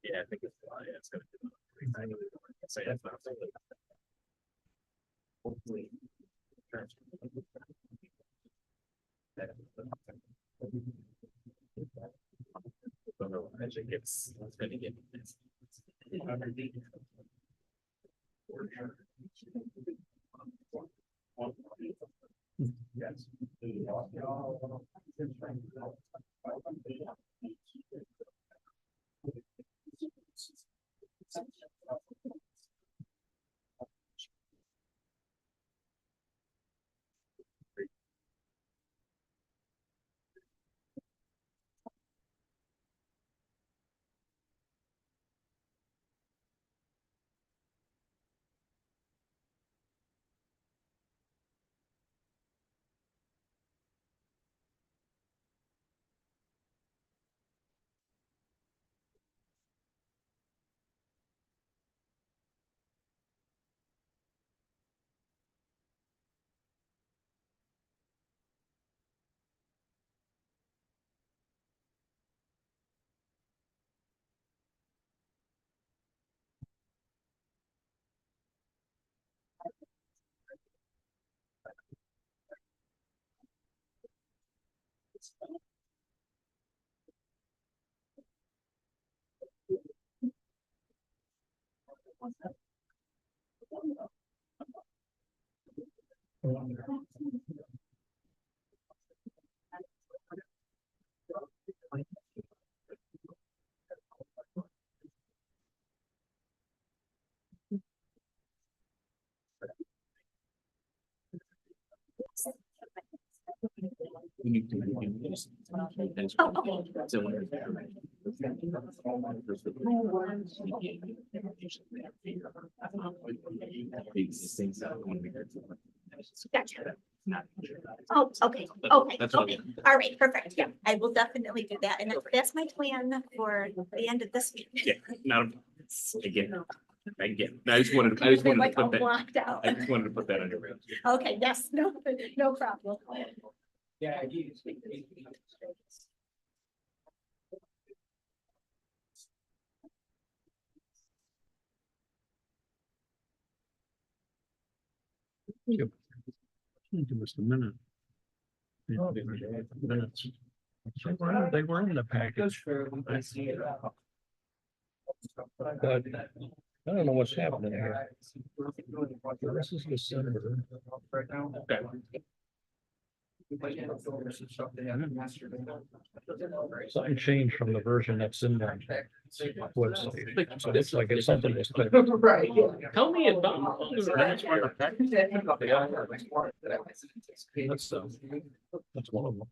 Yeah, I think it's gonna do. So yeah, it's not. Hopefully. Otherwise it gets, it's gonna get. Yes. We need to. Gotcha. Oh, okay, okay, That's what okay. All right, perfect. Yeah, I will definitely do that. And that's my plan for the end of this week. Yeah, not again. Again, I just wanted to Like put all that, blocked out. I just wanted to put that on your radar. Okay, yes, no, no problem. Yeah. Give us a minute. Minutes. They were in the package. But I don't know what's happening here. This is December. Okay. Something changed from the version that's in the website. So it's like it's something that's. Right. Tell me about. That's one of them.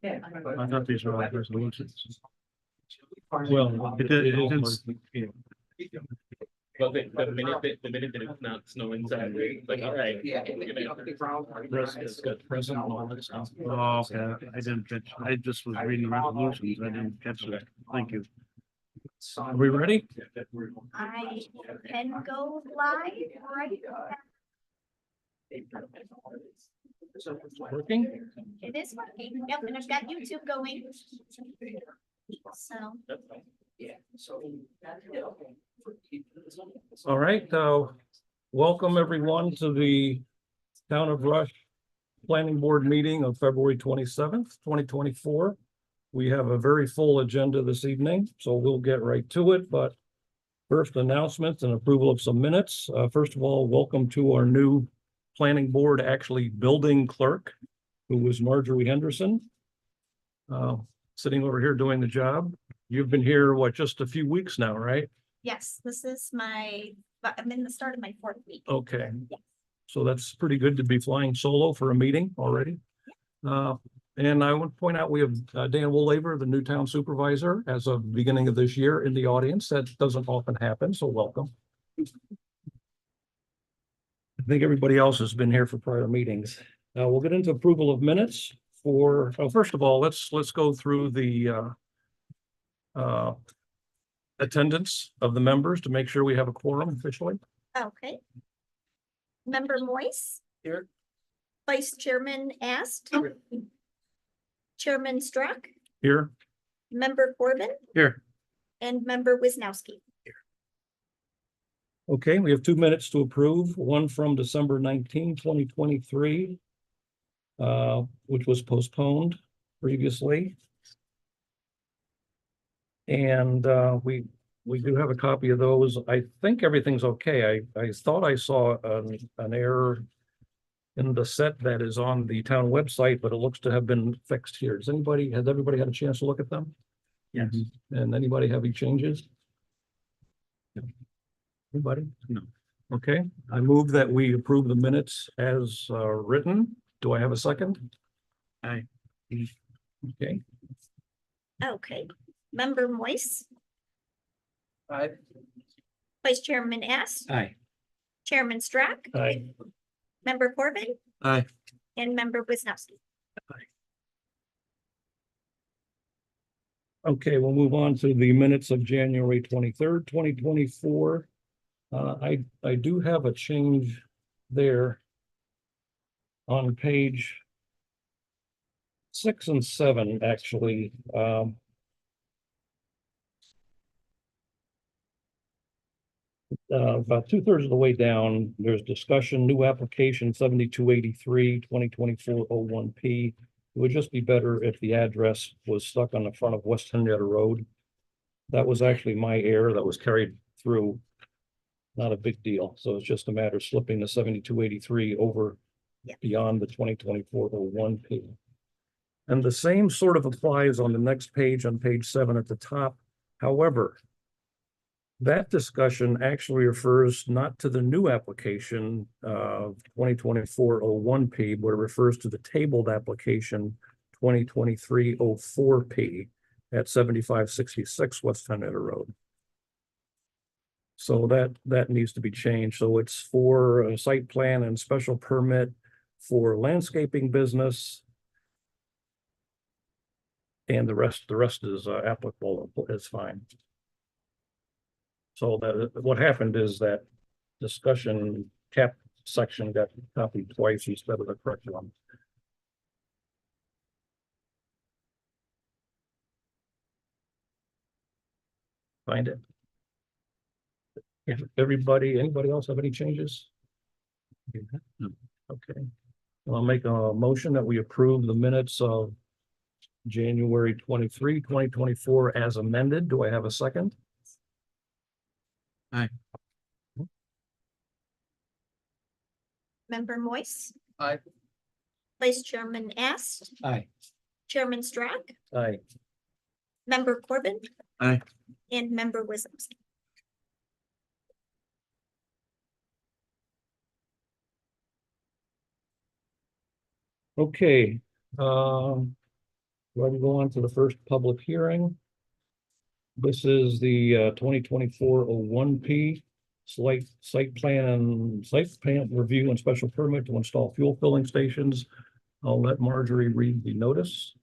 I thought these were all resolutions. Well, It is. Well, the minute that it's not snowing inside, like, all right. It's got present and all that stuff. Oh, okay. I didn't catch, I just was reading resolutions. I didn't catch that. Thank you. Are we ready? I can go live, right? Working? It is working. Yep, and I've got YouTube going. So. All right, welcome everyone to the Town of Rush Planning Board meeting of February 27th, 2024. We have a very full agenda this evening, so we'll get right to it, but first announcements and approval of some minutes. First of all, welcome to our new planning board, actually building clerk, who was Marjorie Henderson. Sitting over here doing the job. You've been here, what, just a few weeks now, right? Yes, this is I'm in the start of my 4th week. Okay. Yes. So that's pretty good to be flying solo for a meeting already. And I want to point out, we have Dan Woolaver, the new town supervisor, as of the beginning of this year in the audience. That doesn't often happen, so welcome. I think everybody else has been here for prior meetings. We'll get into approval of minutes for, first of all, let's go through the attendance of the members to make sure we have a quorum officially. Okay. Member Moise. Here. Vice Chairman Ast. Chairman Strack, Here, Member Corbin Here. and Member Wisniewski. Okay, we have 2 minutes to approve, one from December 19, 2023, which was postponed previously. And we do have a copy of those. I think everything's okay. I thought I saw an error in the set that is on the town website, but it looks to have been fixed here. Has everybody had a chance to look at them? Yes. And anybody have any changes? Anybody? No. Okay, I move that we approve the minutes as written. Do I have a second? Aye. Okay, Okay, Member Moise, Aye. Vice Chairman Ast, Aye. Chairman Strack, aye. Member Corbin, Aye. and Member Wisniewski. Okay, we'll move on to the minutes of January 23rd, 2024. I do have a change there on page 6 and 7, actually. About 2/3 of the way down, there's discussion, new application 7283, 2024-01P. It would just be better if the address was stuck on the front of West Henrietta Road. That was actually my error that was carried through. Not a big deal. So it's just a matter of slipping the 7283 over Yeah. beyond the 2024-01P. And the same sort of applies on the next page, on page 7 at the top. However, that discussion actually refers not to the new application of 2024-01P, but it refers to the tabled application 2023-04P at 7566 West Henrietta Road. So that needs to be changed. So it's for a site plan and special permit for landscaping business. And the rest is applicable, it's fine. So what happened is that discussion cap section got copied twice instead of the correct one. Find it. If anybody else have any changes? No. Okay. I'll make a motion that we approve the minutes of January 23, 2024 as amended. Do I have a second? Aye. Member Moise, Aye. Vice Chairman Ast, Aye. Chairman Strack, Aye. Member Corbin. Aye. And Member Wisniewski. Okay, ready to go on to the first public hearing. This is the 2024-01P site plan review and special permit to install fuel filling stations. I'll let Marjorie read the notice.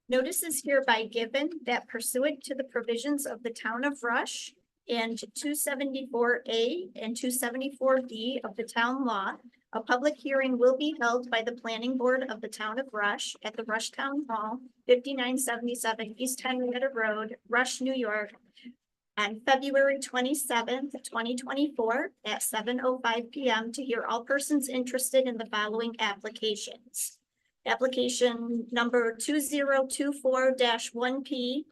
Notice is hereby given that pursuant to the provisions of the Town of Rush and 274A and 274D of the town law, a public hearing will be held by the planning board of the Town of Rush at the Rush Town Hall, 5977 East Henrietta Road, Rush, New York, on February 27th, 2024 at 7:05 p.m. to hear all persons interested in the following applications. Application number 2024-1P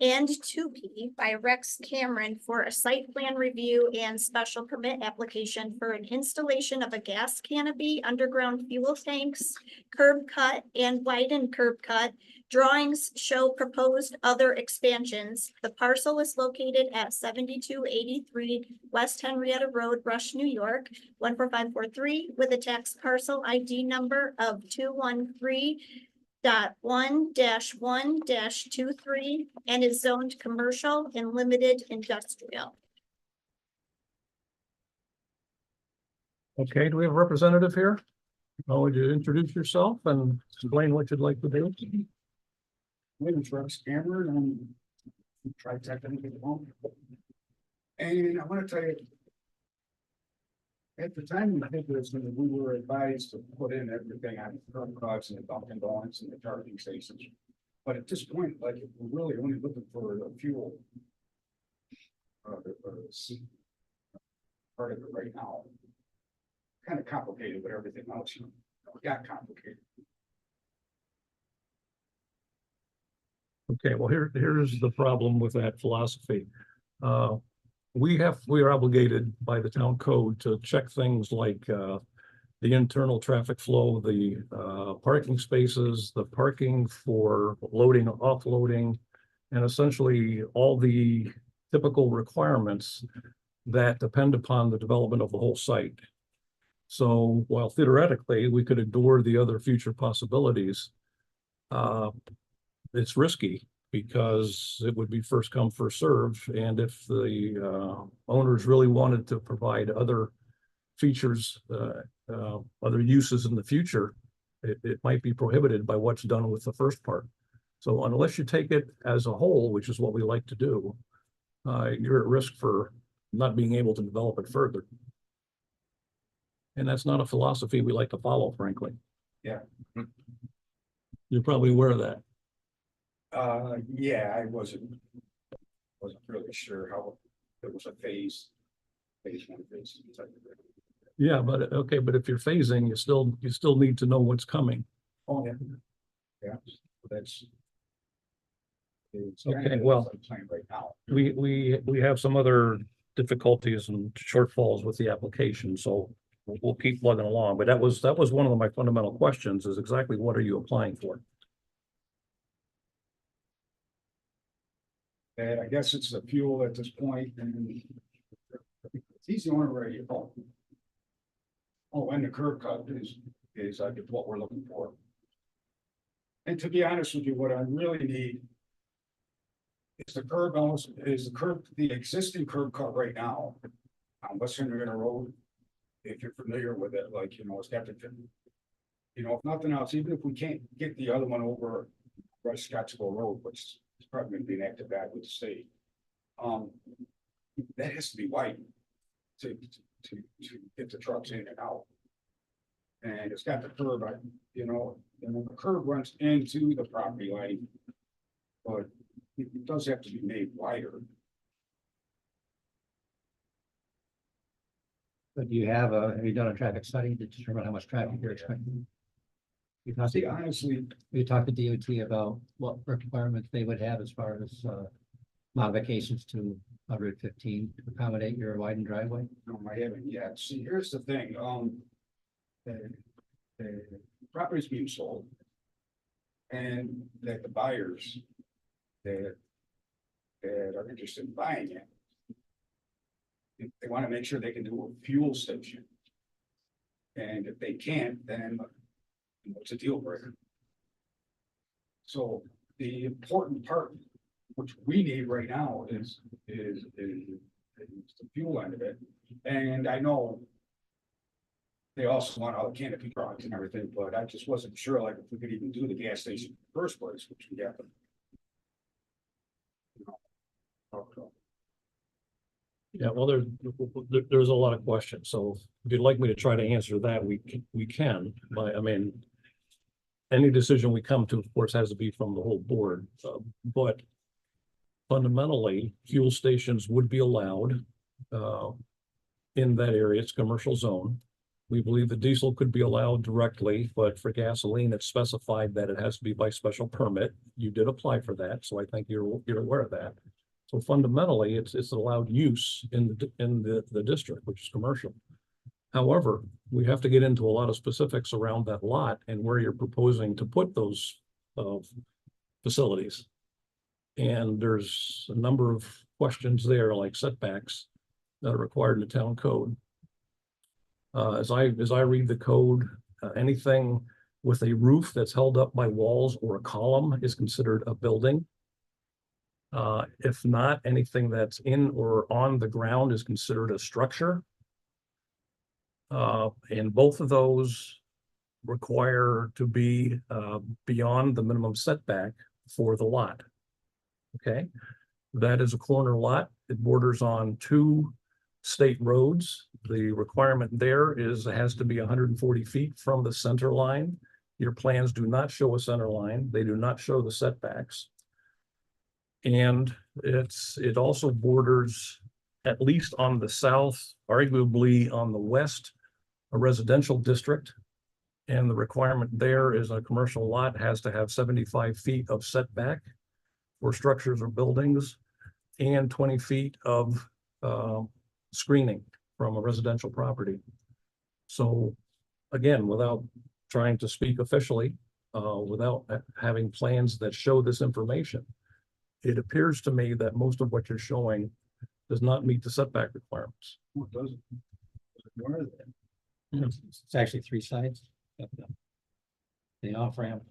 and 2P by Rex Cameron for a site plan review and special permit application for an installation of a gas canopy, underground fuel tanks, curb cut and widened curb cut. Drawings show proposed other expansions. The parcel is located at 7283 West Henrietta Road, Rush, New York, 14543, with a tax parcel ID number of 213.1-1-23 and is zoned commercial and limited industrial. Okay, do we have a representative here? Would you introduce yourself and explain what you'd like to do? My name is Rex Cameron, I'm Tri-Tech Home. And I want to tell you, at the time we did this, we were advised to put in everything on the curb cuts and the Dunkin' Donuts and the charging stations. But at this point, like, if we're really only looking for a fuel. See, part of it right now. Kind of complicated with everything else, you know, it got complicated. Okay, well, here's the problem with that philosophy. We are obligated by the town code to check things like, the internal traffic flow, the, parking spaces, the parking for loading, offloading, and essentially all the typical requirements that depend upon the development of the whole site. So while theoretically we could ignore the other future possibilities, it's risky because it would be first come, first serve. And if the owners really wanted to provide other features, other uses in the future, it might be prohibited by what's done with the first part. So unless you take it as a whole, which is what we like to do, you're at risk for not being able to develop it further. And that's not a philosophy we like to follow, frankly. Yeah. You're probably aware of that. Yeah, I wasn't really sure how it was a phase one, phase two type of thing. Yeah, but okay, but if you're phasing, you still need to know what's coming. Oh, yeah. Yeah, that's. It's Okay, kind of well- what I'm playing right now. We have some other difficulties and shortfalls with the application, so we'll keep plugging along. But that was one of my fundamental questions, is exactly what are you applying for? And I guess it's the fuel at this point, and he's the owner right here. Oh, and the curb cut is I get what we're looking for. And to be honest with you, what I really need is the existing curb cut right now on West Henrietta Road. If you're familiar with it, like, you know, it's got the, you know, if nothing else, even if we can't get the other one over West Scottsville Road, which is probably gonna be an active ad with the state. That has to be widened to get the trucks in and out. And it's got the curb, you know, and the curb runs into the property line. But it does have to be made wider. But do you have done a traffic study to determine how much traffic you're expecting? See, honestly, You talked to DOT about what requirements they would have as far as modifications to 115 to accommodate your widened driveway? no, I haven't yet. See, here's the thing, the property's being sold. And that the buyers that are interested in buying it. They want to make sure they can do a fuel station. And if they can't, then it's a deal breaker. So the important part, which we need right now is the fuel end of it. And I know they also want all the canopy products and everything, but I just wasn't sure, like, if we could even do the gas station in the first place, which we have. Yeah, well, there's a lot of questions, so if you'd like me to try to answer that, we can, but I mean. Any decision we come to, of course, has to be from the whole board, but fundamentally, fuel stations would be allowed in that area. It's commercial zone. We believe the diesel could be allowed directly, but for gasoline, it's specified that it has to be by special permit. You did apply for that, so I think you're aware of that. So fundamentally, it's allowed use in the district, which is commercial. However, we have to get into a lot of specifics around that lot and where you're proposing to put those facilities. And there's a number of questions there, like setbacks that are required in the town code. As I read the code, anything with a roof that's held up by walls or a column is considered a building. If not, anything that's in or on the ground is considered a structure. And both of those require to be beyond the minimum setback for the lot. Okay, that is a corner lot. It borders on 2 state roads. The requirement there is it has to be 140 feet from the center line. Your plans do not show a center line. They do not show the setbacks. And it also borders, at least on the south, arguably on the west, a residential district. And the requirement there is a commercial lot has to have 75 feet of setback for structures or buildings and 20 feet of screening from a residential property. So again, without trying to speak officially, without having plans that show this information, it appears to me that most of what you're showing does not meet the setback requirements. Who doesn't? Where are they? It's actually three sides. The off-ramp.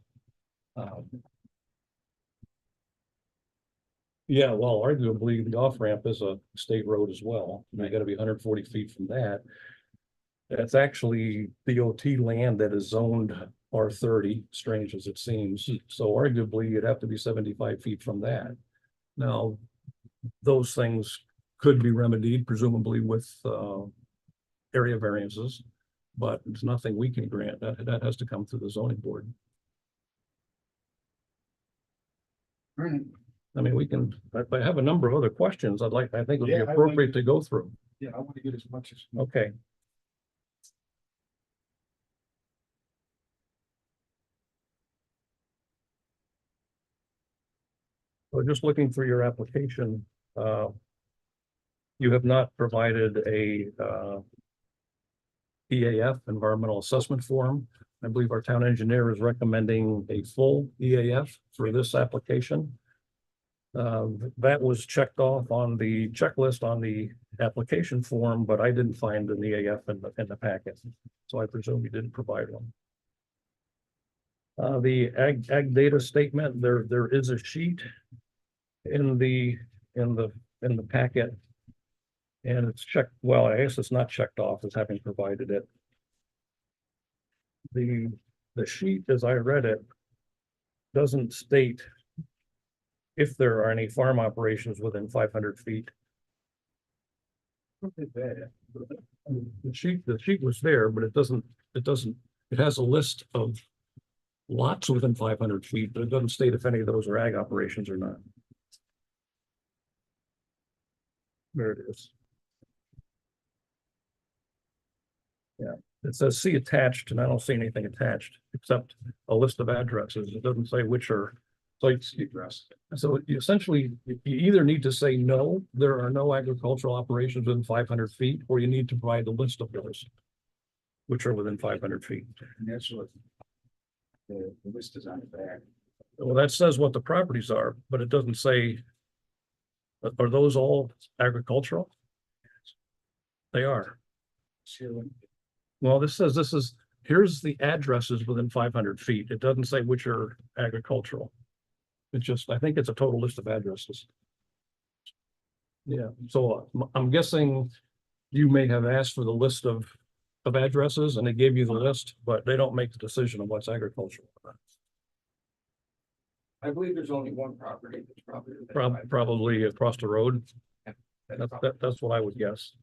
Yeah, well, arguably the off-ramp is a state road as well. You gotta be 140 feet from that. That's actually DOT land that is zoned R30, strange as it seems. So arguably you'd have to be 75 feet from that. Now, those things could be remedied presumably with area variances, but it's nothing we can grant. That has to come through the zoning board. All right. I mean, we can, I have a number of other questions I think it would be Yeah, I'd like- appropriate to go through. Yeah, I want to get as much as. Okay. So just looking through your application, you have not provided a EAF, environmental assessment form. I believe our town engineer is recommending a full EAF for this application. That was checked off on the checklist on the application form, but I didn't find an EAF in the packet, so I presume you didn't provide one. The ag data statement, there is a sheet in the packet. And it's checked, well, I guess it's not checked off as having provided it. The sheet, as I read it, doesn't state if there are any farm operations within 500 feet. The sheet was there, but it has a list of lots within 500 feet, but it doesn't state if any of those are ag operations or not. There it is. Yeah, it says see attached, and I don't see anything attached except a list of addresses. It doesn't say which are. So you essentially, you either need to say no, there are no agricultural operations within 500 feet, or you need to provide a list of those which are within 500 feet. And that's what the list is on the back. Well, that says what the properties are, but it doesn't say, are those all agricultural? They are. So, Well, here's the addresses within 500 feet. It doesn't say which are agricultural. It's just, I think it's a total list of addresses. Yeah, so I'm guessing you may have asked for the list of addresses and they gave you the list, but they don't make the decision of what's agricultural. I believe there's only one property that's probably. Probably across the road. That's probably- That's what I would guess.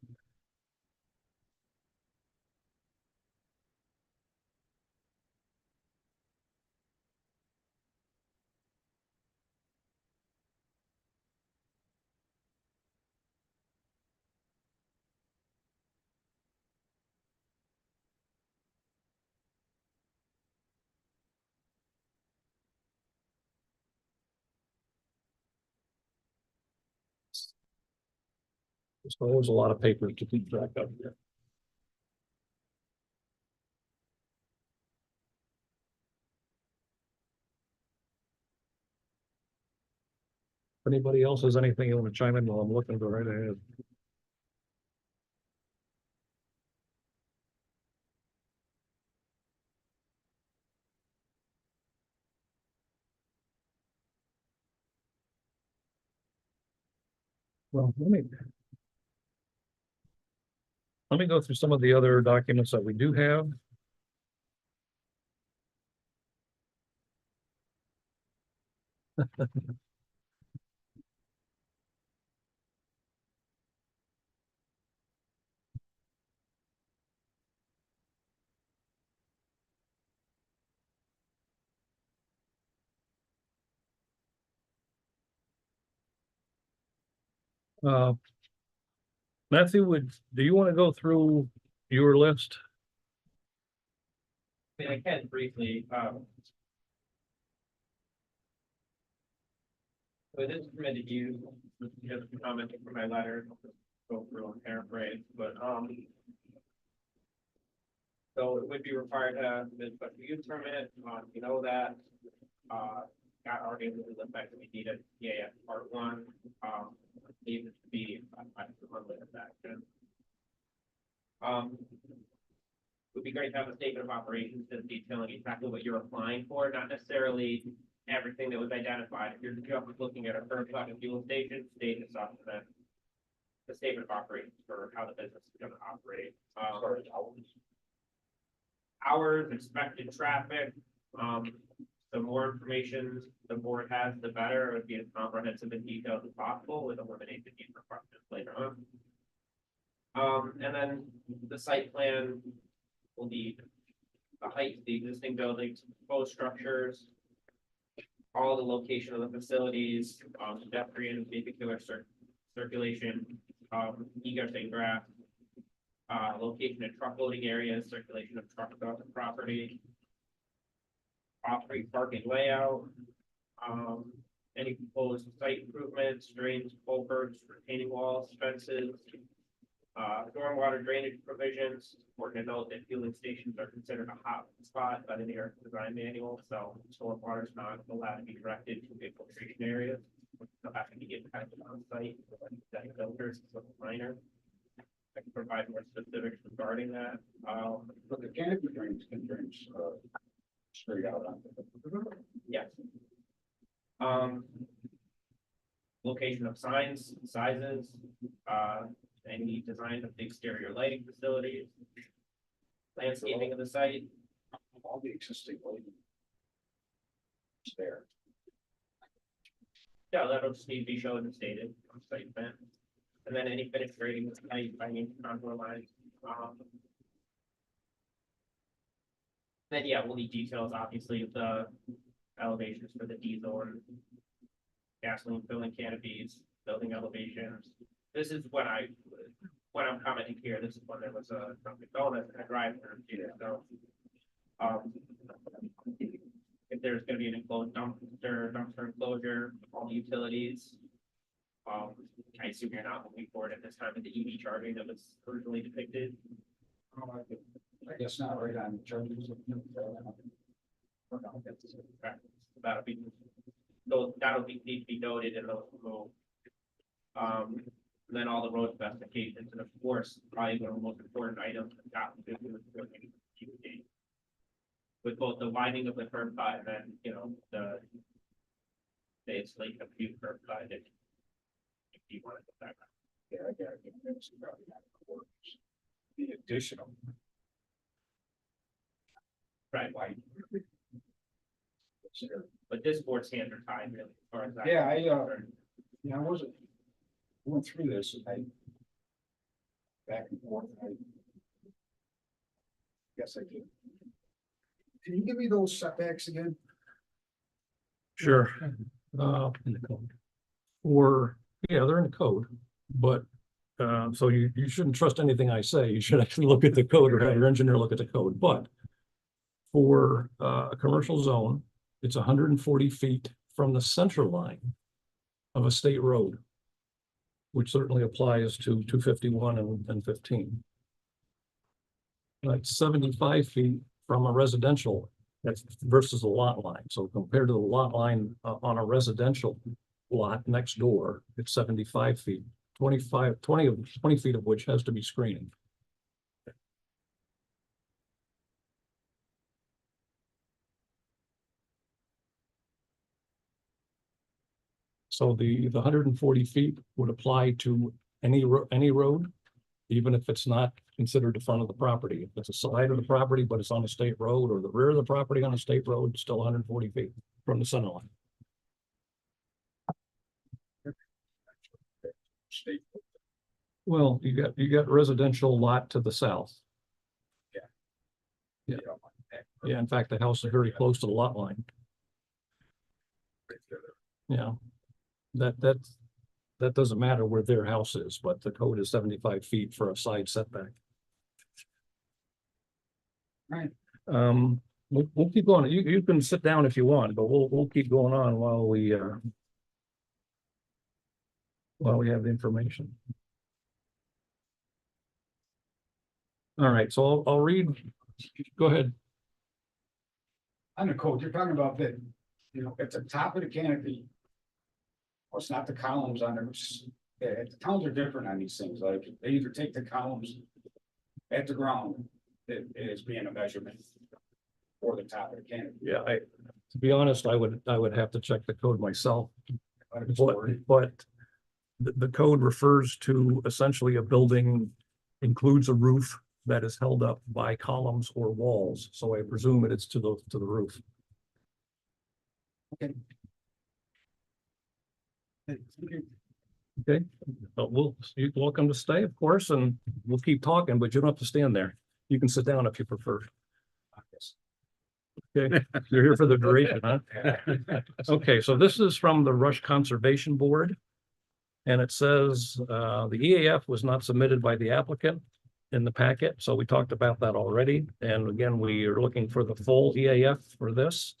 So there's a lot of paper to keep track of here. If anybody else has anything you want to chime in while I'm looking, go right ahead. Well, let me go through some of the other documents that we do have. Uh, Matthew, do you want to go through your list? I mean, I can briefly, so this is permitted use, just commenting from my letter, go through and paraphrase, but, so it would be required to have the special use permit, you know that, got already with the fact that we need a EAF part one, needed to be a monthly action. Would be great to have a statement of operations that's detailing exactly what you're applying for, not necessarily everything that was identified. If you're just looking at a curb cut and fuel station, state is up to then the statement of operations for how the business is gonna operate. Hours, expected traffic, the more information the board has, the better. It would be as comprehensive and detailed as possible with eliminating the need for questions later on. And then the site plan will need the height of the existing buildings, proposed structures, all the location of the facilities, pedestrian and vehicular circulation, egress and grass, location of truck loading areas, circulation of trucks off the property, off-street parking layout, any proposed site improvements, drains, culverts, retaining walls, fences, stormwater drainage provisions. Important to note that fueling stations are considered a hot spot by the New York Design Manual, so stormwater is not allowed to be directed to infiltration areas. They'll have to be given kind of on site, that filters, so minor. I can provide more specifics regarding that. But the canopy drains can drain, straight out on. Yes. Location of signs, sizes, any design of the exterior lighting facilities, landscaping of the site, All the existing lighting. It's there. yeah, that'll just need to be shown and stated on site plan. And then any finished grading of the site, I mean, contour lines. Then, yeah, we'll need details, obviously, of the elevations for the diesel and gasoline filling canopies, building elevations. This is when I'm commenting here, this is when there was a drive through here, so. If there's gonna be an enclosed dumpster enclosure, all the utilities. I assume you're not moving forward at this time with the EV charging that was originally depicted. I guess not right on the charges. That'll be, need to be noted in those removed. Then all the road specifications, and of course, probably one of the most important items that got to do with the with both the widening of the curb cut and then, you know, the installation of new curb cut. If you want to go back. Yeah, I gotta get this probably not gonna work. The additional. Right. Light. But this board's hands are tied really, as far as that. Yeah, I wasn't. Went through this and I. Back and forth, I. Guess I did. Can you give me those setbacks again? Sure. In the code. Yeah, they're in the code, but, so you shouldn't trust anything I say. You should actually look at the code or have your engineer look at the code, but for a commercial zone, it's 140 feet from the center line of a state road, which certainly applies to 251 and 15. It's 75 feet from a residential, that's versus a lot line. So compared to the lot line on a residential lot next door, it's 75 feet, 20 feet of which has to be screening. So the 140 feet would apply to any road, even if it's not considered the front of the property. If it's a side of the property, but it's on a state road, or the rear of the property on a state road, it's still 140 feet from the center line. State. Well, you got residential lot to the south. Yeah. Yeah, in fact, the house is very close to the lot line. Yeah, that's that doesn't matter where their house is, but the code is 75 feet for a side setback. Right. We'll keep going. You can sit down if you want, but we'll keep going on while we have the information. All right, so I'll read. Go ahead. On the code, you're talking about that, at the top of the canopy. Well, it's not the columns on it, the towns are different on these things, like, they either take the columns at the ground, that is being a measurement. Or the top of the canopy. Yeah, to be honest, I would have to check the code myself. But it's But, worded. the code refers to essentially a building includes a roof that is held up by columns or walls. So I presume it's to the roof. Okay. Okay, but you're welcome to stay, of course, and we'll keep talking, but you don't have to stand there. You can sit down if you prefer. Okay, you're here for the duration, huh? Okay, so this is from the Rush Conservation Board. And it says, the EAF was not submitted by the applicant in the packet, so we talked about that already. And again, we are looking for the full EAF for this.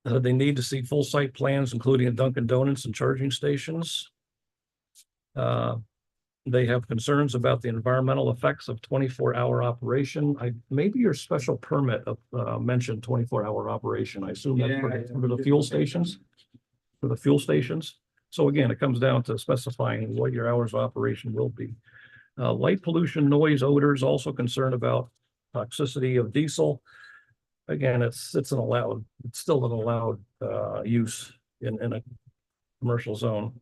They need to see full site plans, including a Dunkin' Donuts and charging stations. They have concerns about the environmental effects of 24-hour operation. Maybe your special permit mentioned 24-hour operation. I assume that's for the fuel stations. For the fuel stations. So again, it comes down to specifying what your hours of operation will be. Light pollution, noise, odors, also concerned about toxicity of diesel. Again, it's still an allowed use in a commercial zone.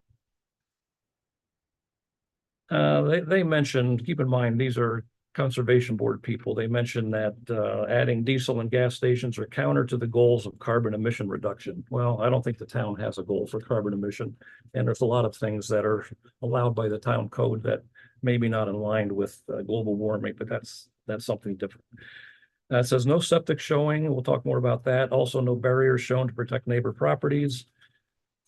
They mentioned, keep in mind, these are Conservation Board people. They mentioned that adding diesel and gas stations are counter to the goals of carbon emission reduction. Well, I don't think the town has a goal for carbon emission. And there's a lot of things that are allowed by the town code that maybe not in line with global warming, but that's something different. It says no septic showing. We'll talk more about that. Also, no barriers shown to protect neighbor properties.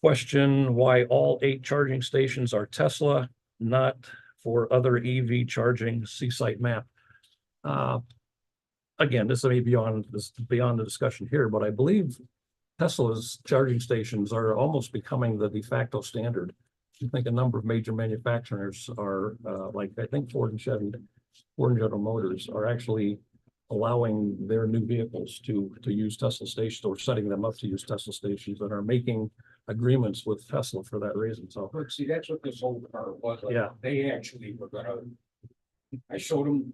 Question why all 8 charging stations are Tesla, not for other EV charging. See site map. Again, this may be beyond the discussion here, but I believe Tesla's charging stations are almost becoming the de facto standard. I think a number of major manufacturers are like, I think Ford and Chevy, Ford and General Motors are actually allowing their new vehicles to use Tesla stations or setting them up to use Tesla stations and are making agreements with Tesla for that reason. So, But see, that's what this whole part was. Like, Yeah. they actually were gonna, I showed them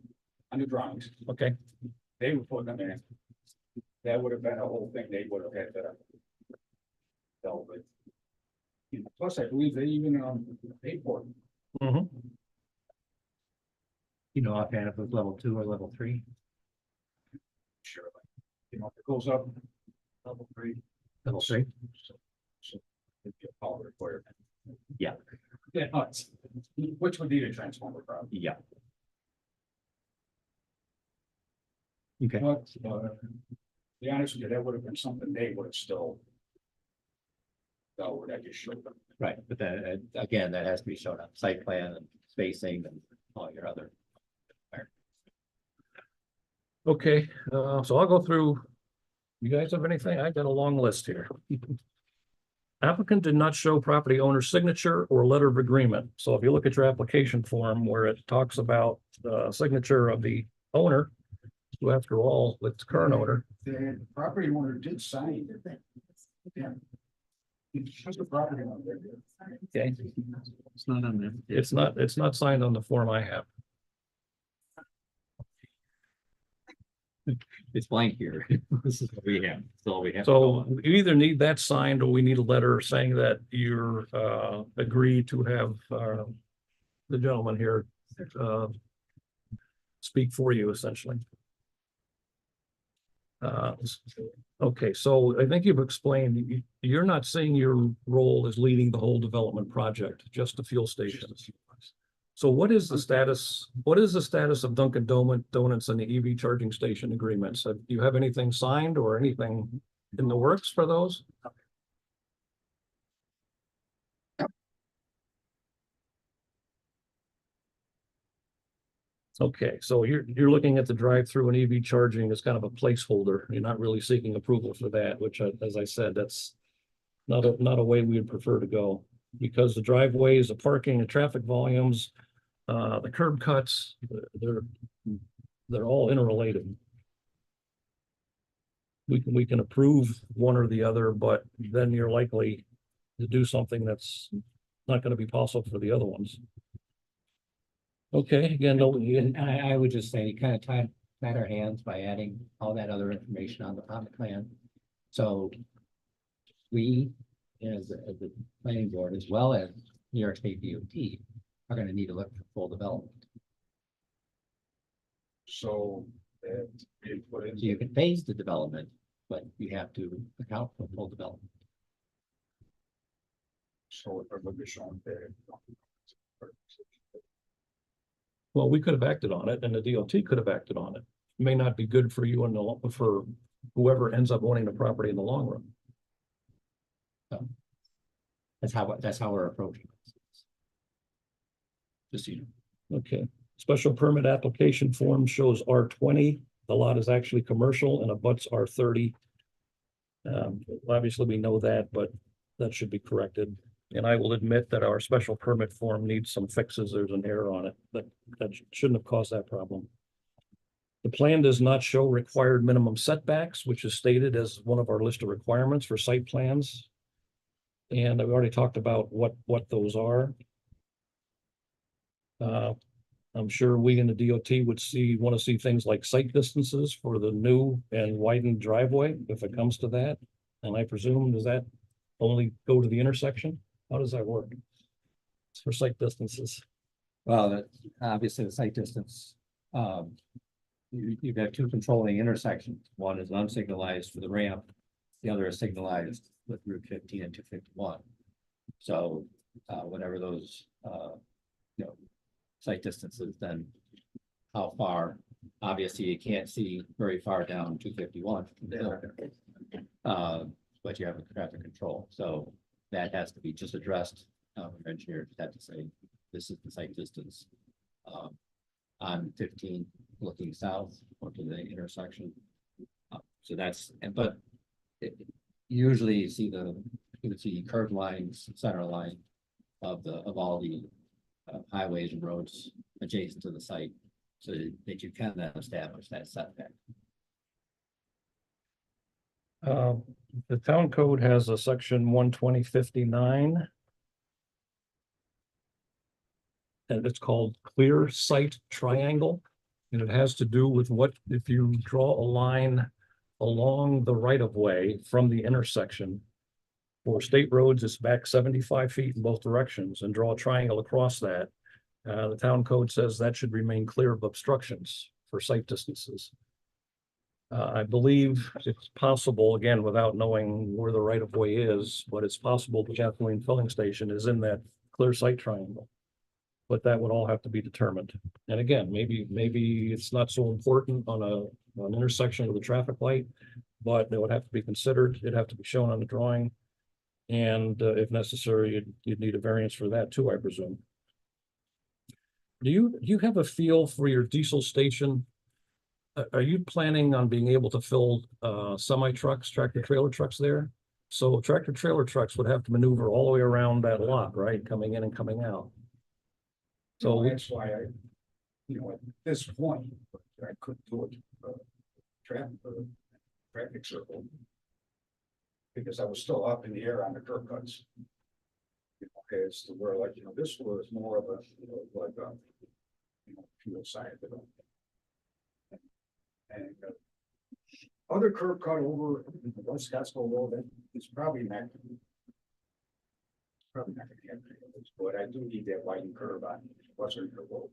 on the drawings, okay, they were putting them in. That would have been a whole thing, they would have had to. Dealt with. Plus, I believe they even, paid for it. mhm. Offhand if it was level 2 or level 3. Sure. If it goes up. Level 3. Level 3. So it'd be a power requirement. Yeah. Yeah, no, which would need a transformer problem. Yeah. Okay. But, to be honest with you, that would have been something they would have still. That would I just showed them. Right, but then again, that has to be shown on site plan and spacing and all your other. Okay, so I'll go through. You guys have anything? I got a long list here. Applicant did not show property owner's signature or letter of agreement. So if you look at your application form where it talks about the signature of the owner, who after all, it's current owner. The property owner did sign. Yeah. It's the property owner. Okay, It's not on there. it's not signed on the form I have. It's blank here. This is what we have. That's all we have. So we either need that signed or we need a letter saying that you're agree to have the gentleman here speak for you essentially. Okay, so I think you've explained, you're not saying your role is leading the whole development project, just the fuel stations. So what is the status of Dunkin' Donuts and the EV charging station agreements? Do you have anything signed or anything in the works for those? Okay, so you're looking at the drive-through and EV charging as kind of a placeholder. You're not really seeking approval for that, which, as I said, that's not a way we would prefer to go. Because the driveways, the parking, the traffic volumes, the curb cuts, they're all interrelated. We can approve one or the other, but then you're likely to do something that's not gonna be possible for the other ones. Okay, again, no, And I would just say, kind of tied our hands by adding all that other information on the plan. So we, as the planning board, as well as New York State DOT, are gonna need to look for full development. So that it put in. So you can phase the development, but you have to account for full development. So it would be shown there. well, we could have acted on it and the DOT could have acted on it. May not be good for you for whoever ends up owning the property in the long run. That's how we're approaching this. Just so you know. Okay, special permit application form shows R20. The lot is actually commercial and abuts R30. Obviously, we know that, but that should be corrected. And I will admit that our special permit form needs some fixes. There's an error on it, but that shouldn't have caused that problem. The plan does not show required minimum setbacks, which is stated as one of our list of requirements for site plans. And I've already talked about what those are. I'm sure we in the DOT would want to see things like site distances for the new and widened driveway, if it comes to that. And I presume, does that only go to the intersection? How does that work? It's for site distances. Well, obviously the site distance, you've got two controlling intersections. One is unsignalized for the ramp. The other is signalized with Route 15 and 251. So, whatever those, site distances, then how far, obviously you can't see very far down 251. But you have a traffic control, so that has to be just addressed. Engineers have to say, this is the site distance on 15 looking south or to the intersection. So that's, but usually you would see curved lines, center line of all the highways and roads adjacent to the site, so that you can then establish that setback. The town code has a section 12059. And it's called clear site triangle. And it has to do with what, if you draw a line along the right of way from the intersection. For state roads, it's back 75 feet in both directions, and draw a triangle across that. The town code says that should remain clear of obstructions for site distances. I believe it's possible, again, without knowing where the right of way is, but it's possible the gasoline filling station is in that clear site triangle. But that would all have to be determined. And again, maybe it's not so important on an intersection with a traffic light, but it would have to be considered. It'd have to be shown on the drawing. And if necessary, you'd need a variance for that too, I presume. Do you have a feel for your diesel station? Are you planning on being able to fill semi trucks, tractor trailer trucks there? So tractor trailer trucks would have to maneuver all the way around that lot, right? Coming in and coming out. So that's why at this point, I couldn't do it, traffic circle. Because I was still up in the air on the curb cuts. As to where, like, this was more of a, like a, fuel side of it. And other curb cut over West Scottsville Road, that is probably not. Probably not gonna happen, but I do need that widened curb on Western Road.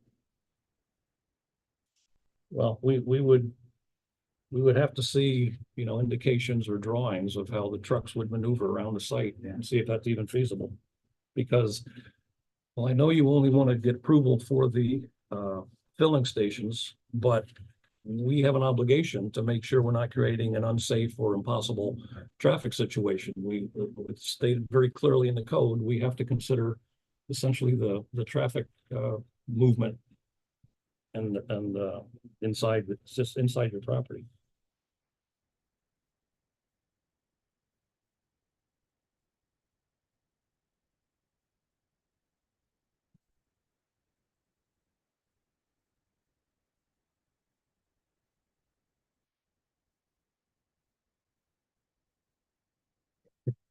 Well, we would have to see, indications or drawings of how the trucks would maneuver around the site and see if that's even feasible. Because, well, I know you only want to get approval for the filling stations, but we have an obligation to make sure we're not creating an unsafe or impossible traffic situation. It's stated very clearly in the code, we have to consider essentially the traffic movement. and, inside, it's just inside your property.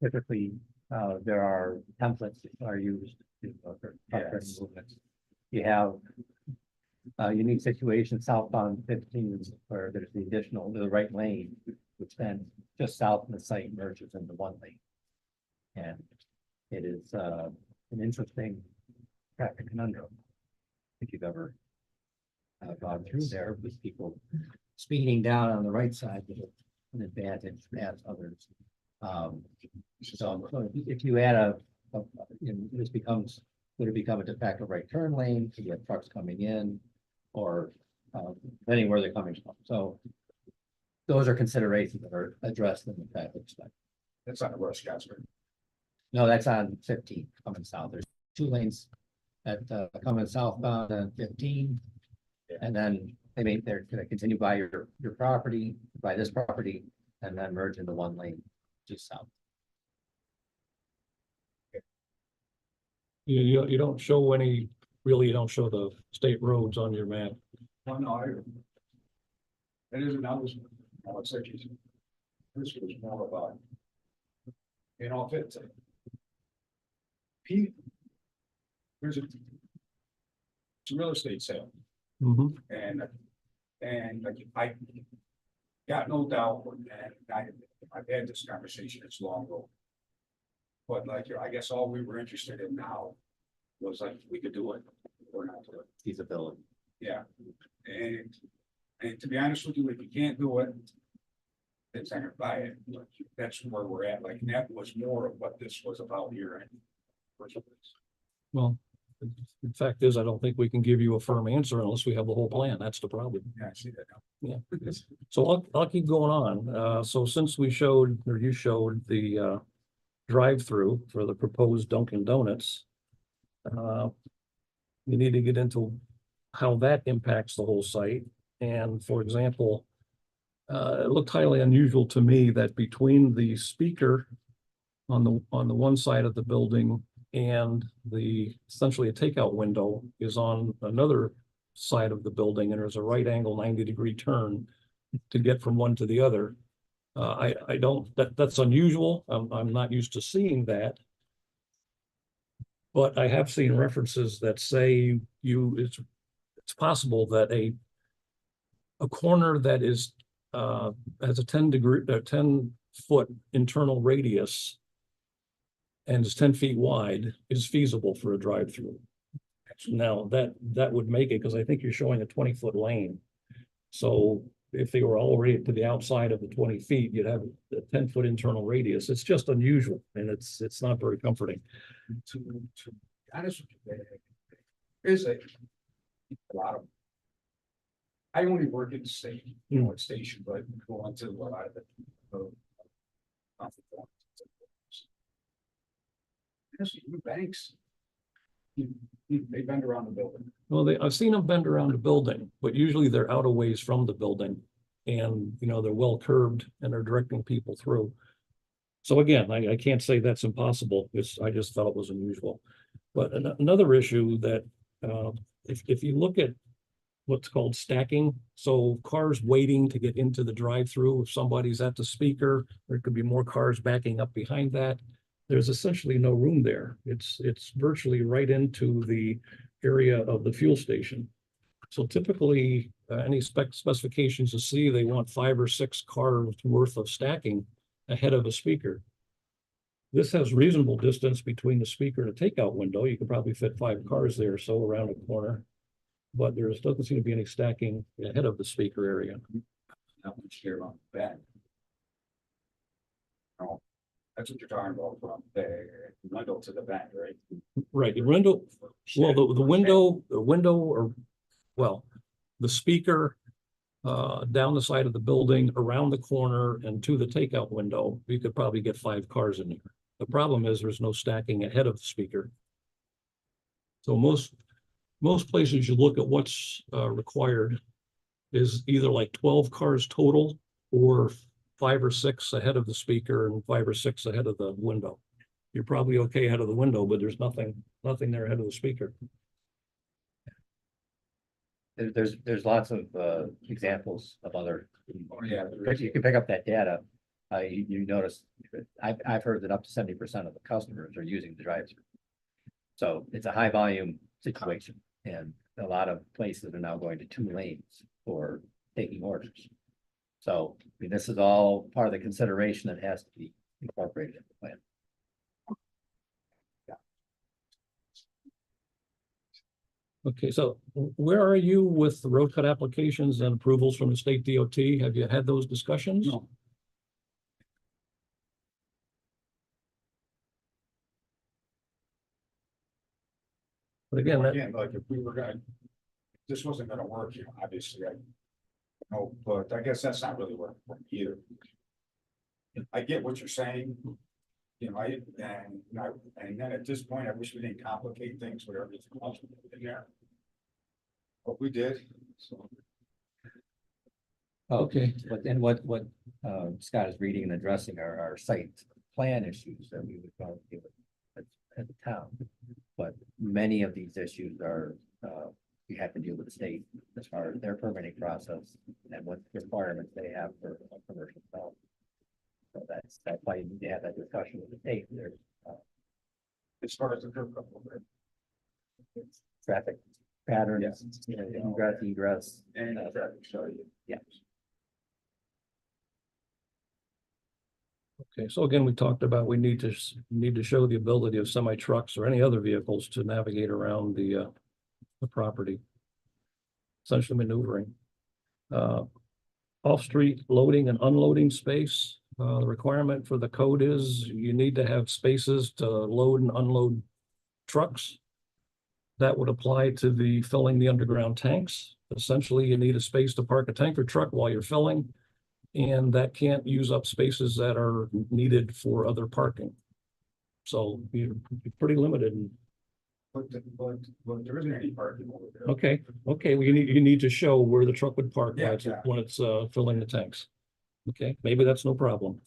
Typically, there are templates that are used to, for property Yes. movements. You have a unique situation southbound 15 where there's the additional, the right lane, which then just south of the site merges into one lane. And it is an interesting traffic conundrum. If you've ever gone through there with people speeding down on the right side with an advantage as others. So if you add this becomes, would it become a de facto right turn lane to get trucks coming in, or depending where they're coming from. So those are considerations that are addressed in the traffic study. That's not a rush, Casper. No, that's on 15 coming south. There's 2 lanes at coming southbound on 15. Yeah. And then they're gonna continue by your property, by this property, and then merge into 1 lane just south. You don't show any, really, you don't show the state roads on your map. Well, no, it isn't, I was thinking, this was more about. You know, if it's. There's it's a real estate sale, Mhm. and like, I got no doubt, and I've had this conversation, it's long ago. But like, I guess all we were interested in now was like, we could do it or not do it. Feasibility. Yeah, and to be honest with you, if you can't do it. It's not gonna buy it, like, that's where we're at, like, and that was more of what this was about here. Well, the fact is, I don't think we can give you a firm answer unless we have the whole plan. That's the problem. Yeah, I see that now. Yeah. So I'll keep going on. So since we showed, or you showed the drive-through for the proposed Dunkin' Donuts, you need to get into how that impacts the whole site. And for example, it looked highly unusual to me that between the speaker on the one side of the building and the essentially a takeout window is on another side of the building, and there's a right angle 90-degree turn to get from one to the other. I don't, that's unusual. I'm not used to seeing that. But I have seen references that say it's possible that a corner that is has a 10-foot internal radius and is 10 feet wide is feasible for a drive-through. Now that would make it, because I think you're showing a 20-foot lane. So if they were already to the outside of the 20 feet, you'd have a 10-foot internal radius. It's just unusual, and it's not very comforting. To be honest with you, there's a lot of. I only work in the state, at station, but go on to a lot of the. Banks. They bend around the building. Well, I've seen them bend around the building, but usually they're out a ways from the building. And, they're well curbed and they're directing people through. So again, I can't say that's impossible. I just felt it was unusual. But another issue that, if you look at what's called stacking, so cars waiting to get into the drive-through, if somebody's at the speaker, there could be more cars backing up behind that. There's essentially no room there. It's virtually right into the area of the fuel station. So typically, any specifications you see, they want 5 or 6 cars worth of stacking ahead of a speaker. This has reasonable distance between the speaker and a takeout window. You could probably fit 5 cars there or so around a corner. But there doesn't seem to be any stacking ahead of the speaker area. Not much here on the back. Oh, that's what you're talking about from the window to the back, right? Right, the window, well, the window or, well, the speaker down the side of the building, around the corner and to the takeout window, you could probably get 5 cars in there. The problem is there's no stacking ahead of the speaker. So most places you look at what's required is either like 12 cars total or 5 or 6 ahead of the speaker and 5 or 6 ahead of the window. You're probably okay ahead of the window, but there's nothing there ahead of the speaker. There's lots of examples of other. Yeah. You can pick up that data. You notice, I've heard that up to 70% of the customers are using the drive-through. So it's a high volume situation, and a lot of places are now going to 2 lanes for taking orders. So, I mean, this is all part of the consideration that has to be incorporated in the plan. Okay, so where are you with the road cut applications and approvals from the state DOT? Have you had those discussions? No. But again, that, Again, like if we were gonna, this wasn't gonna work, you know, obviously, I. No, but I guess that's not really working for me either. I get what you're saying. You know, and then at this point, I wish we didn't complicate things with everything else in there. But we did, so. okay, But then what Scott is reading and addressing are our site plan issues that we would probably deal with at the town. But many of these issues are, we have to deal with the state as far as their permitting process and what requirements they have for a commercial development. So that's why you need to have that discussion with the state. There's As far as the curb cut, traffic patterns, you know, egress. and traffic study. Yeah. okay, so again, we talked about we need to show the ability of semi trucks or any other vehicles to navigate around the property. Essentially maneuvering. Off-street loading and unloading space. The requirement for the code is you need to have spaces to load and unload trucks. That would apply to the filling the underground tanks. Essentially, you need a space to park a tanker truck while you're filling. And that can't use up spaces that are needed for other parking. So you're pretty limited. But there isn't any parking over there. Okay, well, you need to show where the truck would park Yeah, when it's filling the tanks. Okay, maybe that's no problem.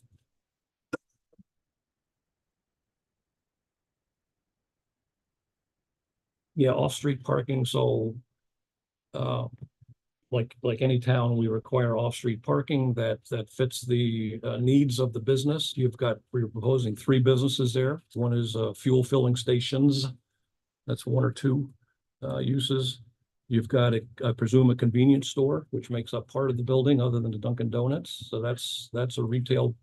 Yeah, off-street parking, so like any town, we require off-street parking that fits the needs of the business. We're proposing 3 businesses there. One is fuel filling stations. That's 1 or 2 uses. You've got I presume a convenience store, which makes up part of the building other than the Dunkin' Donuts. So that's a retail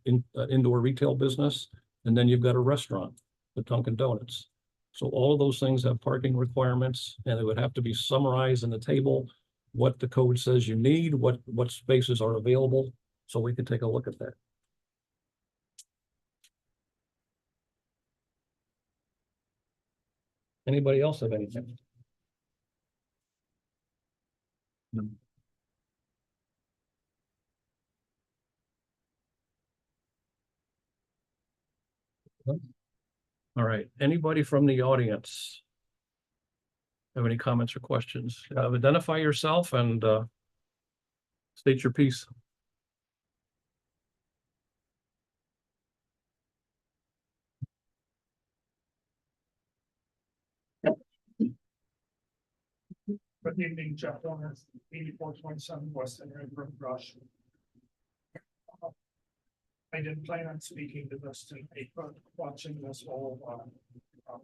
indoor retail business. And then you've got a restaurant, the Dunkin' Donuts. So all of those things have parking requirements, and it would have to be summarized in the table, what the code says you need, what spaces are available, so we can take a look at that. Anybody else have anything? No. All right, anybody from the audience have any comments or questions? Identify yourself and state your piece. Good evening, Jeff Donner, 8427 West End Road, Rush. I didn't plan on speaking to this tonight, but watching this whole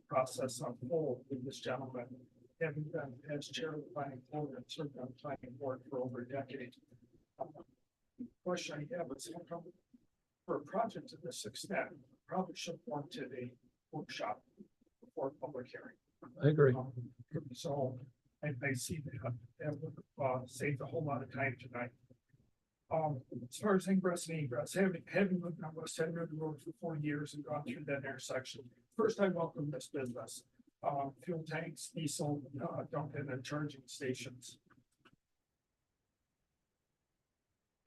process unfold with this gentleman, having been as chair of the planning board and served on the planning board for over a decade. The question I have is, how come for a project of this extent, probably should want to the workshop before public hearing. I agree. So I see that would save a whole lot of time tonight. As far as ingress and egress, having lived on West End River Road for 4 years and gone through that intersection, first I welcome this business. Fuel tanks, diesel, Dunkin' and charging stations.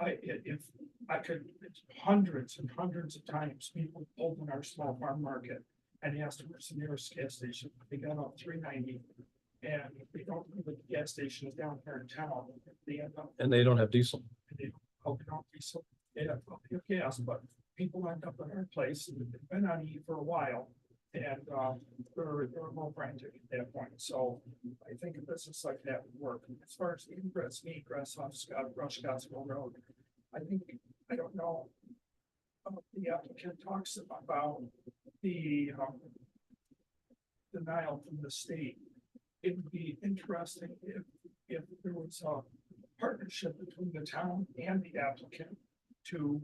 If I could, hundreds and hundreds of times people pulled in our small farm market and asked where's the nearest gas station. They got off 390 And they don't, the gas station is down here in town, they end up, And they don't have diesel. they don't be so, they have plenty of gas, but people end up in their place, and they've been on E for a while. And, they're low frantic at that point, so I think a business like that would work. As far as ingress and egress off Scottsville Road, I think, I don't know. The applicant talks about the, denial from the state. It would be interesting if there was a partnership between the town and the applicant to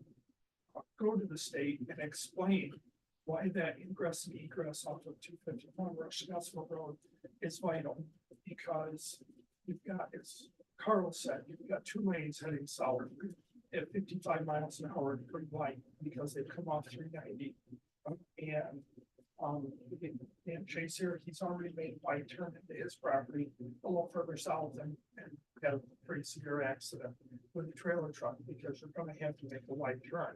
go to the state and explain why that ingress and egress off of 251 Scottsville Road is vital, because you've got, as Carl said, you've got 2 lanes heading south at 55 miles an hour, pretty light, because they've come off 390. And Chase here, he's already made a wide turn into his property a little further south and had a pretty severe accident with a trailer truck, because you're gonna have to make a wide turn.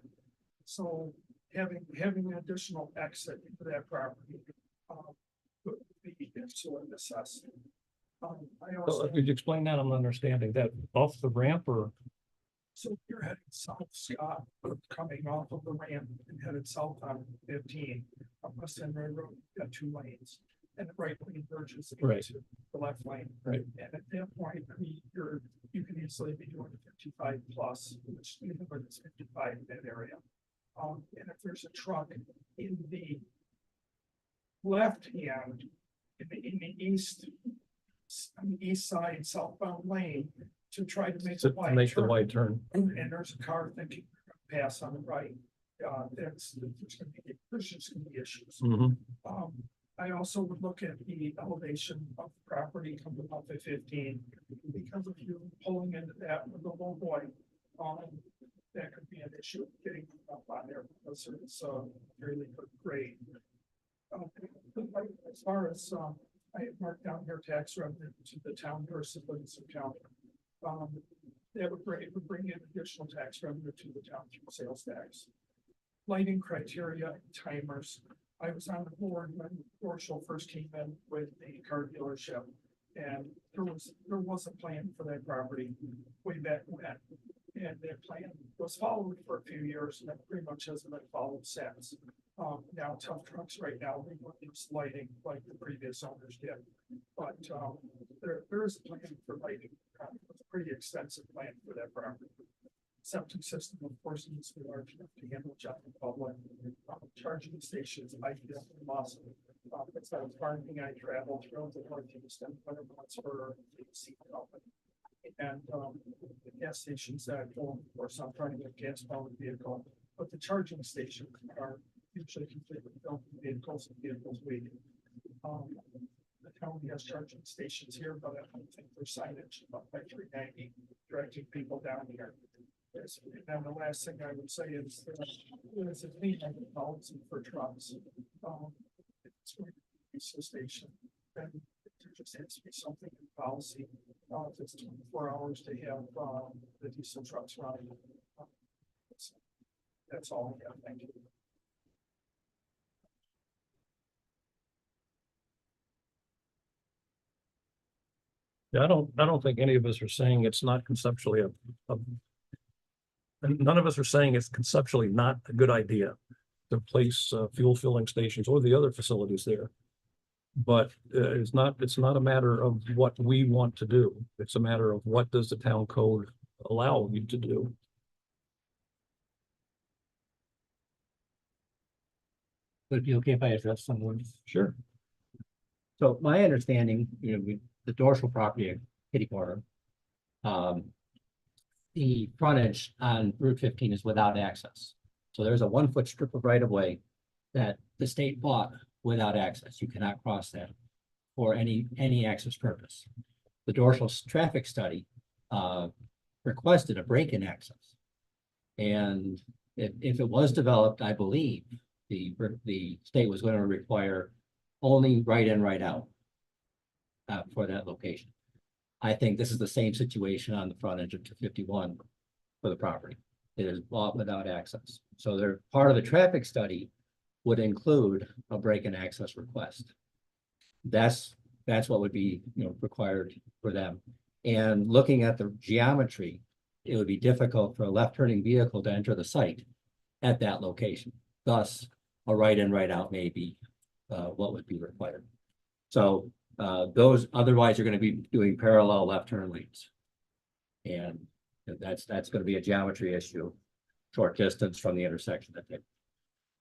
So having an additional exit into that property, would be absolutely necessary. I So, also, could you explain that? I'm not understanding that off the ramp or? so if you're heading south, Scott, coming off of the ramp and headed south on 15, on West End Road, you've got 2 lanes. And the right lane merges Right. into the left lane. Right. And at that point, I mean, you can easily be doing 55 plus, which is 55 in that area. And if there's a truck in the left hand, in the east, on the east side southbound lane, to try to make To a wide make the turn, wide turn. and there's a car thinking they're gonna pass on the right, there's just gonna be issues. Mhm. I also would look at the elevation of the property coming off of 15, because if you're pulling into that with a low boy, that could be an issue getting up on there, because it's really good grade. As far as, I have marked down here tax revenue to the town versus Livingston County. That would bring in additional tax revenue to the town through sales tax. Lighting criteria, and timers. I was on the board when Dorschel first came in with the car dealership. And there was a plan for that property way back when. And that plan was followed for a few years, and that pretty much hasn't been followed since. Now Tough Trucks right now, they want use lighting like the previous owners did. But there is a plan for lighting, a pretty extensive plan for that property. Septic system, of course, needs to be large enough to handle traffic public. Charging stations, I feel awesome. It's not a farming I travel through the northeast and winter months for the seat company. And the gas stations that go, of course, I'm trying to get gas powered vehicle, but the charging stations are usually completely built vehicles and vehicles waiting. The county has charging stations here, but I don't think there's signage up by 390 directing people down here. And then the last thing I would say is there's a clean energy policy for trucks. It's going to be a station, then there just has to be something in policy. If it's 24 hours to have the diesel trucks running. That's all. Yeah, thank you. Yeah, I don't think any of us are saying it's not conceptually and none of us are saying it's conceptually not a good idea to place fuel filling stations or the other facilities there. But it's not a matter of what we want to do. It's a matter of what does the town code allow you to do. Would it be okay if I address some words? Sure. So my understanding, the dorsal property at Kitty Corner. The frontage on Route 15 is without access. So there's a 1-foot strip of right of way that the state bought without access. You cannot cross that for any access purpose. The dorsal traffic study requested a break-in access. And if it was developed, I believe the state was going to require only right in, right out for that location. I think this is the same situation on the frontage of 251 for the property. It is bought without access. So they're part of the traffic study would include a break-in access request. That's that's what would be, required for them. And looking at the geometry, it would be difficult for a left turning vehicle to enter the site at that location. Thus, a right in, right out may be what would be required. So those, otherwise you're going to be doing parallel left turn lanes. And that's going to be a geometry issue, short distance from the intersection.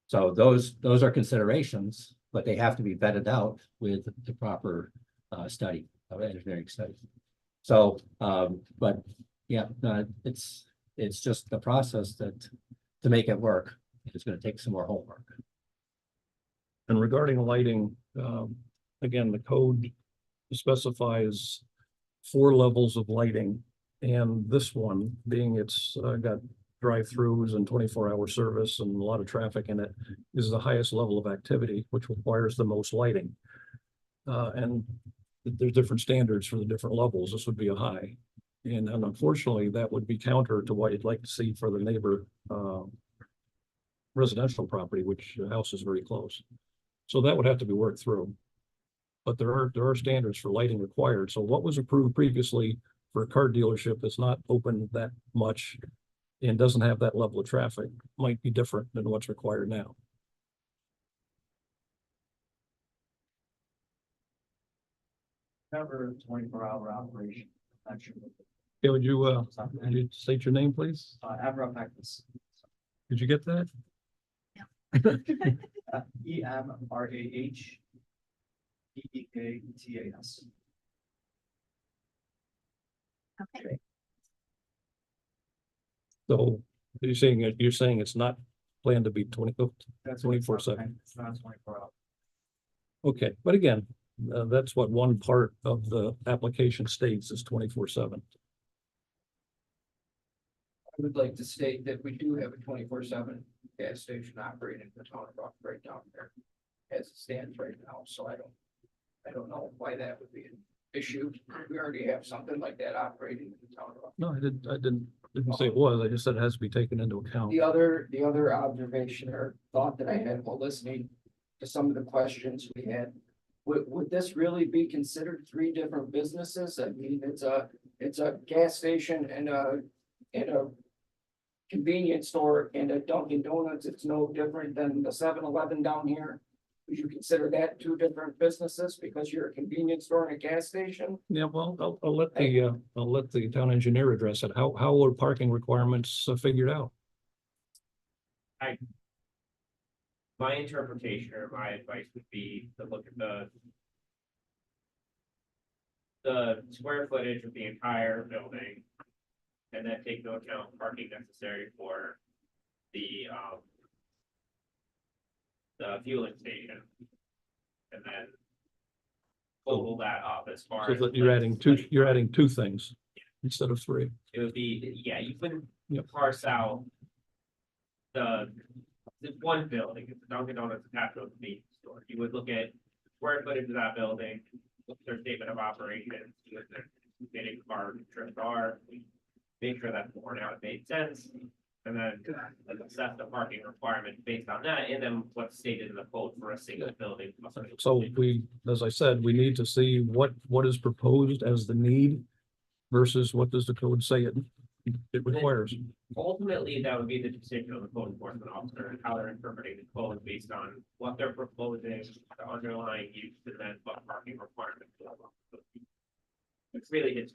So those are considerations, but they have to be vetted out with the proper study, engineering study. So, but yeah, it's just the process that to make it work, it's going to take some more homework. And regarding lighting, again, the code specifies 4 levels of lighting. And this one, being it's got drive-throughs and 24-hour service and a lot of traffic in it, is the highest level of activity, which requires the most lighting. And there's different standards for the different levels. This would be a high. And unfortunately, that would be counter to what you'd like to see for the neighbor residential property, which the house is very close. So that would have to be worked through. But there are standards for lighting required. So what was approved previously for a car dealership that's not open that much and doesn't have that level of traffic might be different than what's required now. Cover 24-hour operation. Not sure. Okay, would you state your name, please? Avra Pectus. Did you get that? EMRAHPEKTAS. Okay, So you're saying it's not planned to be 24/7. That's 24/7. It's not 24 hours. Okay, but again, that's what one part of the application states is 24/7. I would like to state that we do have a 24/7 gas station operating in the town of Rock right down there as it stands right now, so I don't know why that would be an issue. We already have something like that operating in the town of Rock. No, I didn't say it was. I just said it has to be taken into account. The other observation or thought that I had while listening to some of the questions we had, would this really be considered 3 different businesses? I mean, it's a gas station and a convenience store and a Dunkin' Donuts. It's no different than the 7-Eleven down here. Would you consider that 2 different businesses because you're a convenience store and a gas station? Yeah, well, I'll let the town engineer address it. How are parking requirements figured out? My interpretation or my advice would be to look at the square footage of the entire building. And then take into account parking necessary for the fueling station. And then total that up as far So as. that you're adding 2 things instead of 3. It would be, yeah, you couldn't Yep. parse out the one building, it's a Dunkin' Donuts attached to a convenience store. You would look at square footage of that building, look at their statement of operations, see what their getting car trips are, make sure that's worn out, made sense. And then assess the parking requirement based on that, and then what's stated in the code for a single building. So as I said, we need to see what is proposed as the need versus what does the code say it requires. Ultimately, that would be the decision of the code enforcement officer and how they're interpreting the code based on what they're proposing, the underlying use, and then what parking requirements. It's really,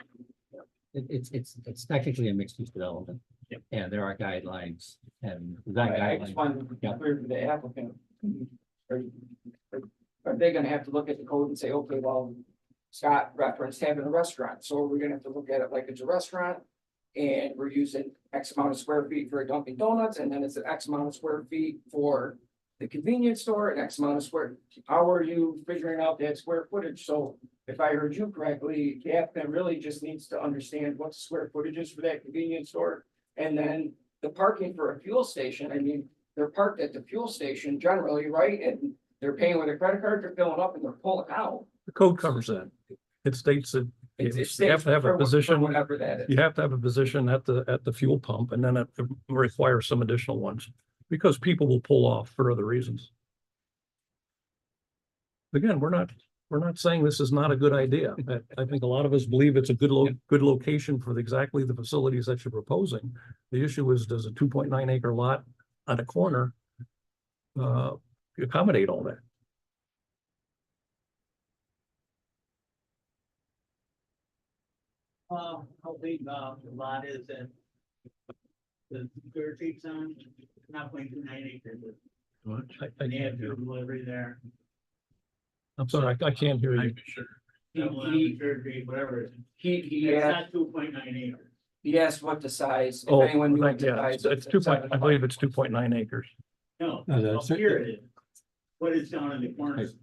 It's technically a mixed use development. Yep. And there are guidelines and design I just guidelines. wanted to be clear to the applicant. Are they gonna have to look at the code and say, okay, well, Scott referenced having a restaurant, so we're gonna have to look at it like it's a restaurant. And we're using X amount of square feet for a Dunkin' Donuts, and then it's an X amount of square feet for the convenience store, and X amount of square. How are you figuring out that square footage? So if I heard you correctly, the applicant really just needs to understand what the square footage is for that convenience store. And then the parking for a fuel station, I mean, they're parked at the fuel station generally, right? And they're paying with a credit card, they're filling up and they're pulling out. The code covers that. It states that It you have to have a for position. whatever that is. You have to have a position at the fuel pump, and then it requires some additional ones because people will pull off for other reasons. Again, we're not we're not saying this is not a good idea. I think a lot of us believe it's a good location for exactly the facilities that you're proposing. The issue is, does a 2.9 acre lot on a corner accommodate all that? How big, the lot is and the square feet zone, not going to 9 acres. And they have your delivery there. I'm sorry, I can't hear you. Square feet, whatever. He It's asked, not 2.9 acres. he asked what the size, if Oh, anyone knew what the yeah, size. it's 2. I believe it's 2.9 acres. No, No, up here it is. What is down in the corner? It's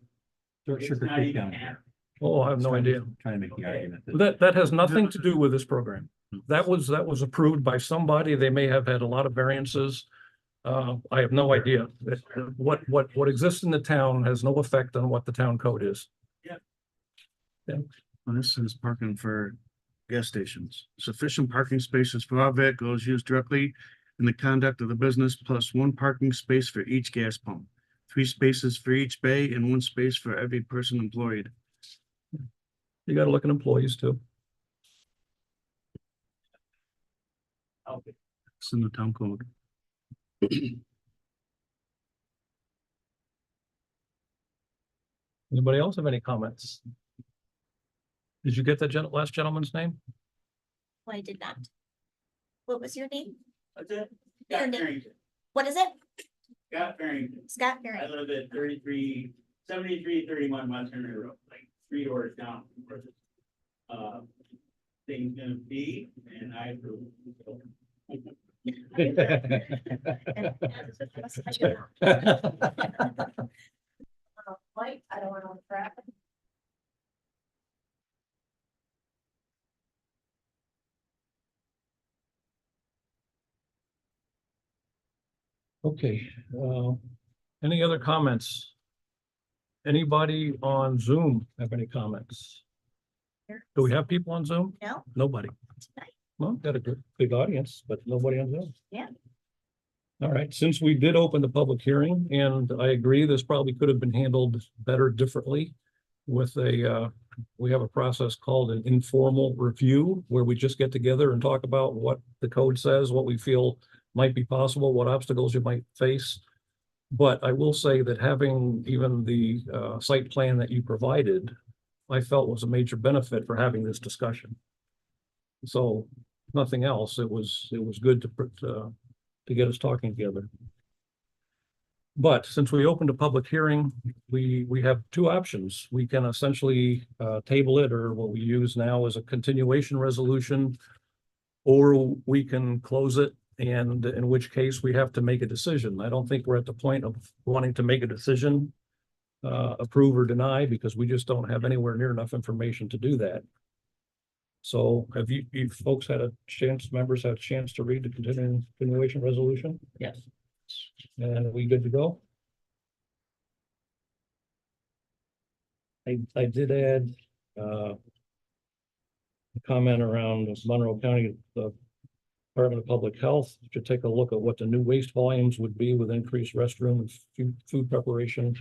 Sugar not Creek even down half. here. Oh, I have no idea. Trying to make the argument. That has nothing to do with this program. That was approved by somebody. They may have had a lot of variances. I have no idea. What exists in the town has no effect on what the town code is. Well, this is parking for gas stations. Sufficient parking spaces for all vehicles used directly in the conduct of the business, plus 1 parking space for each gas pump. 3 spaces for each bay and 1 space for every person employed. You gotta look at employees too. Okay. It's in the town code. Anybody else have any comments? Did you get the last gentleman's name? Well, I did not. What was your name? What's it? Your Scott name. Farrington. What is it? Scott Farrington. Scott I Barry. live at 7331 Western Road, like 3 doors down from where this thing's gonna be, and I approve. So, Mike, I don't want to crap. Okay, any other comments? Anybody on Zoom have any comments? Do we have people on Zoom? No. Nobody. Well, got a good, big audience, but nobody on Zoom. Yeah. All right, since we did open the public hearing, and I agree, this probably could have been handled better differently with we have a process called an informal review, where we just get together and talk about what the code says, what we feel might be possible, what obstacles you might face. But I will say that having even the site plan that you provided, I felt was a major benefit for having this discussion. So nothing else, it was good to get us talking together. But since we opened a public hearing, we have 2 options. We can essentially table it, or what we use now is a continuation resolution, or we can close it, and in which case we have to make a decision. I don't think we're at the point of wanting to make a decision, approve or deny, because we just don't have anywhere near enough information to do that. So have you folks had a chance, members had a chance to read the continuation resolution? Yes. And are we good to go? I did add a comment around Monroe County, the Department of Public Health to take a look at what the new waste volumes would be with increased restroom and food preparation.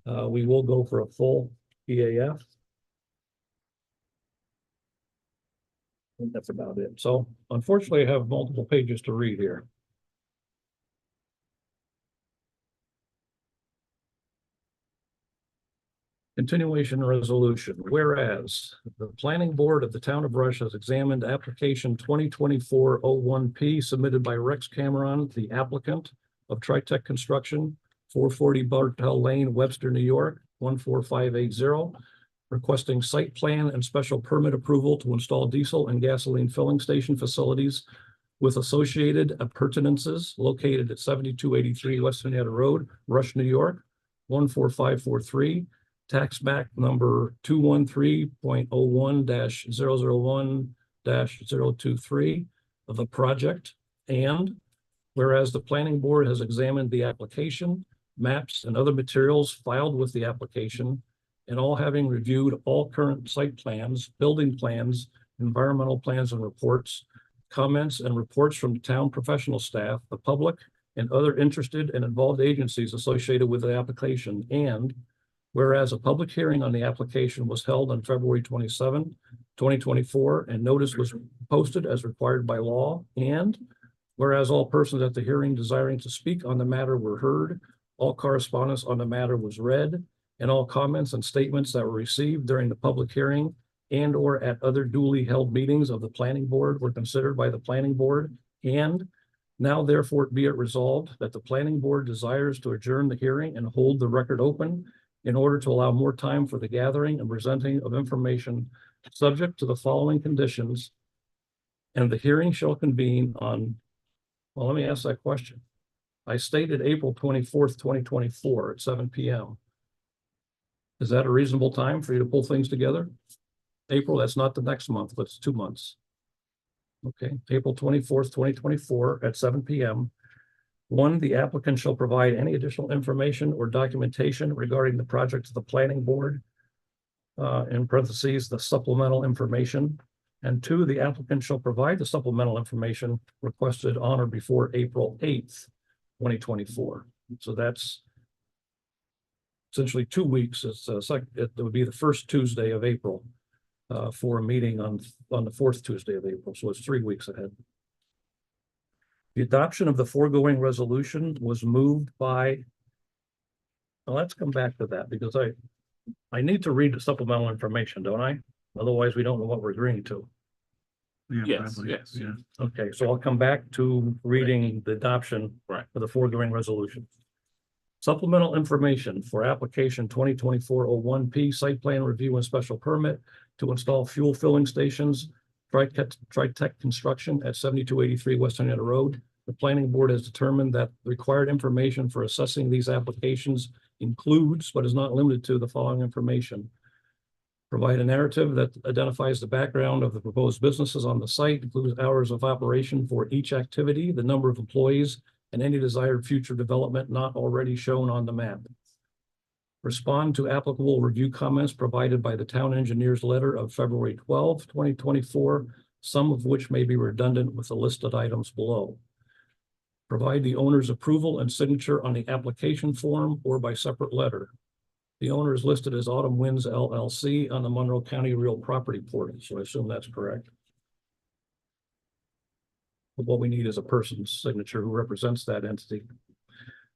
We will go for a full EAF. I think that's about it. So unfortunately, I have multiple pages to read here. Continuation resolution, whereas the planning board of the town of Rush has examined application 2024-01P submitted by Rex Cameron, the applicant of Tritech Construction, 440 Bartel Lane, Webster, New York, 14580, requesting site plan and special permit approval to install diesel and gasoline filling station facilities with associated appurtenances located at 7283 West Henrietta Road, Rush, New York, 14543. Tax map number 213.01-001-023 of the project. And whereas the planning board has examined the application, maps, and other materials filed with the application, and all having reviewed all current site plans, building plans, environmental plans and reports, comments and reports from town professional staff, the public, and other interested and involved agencies associated with the application, and Whereas a public hearing on the application was held on February 27, 2024, and notice was posted as required by law. And whereas all persons at the hearing desiring to speak on the matter were heard, all correspondence on the matter was read, and all comments and statements that were received during the public hearing and or at other duly held meetings of the planning board were considered by the planning board. And now therefore be it resolved that the planning board desires to adjourn the hearing and hold the record open in order to allow more time for the gathering and presenting of information subject to the following conditions. And the hearing shall convene on, well, let me ask that question. I stated April 24th, 2024 at 7 p.m. Is that a reasonable time for you to pull things together? April, that's not the next month, but it's 2 months. Okay, April 24th, 2024 at 7 p.m. 1, the applicant shall provide any additional information or documentation regarding the project to the planning board. In parentheses, the supplemental information. And 2, the applicant shall provide the supplemental information requested on or before April 8th, 2024. So that's essentially 2 weeks. It would be the first Tuesday of April for a meeting on the 4th Tuesday of April. So it's 3 weeks ahead. The adoption of the foregoing resolution was moved by, well, let's come back to that because I need to read the supplemental information, don't I? Otherwise, we don't know what we're agreeing to. Yeah, Yes, probably, yes. yeah. Okay, so I'll come back to reading the adoption Right. of the foregoing resolution. Supplemental information for application 2024-01P site plan review and special permit to install fuel filling stations, Tritech Construction at 7283 West Henrietta Road. The planning board has determined that required information for assessing these applications includes, but is not limited to, the following information. Provide a narrative that identifies the background of the proposed businesses on the site, includes hours of operation for each activity, the number of employees, and any desired future development not already shown on the map. Respond to applicable review comments provided by the town engineer's letter of February 12, 2024, some of which may be redundant with the listed items below. Provide the owner's approval and signature on the application form or by separate letter. The owner is listed as Autumn Winds LLC on the Monroe County Real Property Portal, so I assume that's correct. But what we need is a person's signature who represents that entity.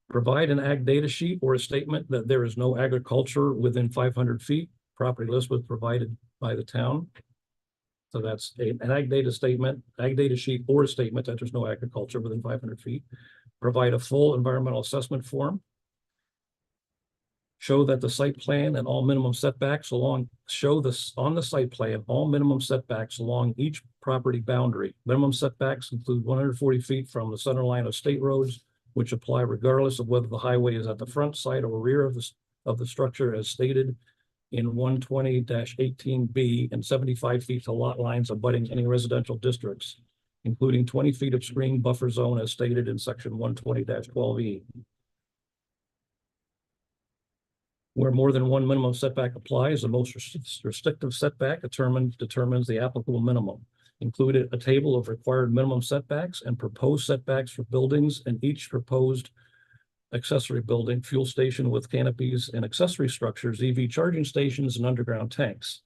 Provide an ag data sheet or a statement that there is no agriculture within 500 feet. Property list was provided by the town. So that's an ag data statement, ag data sheet, or a statement that there's no agriculture within 500 feet. Provide a full environmental assessment form. Show that the site plan and all minimum setbacks show this on the site plan, all minimum setbacks along each property boundary. Minimum setbacks include 140 feet from the center line of state roads, which apply regardless of whether the highway is at the front, side, or rear of the structure as stated in 120-18B, and 75 feet to lot lines abutting any residential districts, including 20 feet of screen buffer zone as stated in section 120-12E. Where more than one minimum setback applies, the most restrictive setback determines the applicable minimum. Included a table of required minimum setbacks and proposed setbacks for buildings and each proposed accessory building, fuel station with canopies and accessory structures, EV charging stations, and underground tanks.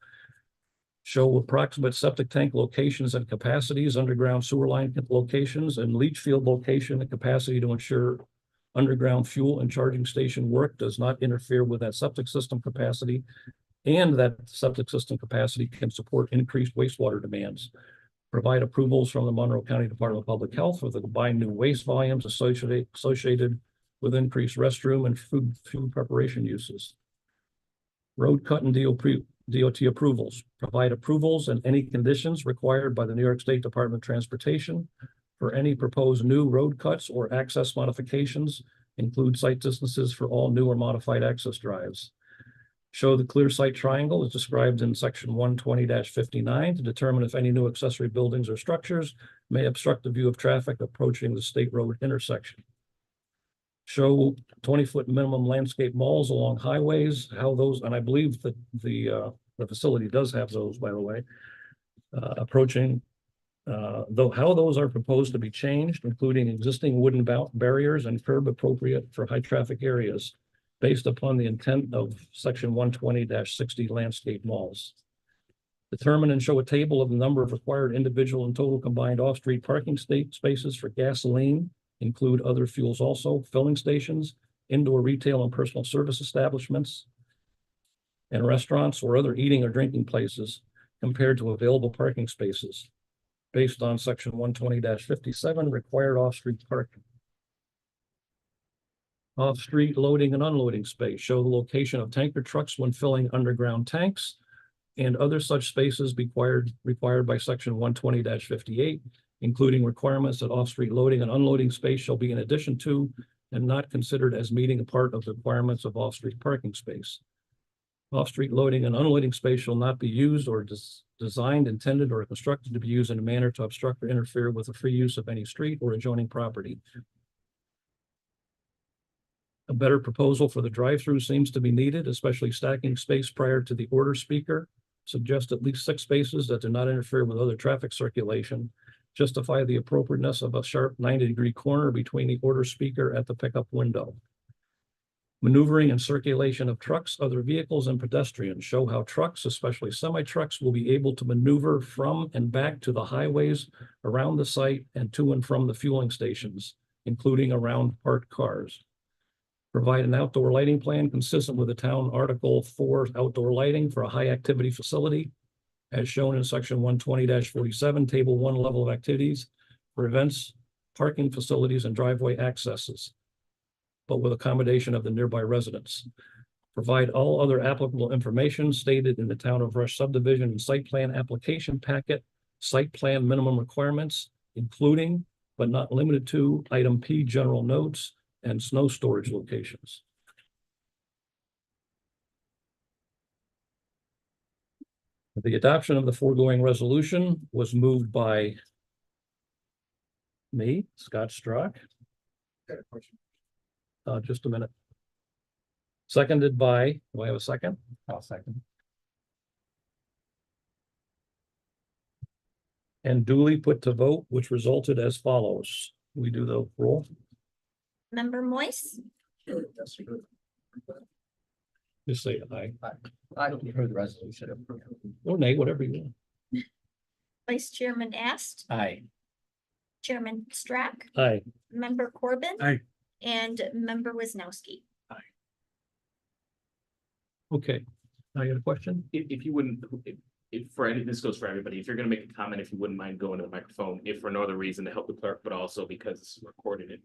Show approximate septic tank locations and capacities, underground sewer line locations, and leach field location and capacity to ensure underground fuel and charging station work does not interfere with that septic system capacity, and that septic system capacity can support increased wastewater demands. Provide approvals from the Monroe County Department of Public Health for the combined new waste volumes associated with increased restroom and food preparation uses. Road cut and DOT approvals. Provide approvals and any conditions required by the New York State Department of Transportation for any proposed new road cuts or access modifications. Include site distances for all new or modified access drives. Show the clear site triangle as described in section 120-59 to determine if any new accessory buildings or structures may obstruct the view of traffic approaching the state road intersection. Show 20-foot minimum landscape malls along highways, how those, and I believe that the facility does have those, by the way, approaching, though how those are proposed to be changed, including existing wooden barriers and curb appropriate for high traffic areas. based upon the intent of section 120-60 landscape malls. Determine and show a table of the number of required individual and total combined off-street parking spaces for gasoline, include other fuels also, filling stations, indoor retail and personal service establishments, and restaurants or other eating or drinking places compared to available parking spaces based on section 120-57 required off-street parking. Off-street loading and unloading space, show the location of tanker trucks when filling underground tanks and other such spaces required by section 120-58, including requirements that off-street loading and unloading space shall be in addition to and not considered as meeting a part of the requirements of off-street parking space. Off-street loading and unloading space shall not be used or designed, intended, or constructed to be used in a manner to obstruct or interfere with the free use of any street or adjoining property. A better proposal for the drive-through seems to be needed, especially stacking space prior to the order speaker. Suggest at least 6 spaces that do not interfere with other traffic circulation. Justify the appropriateness of a sharp 90-degree corner between the order speaker at the pickup window. Maneuvering and circulation of trucks, other vehicles, and pedestrians. Show how trucks, especially semi-trucks, will be able to maneuver from and back to the highways around the site and to and from the fueling stations, including around parked cars. Provide an outdoor lighting plan consistent with the town Article 4 outdoor lighting for a high-activity facility, as shown in section 120-47, table 1, level of activities for events, parking facilities, and driveway accesses, but with accommodation of the nearby residents. Provide all other applicable information stated in the Town of Rush subdivision and site plan application packet, site plan minimum requirements, including but not limited to item P, general notes, and snow storage locations. The adoption of the foregoing resolution was moved by me, Scott Strock. Got a question. Just a minute. Seconded by, do I have a second? I'll second. And duly put to vote, which resulted as follows. We do the roll. Member Moise, Just say aye I don't hear the resolution. or nay, whatever you want. Vice Chairman Ast, Aye. Chairman Strack, Aye. Member Corbin. Aye. And Member Wisnowski. Okay. Now you have a question? If you wouldn't, if for any, this goes for everybody, if you're gonna make a comment, if you wouldn't mind going to the microphone, if for no other reason to help the clerk, but also because it's recorded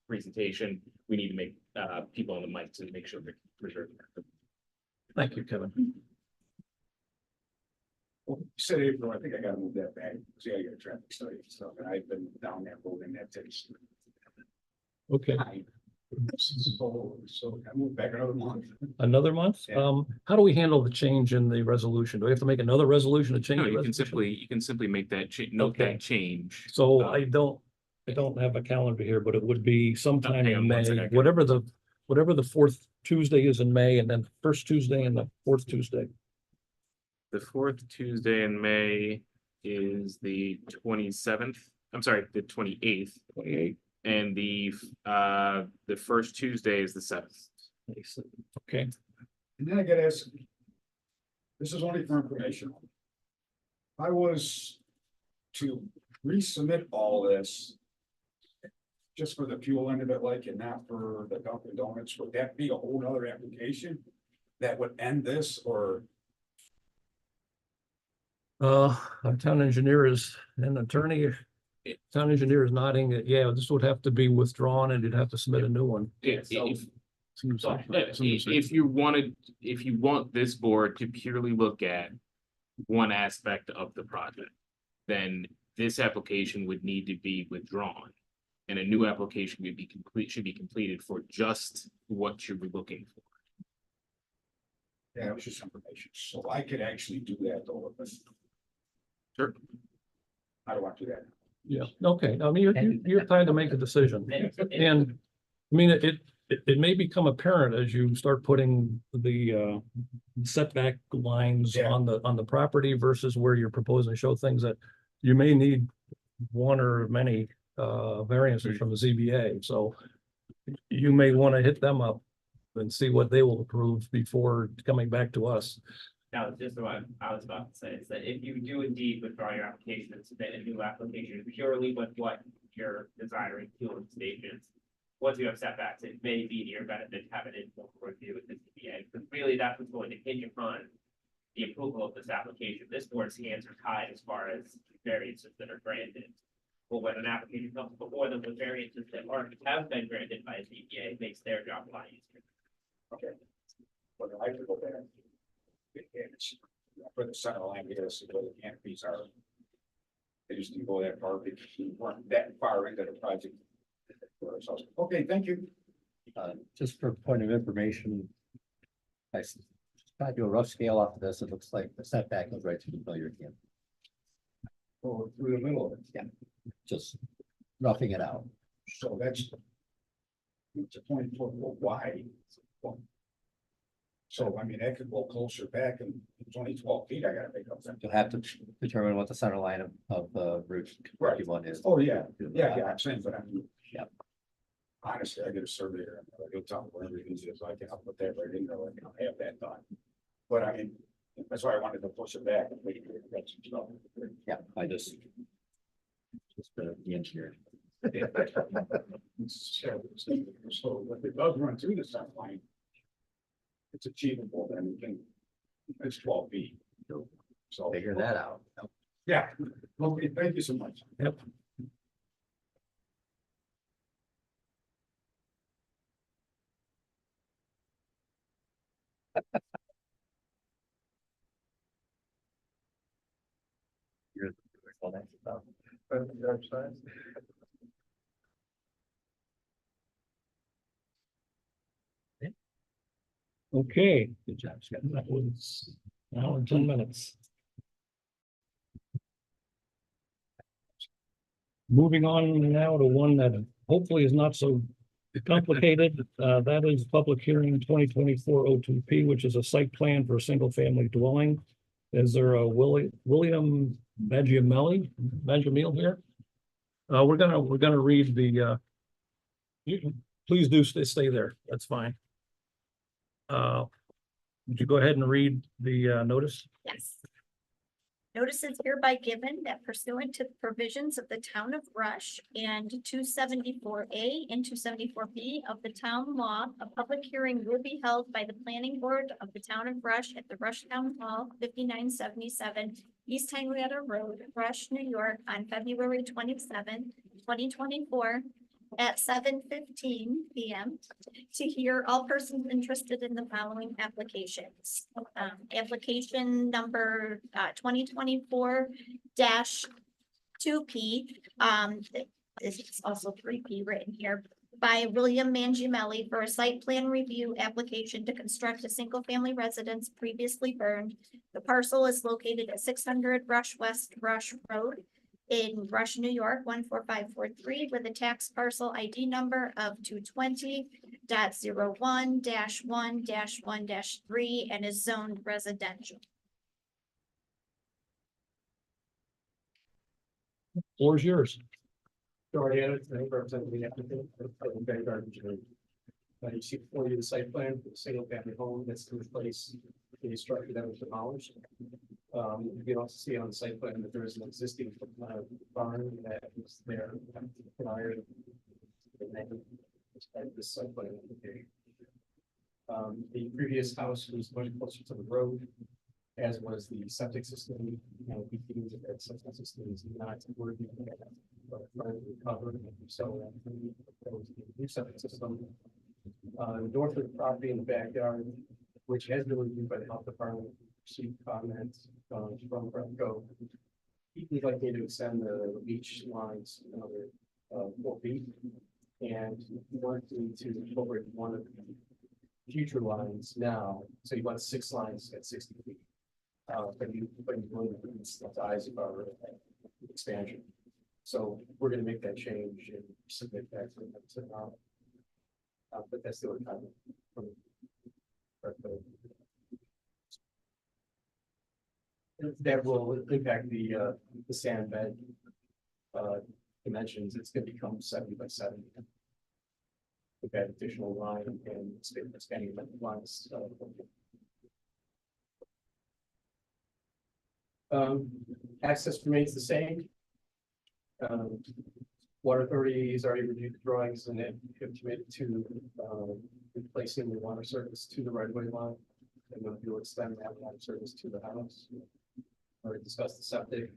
presentation, we need to make people on the mic to make sure they're preserved. Thank you, Kevin. Well, you said April, I think I gotta move that back. See, I got a traffic study and stuff, and I've been down there holding that takes. Okay, So I moved back another month. another month? Yeah. How do we handle the change in the resolution? Do we have to make another resolution to change? No, the you can resolution? simply make that note Okay. that change. So I don't have a calendar here, but it would be sometime hang in on one May, second. whatever the fourth Tuesday is in May, and then first Tuesday and the fourth Tuesday. The 4th Tuesday in May is the 27th. I'm sorry, the 28th. 28th. And the first Tuesday is the 7th. Okay, And then I gotta ask. This is only for information. I was to resubmit all this. Just for the fuel end of it, like, and not for the Dunkin' Donuts, would that be a whole nother application? That would end this, or? our town engineer is an attorney. Town engineer is nodding that, yeah, this would have to be withdrawn and you'd have to submit a new one. Seems like- If you want this board to purely look at one aspect of the project, then this application would need to be withdrawn. And a new application should be completed for just what you're looking for. Yeah, it was just information, so I could actually do that though, but. Sure. How do I do that? Yeah, okay, I mean, you're trying to make a decision, and, I mean, it may become apparent as you start putting the setback lines Yeah. on the property versus where you're proposing to show things that you may need one or many variances from the ZBA, so you may want to hit them up and see what they will approve before coming back to us. That was just what I was about to say, is that if you do indeed withdraw your application and submit a new application purely with what you're desiring fueling stations. Once you have setbacks, it may be to your benefit to have an informal review with the CBA, because really that's what's going to hinge upon the approval of this application. This board's hands are tied as far as variances that are granted. Well, when an application comes before them with variances that have been granted by a CBA, it makes their job a lot easier. Okay. But I could go there. It's for the center line, because where the canopies are. They just didn't go that far, because we weren't that far into the project. Okay, thank you. Just for point of information. If I do a rough scale off of this, it looks like the setback goes right through the billiard camp, Go through the middle of it. just roughing it out. So that's. It's a 24 foot wide. So I mean, that could go closer back, and it's only 12 feet. I gotta make up that. You'll have to determine what the center line of the Route Right. 51 is. Oh, yeah, I'm saying, but I mean. Yeah. Honestly, I get a surveyor, and he'll tell me where everything is, I can, I'll put that right in there, I can have that done. But I mean, that's why I wanted to push it back and make it, get some stuff. Yeah, I just the engineer. So if it does run through the center line. It's achievable, then we can, it's 12 feet. So. Figure that out. Yeah, okay, thank you so much. Yep. You're all that stuff. Okay, Good job, Scott. that was an hour and 10 minutes. Moving on now to one that hopefully is not so complicated. That is public hearing 2024-02P, which is a site plan for a single family dwelling. Is there a William Benjamelli here? We're gonna read the, you can, please do stay there. That's fine. Would you go ahead and read the notice? Yes. Notice is hereby given that pursuant to the provisions of the town of Rush and 274A and 274B of the town law, a public hearing will be held by the planning board of the town of Rush at the Rush Town Hall, 5977 East Henrietta Road, Rush, New York, on February 27, 2024 at 7:15 PM to hear all persons interested in the following applications. Application number 2024-2P. It's also 3P written here by William Mangiamelli for a site plan review application to construct a single-family residence previously burned. The parcel is located at 600 Rush West Rush Road in Rush, New York, 14543, with a tax parcel ID number of 220.01-1-1-3 and is zoned residential. Floor is yours. Doriana, I represent the applicant, Vanguard Engineering. You see before you the site plan for the single family home that's to replace the structure that was demolished. You can also see on the site plan that there is an existing barn that was there prior to this site plan application. The previous house was much closer to the road, as was the septic system. We believe that that septic system is not worthy of cover. So that was the new septic system. North of the property in the backyard, which has been reviewed by the health department, received comments from Bremco. He'd like me to extend the beach lines another 4 feet, and he wants me to incorporate one of the future lines now. So he wants 6 lines at 60 feet. But he really needs the size of our expansion. So we're going to make that change and submit that to them. But that's the only time from that will impact the sand bed dimensions. It's going to become 70 by 70. with that additional line and expanding lines. Access remains the same. Water Authority has already reviewed the drawings and have committed to replacing the water service to the right of way line. And then we'll extend that water service to the house. Already discussed the septic.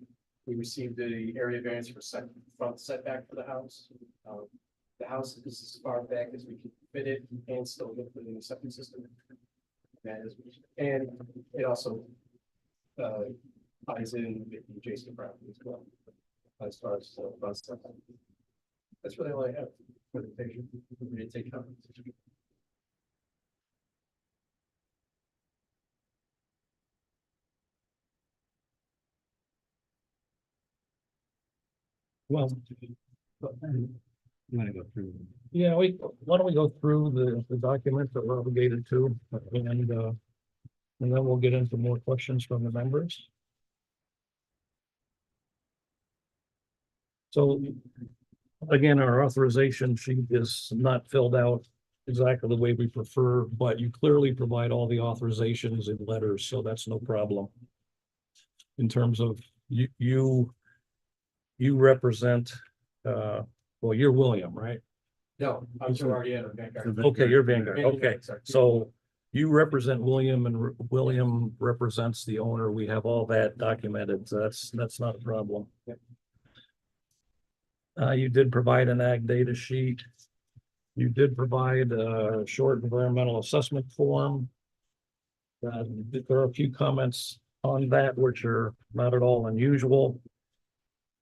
We received the area variance for front setback for the house. The house is as far back as we can fit it and still get within the septic system. And it also ties in with the adjacent property as well. As far as front setback. That's really all I have for the picture. We're going to take comments. Well, I'm gonna go through. yeah, why don't we go through the documents that we're obligated to, and then we'll get into more questions from the members. So, again, our authorization sheet is not filled out exactly the way we prefer, but you clearly provide all the authorizations in letters, so that's no problem. In terms of you represent, well, you're William, right? No, I'm already at Vanguard. Okay, you're Vanguard, okay. Sorry. So you represent William and William represents the owner. We have all that documented, so that's not a problem. Yep. You did provide an ag data sheet. You did provide a short environmental assessment form. There are a few comments on that which are not at all unusual.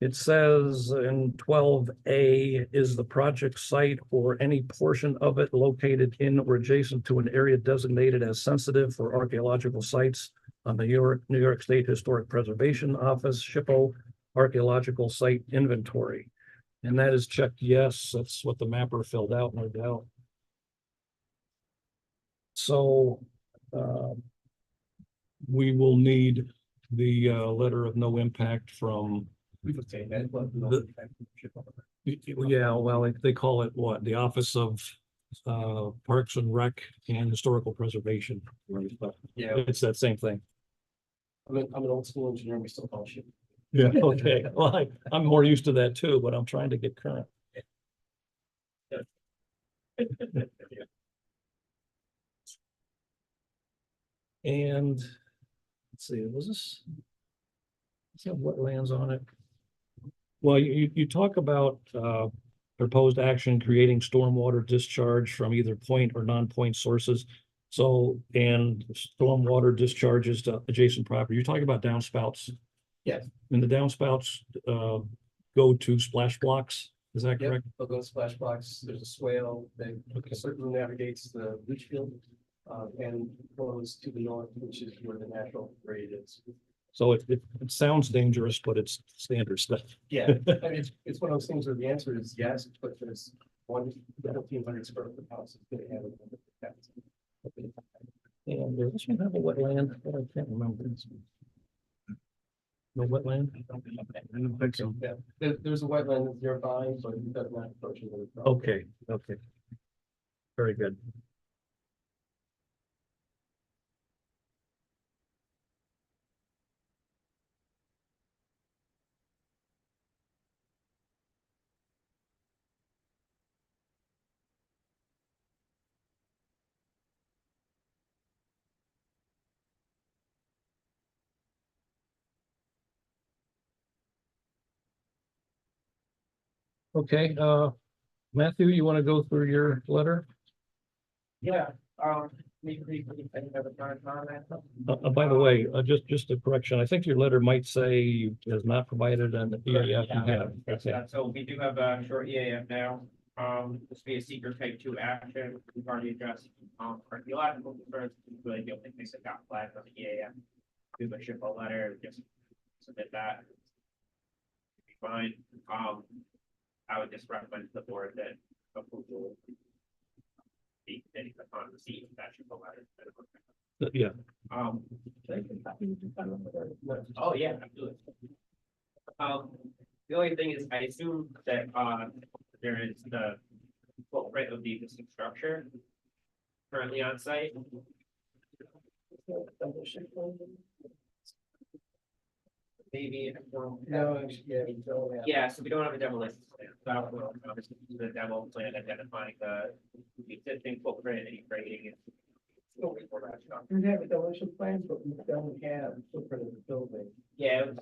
It says in 12A, is the project site or any portion of it located in or adjacent to an area designated as sensitive for archaeological sites on the New York State Historic Preservation Office, SHPO Archaeological Site Inventory? And that is checked yes. That's what the mapper filled out, no doubt. So we will need the letter of no impact from We've obtained that. yeah, well, they call it what? The Office of Parks and Rec and Historical Preservation. Yeah, It's that same thing. I'm an old school engineer. We still call shit. Yeah, okay. Well, I'm more used to that too, but I'm trying to get current. And let's see, was this? Does it have wetlands on it? Well, you talk about proposed action creating stormwater discharge from either point or non-point sources. So, and stormwater discharges to adjacent property. You're talking about downspouts. Yes. And the downspouts go to splash blocks. Is that Yep, correct? they'll go to splash box. There's a swale that certainly navigates the leach field and goes to the north, which is where the natural grade is. So it sounds dangerous, but it's standard stuff. Yeah, I mean, it's one of those things where the answer is yes, but there's 1,400 square foot house is going to have it. And does this one have a wetland? I can't remember. No wetland? I don't think so. Yeah, there's a wetland that's nearby, but it does not approach it. Okay, okay. Very good. Okay, Matthew, you want to go through your letter? Yeah, we have a time on that. By the way, just a correction, I think your letter might say has not provided an EAF. You have. Okay. So we do have a short EAF now. This will be a secret type 2 action. We've already addressed archaeological concerns. Really the only things that got flagged on the EAF. Do the SHPO letter, just submit that. Be fine. I would just recommend to the board that approval be upon receipt of that SHPO letter. Yeah, Oh, yeah, absolutely. The only thing is, I assume that, there is the footprint of the existing structure currently on site. Maybe. No, yeah, we don't have. Yeah, so we don't have a demolition plan. That will obviously be the demo plan identifying the existing footprint and grading it. We have a demolition plan, but we don't have footprint of the building. Yeah, it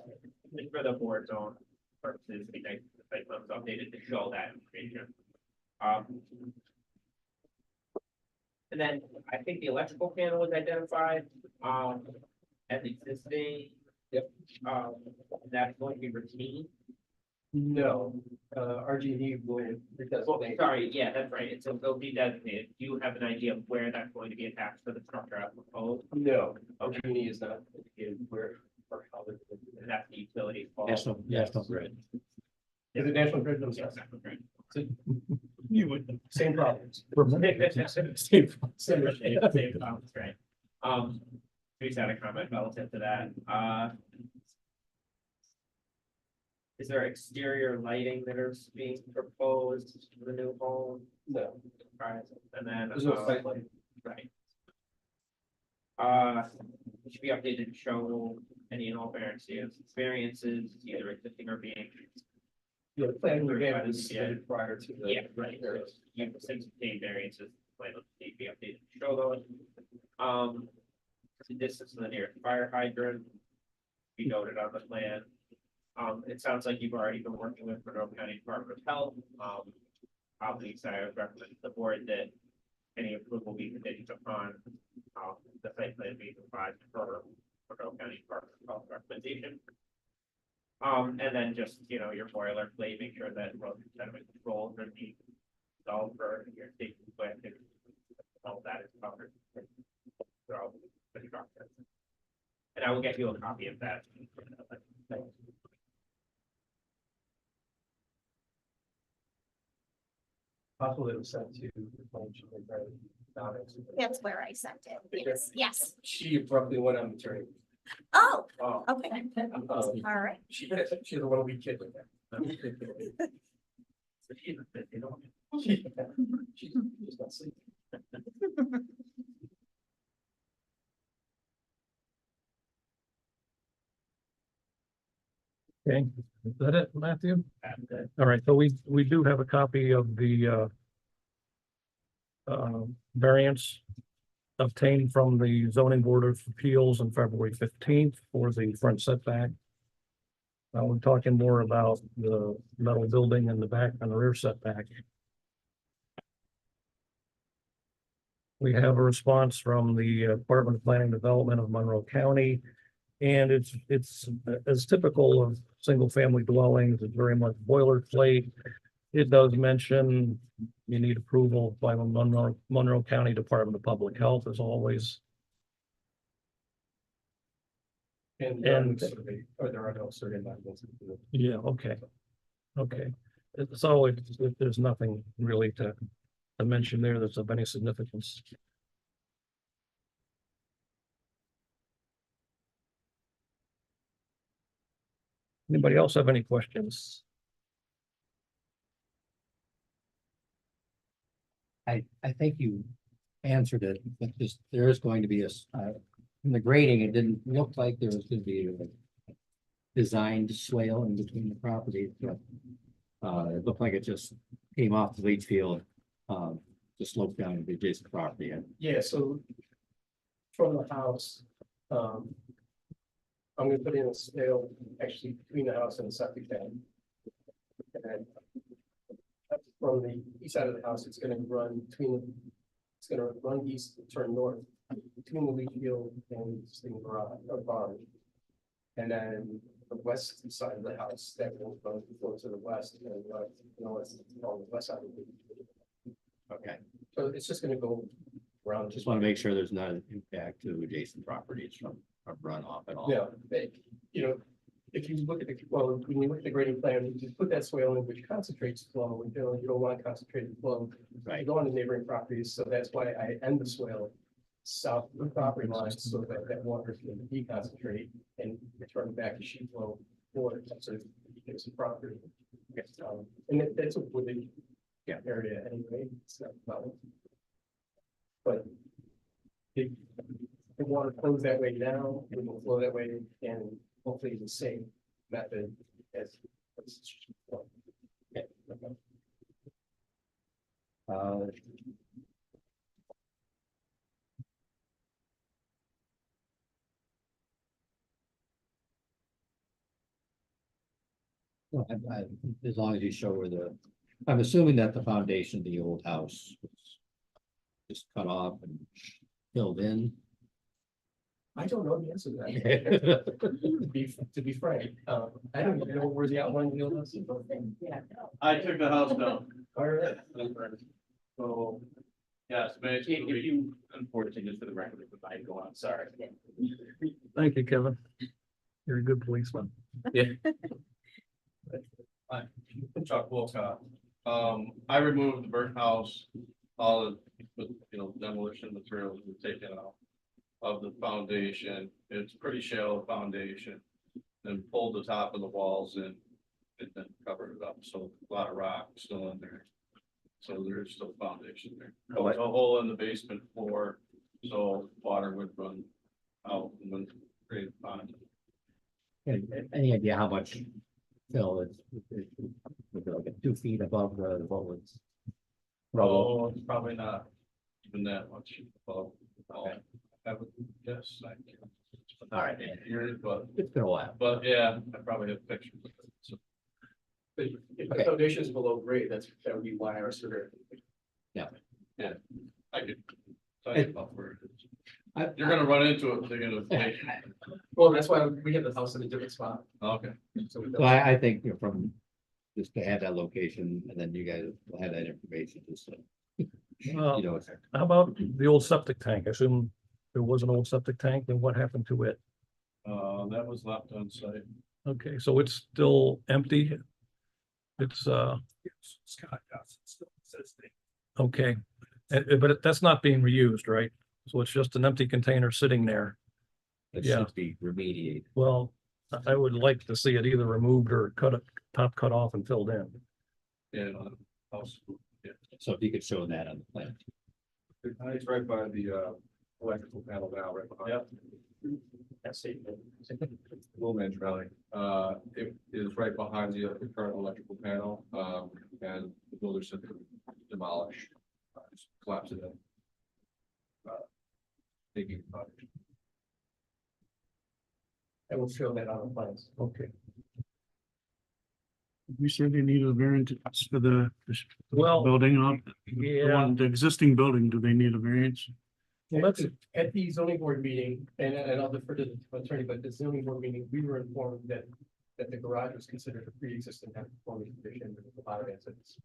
was for the board's own purposes, it'd be nice if the site plan was updated to show that information. And then I think the electrical panel was identified, as existing. Yep. That's going to be routine. No, RG&E will. Well, sorry, yeah, that's right, it's, it'll be designated. Do you have an idea of where that's going to be attached to the structure as proposed? No, RG&E is not indicated where or how they're. And that's the utility. fault. National Grid. Is it National Grid Yes, themselves? that's right. You would. Same problems. Same. Same Same, issue. same comments, right? Who's had a comment relative to that? Is there exterior lighting that is being proposed for the new home? No, Right, and then. there's no site lighting. Right. It should be updated to show any and all variances, either existing or being. The plan we have was submitted prior to the. Yeah, right. You have since obtained variances, plan will need to be updated to show those. The distance to the nearest fire hydrant. Be noted on the plan. It sounds like you've already been working with Monroe County Department of Health. Obviously, I would recommend to the board that any approval be conditioned upon, the site plan being provided for Monroe County Department of Health recommendation. And then just, your boilerplate, make sure that road sediment controls are being installed for your safety plan. All of that is covered. throughout the structure. And I will get you a copy of that. Possible it was sent to. That's where I sent it. Yes, yes. She abruptly went on maternity. Oh, Oh. okay. All right. She had a 1 week kid with that. She's not sleeping. Okay, is that it, Matthew? All right, so we do have a copy of the variance obtained from the zoning board of appeals on February 15th for the front setback. We're talking more about the metal building in the back and the rear setback. We have a response from the Department of Planning and Development of Monroe County. And it's as typical of single family dwellings, it's very much boilerplate. It does mention you need approval by the Monroe County Department of Public Health as always. And there are no certain documents. Yeah, okay. Okay, so there's nothing really to mention there that's of any significance. Anybody else have any questions? I think you answered it, but just, there is going to be in the grading, it didn't look like there was gonna be a designed swale in between the properties, but it looked like it just came off the leach field, just sloped down to the adjacent property. And Yeah, so from the house, I'm gonna put in a swale actually between the house and the septic tank. And then from the east side of the house, it's gonna run east and turn north between the leach field and the existing garage or barn. And then the west side of the house, that will go to the west and it's on the west side of the. Okay, So it's just gonna go around. just want to make sure there's not an impact to adjacent properties from a runoff at all. Yeah, if you look at when you look at the grading plan, you just put that swale in which concentrates flow, you don't want to concentrate the flow. Right. You go on the neighboring properties, so that's why I end the swale south of the property line, so that water can deconcentrate and return back to sheet flow for the property. And that's a wooded area anyway, so, well. But the water flows that way now, it will flow that way, and hopefully the same method as. Okay. Uh, well, as long as you show where I'm assuming that the foundation of the old house was just cut off and filled in. I don't know the answer to that. To be frank, I don't even know where the outline of the old house is. I took the house down. All right. So, yes, but if you, unfortunately, just for the record, if I go on, sorry. Thank you, Kevin. You're a good policeman. Chuck Wolcott. I removed the burnt house, all the, demolition materials were taken out of the foundation. It's pretty shallow foundation. Then pulled the top of the walls in and then covered it up. So a lot of rock still in there. So there's still foundation there. A hole in the basement floor, so water would run out and then create a pond. Any idea how much fill it's like 2 feet above the what was? Oh, it's probably not even that much above. Okay. I would guess, All right, but it's been a while. yeah, I probably have pictures of it. So But if the Okay. foundation is below grade, that would be why our surveyor. I could tell you about where it is. I- You're gonna run into it, they're gonna. Well, that's why we have the house in a different spot. Okay. So we So I think, from, just to have that location, and then you guys will have that information, just so, Well, you know, it's. how about the old septic tank? I assume there was an old septic tank, and what happened to it? That was left on site. Okay, so it's still empty? It's, Scott does, it still says they. okay, but that's not being reused, right? So it's just an empty container sitting there. It Yeah. should be remediated. Well, I would like to see it either removed or top cut off and filled in. Yeah. House. Yeah. So if you could show that on the plan. It's right by the electrical panel now, right behind. Yep. That's it. Woolman's Rally. It is right behind the current electrical panel, and the builder said to demolish, just collapse it in. Taking project. I will show that on the plans. Okay. We said they need a variance for the Well, building up. yeah. The existing building, do they need a variance? Well, that's, At the zoning board meeting, and I'll defer to the attorney, but the zoning board meeting, we were informed that the garage was considered a pre-existing non-conforming condition with a lot of incidents.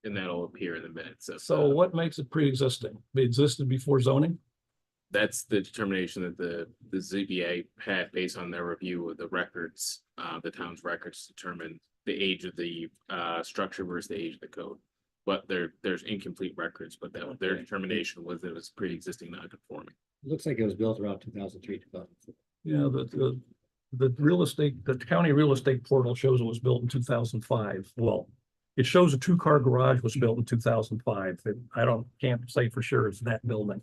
And that'll appear in the minutes. so what makes it pre-existing? It existed before zoning? That's the determination that the ZBA had based on their review of the records, the town's records determine the age of the structure versus the age of the code. But there's incomplete records, but their determination was that it was pre-existing non-conforming. Looks like it was built around 2003, 2004. Yeah, the real estate, the county real estate portal shows it was built in 2005. Well, it shows a 2-car garage was built in 2005. Can't say for sure it's that building.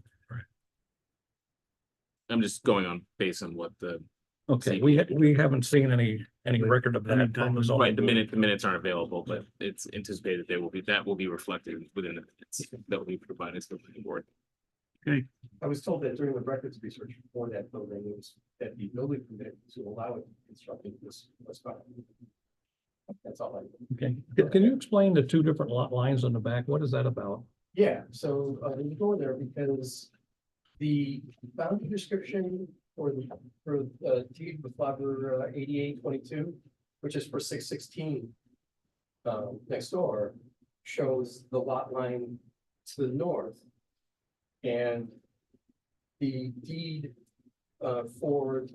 I'm just going on based on what the, Okay, we haven't seen any record of that from the zoning. right, the minutes aren't available, but it's anticipated that will be reflected within the minutes that will be provided to the planning board. I was told that during the records research for that building, it was that the building permit to allow it constructed was fine. That's all I. Okay, can you explain the 2 different lot lines on the back? What is that about? Yeah, so you go there because the boundary description for deed with Flagler 8822, which is for 616. Next door, shows the lot line to the north. And the deed for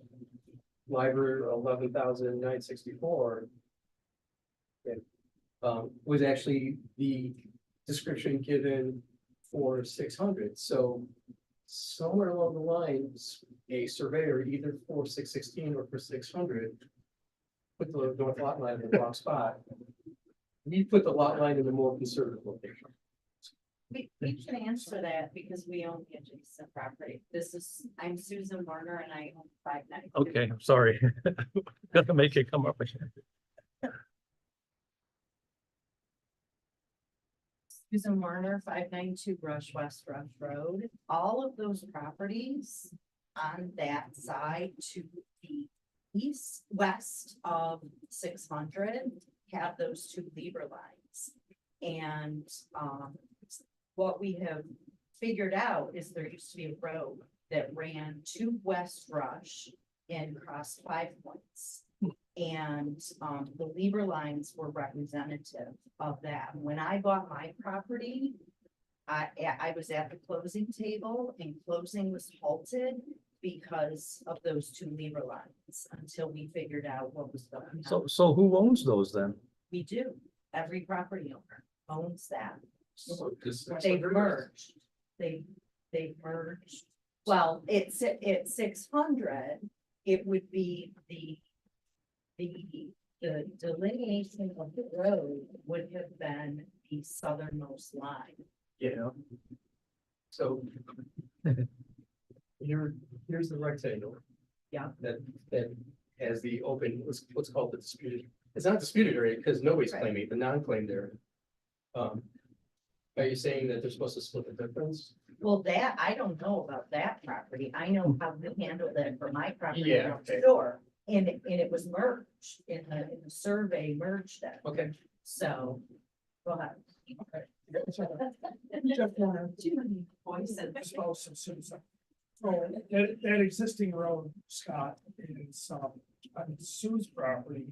library 11,964. Was actually the description given for 600, so somewhere along the lines, a surveyor either for 616 or for 600 put the north lot line in the wrong spot We put the lot line in a more conservative location. We can answer that because we own the adjacent property. I'm Susan Warner and I own 592. Okay, I'm sorry. Gotta make it come up again. Susan Warner, 592 West Rush Road. All of those properties on that side to the west of 600 have those two lever lines. And, what we have figured out is there used to be a road that ran to West Rush and crossed 5 Points. And the lever lines were representative of that. When I bought my property, I was at the closing table and closing was halted because of those two lever lines until we figured out what was going on. So who owns those then? We do. Every property owner owns that. This- They've merged. They merged. Well, it's at 600, it would be the delineation of the road would have been the southernmost line. Yeah. So. Here's the rectangle. Yeah. That has the open, what's called the disputed, it's not disputed area because nobody's Right. claiming, the non-claimed area. Are you saying that they're supposed to split the difference? Well, that, I don't know about that property. I know how we handled it for my property Yeah, next okay. door. And it was merged in the survey merged it. Okay. So, go ahead. Jeff Warner, Too many voices. spouse of Susan. So that existing road, Scott, is on Sue's property.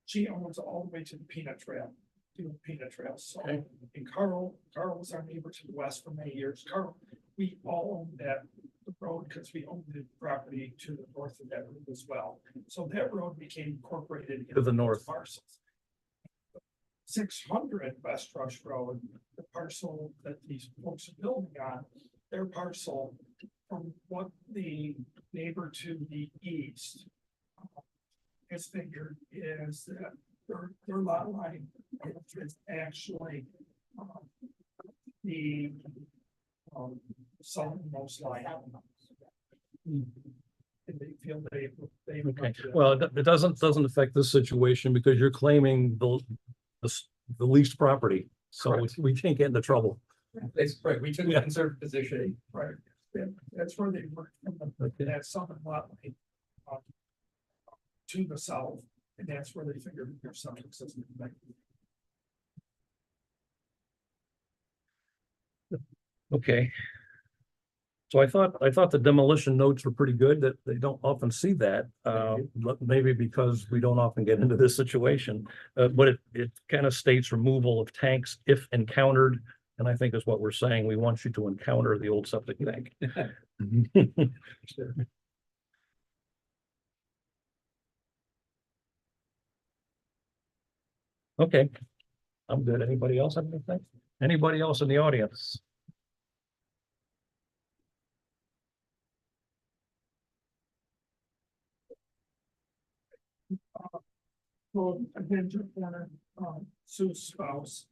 She owns all the way to the Peanut Trail, to the Peanut Trail. So, Okay. and Carl was our neighbor to the west for many years. Carl, we all owned that road because we owned the property to the north of that road as well. So that road became incorporated. To the north. Parcels. 600 West Rush Road, the parcel that these folks are building on, their parcel from what the neighbor to the east has figured is that their lot line is actually the southernmost line. And they feel they. Okay, well, it doesn't affect this situation because you're claiming the leased property. So Correct. we can't get into trouble. That's right, we took a Yeah. conservative position. Right, that's where they work from Okay. that southern lot line. To the south, and that's where they figured their septic system. Okay. So I thought the demolition notes were pretty good, that they don't often see that, but maybe because we don't often get into this situation. But it kind of states removal of tanks if encountered, and I think is what we're saying. We want you to encounter the old septic tank. Okay, I'm good. Anybody else have anything? Anybody else in the audience? Well, again, Jeff Warner, Sue's spouse.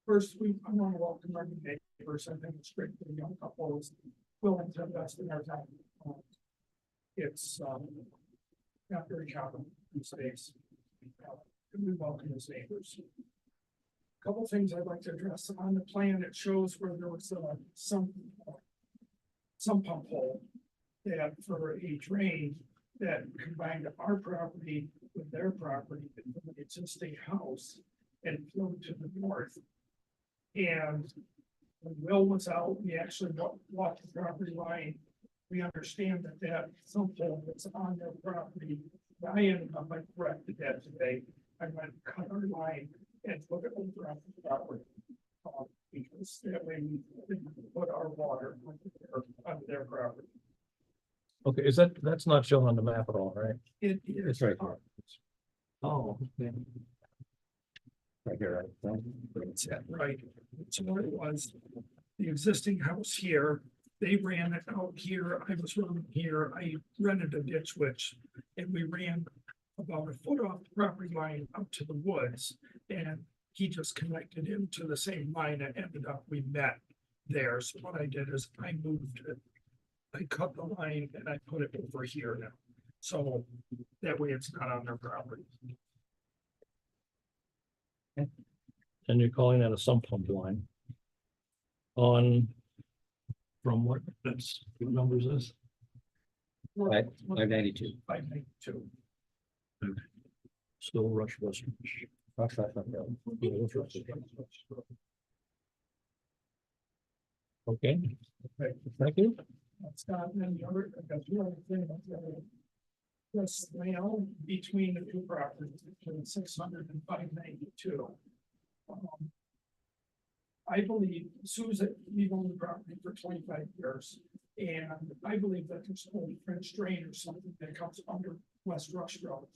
First, I want to welcome our new neighbors. I think it's great for the young couples willing to invest in their time. It's not very common these days. We welcome his neighbors. Couple things I'd like to address. On the plan, it shows where there was some pump hole that for a drain that combined our property with their property, from the existing house and flowed to the north. And when Will was out, we actually walked the property line. We understand that some hole that's on their property. I ended up, I corrected that today. I went cut our line and look at the property. Because that way we didn't put our water onto their property. Okay, that's not shown on the map at all, right? It is. It's right here. Oh, okay. Right here, right? It's that right. So what it was, the existing house here, they ran it out here, I was running here, I rented a ditch witch. And we ran about a foot off the property line up to the woods. And he just connected into the same line and ended up, we met there. So what I did is I moved it. I cut the line and I put it over here now. So that way it's not on their property. And you're calling that a sump pump line. On. From what, that's, what numbers is? Right, 592. 592. Still Rush Western. Rush, rush, rush, rush. Okay, thank you. Scott, and then the other, that's the other thing. This layout between the two properties, between 600 and 592. I believe Susan, we've owned the property for 25 years. And I believe that there's an old French drain or something that comes under West Rush Road,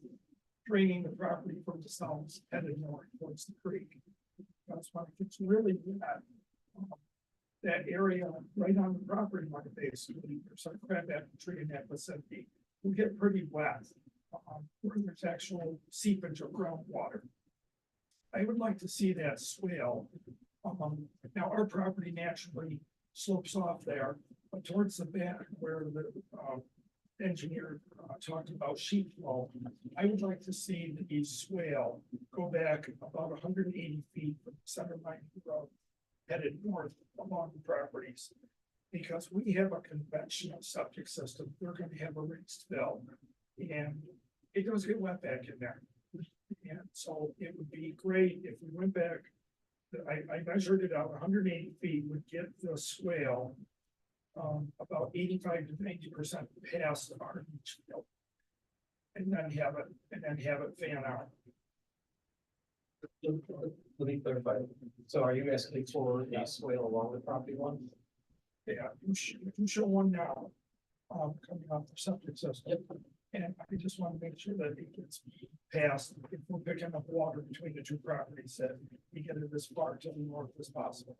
draining the property from the south headed north towards the creek. That's why it's really bad. That area right on the property line, basically, there's a crab apple tree in that vicinity, will get pretty wet. Where there's actual seepage of groundwater. I would like to see that swale. Now our property naturally slopes off there, but towards the back where the engineer talked about sheet flow, I would like to see the swale go back about 180 feet from the center line of the road, headed north along the properties. Because we have a conventional septic system, we're going to have a raised fill, and it does get wet back in there. And so it would be great if we went back. I measured it out 180 feet would get the swale about 85 to 90% past our beach field. And then have it fan out. Let me clarify. So are you asking for a swale along the property line? Yeah, you show one now, coming off the septic system. And I just want to make sure that it gets passed, if we're picking up water between the two properties, that we get it as far to the north as possible.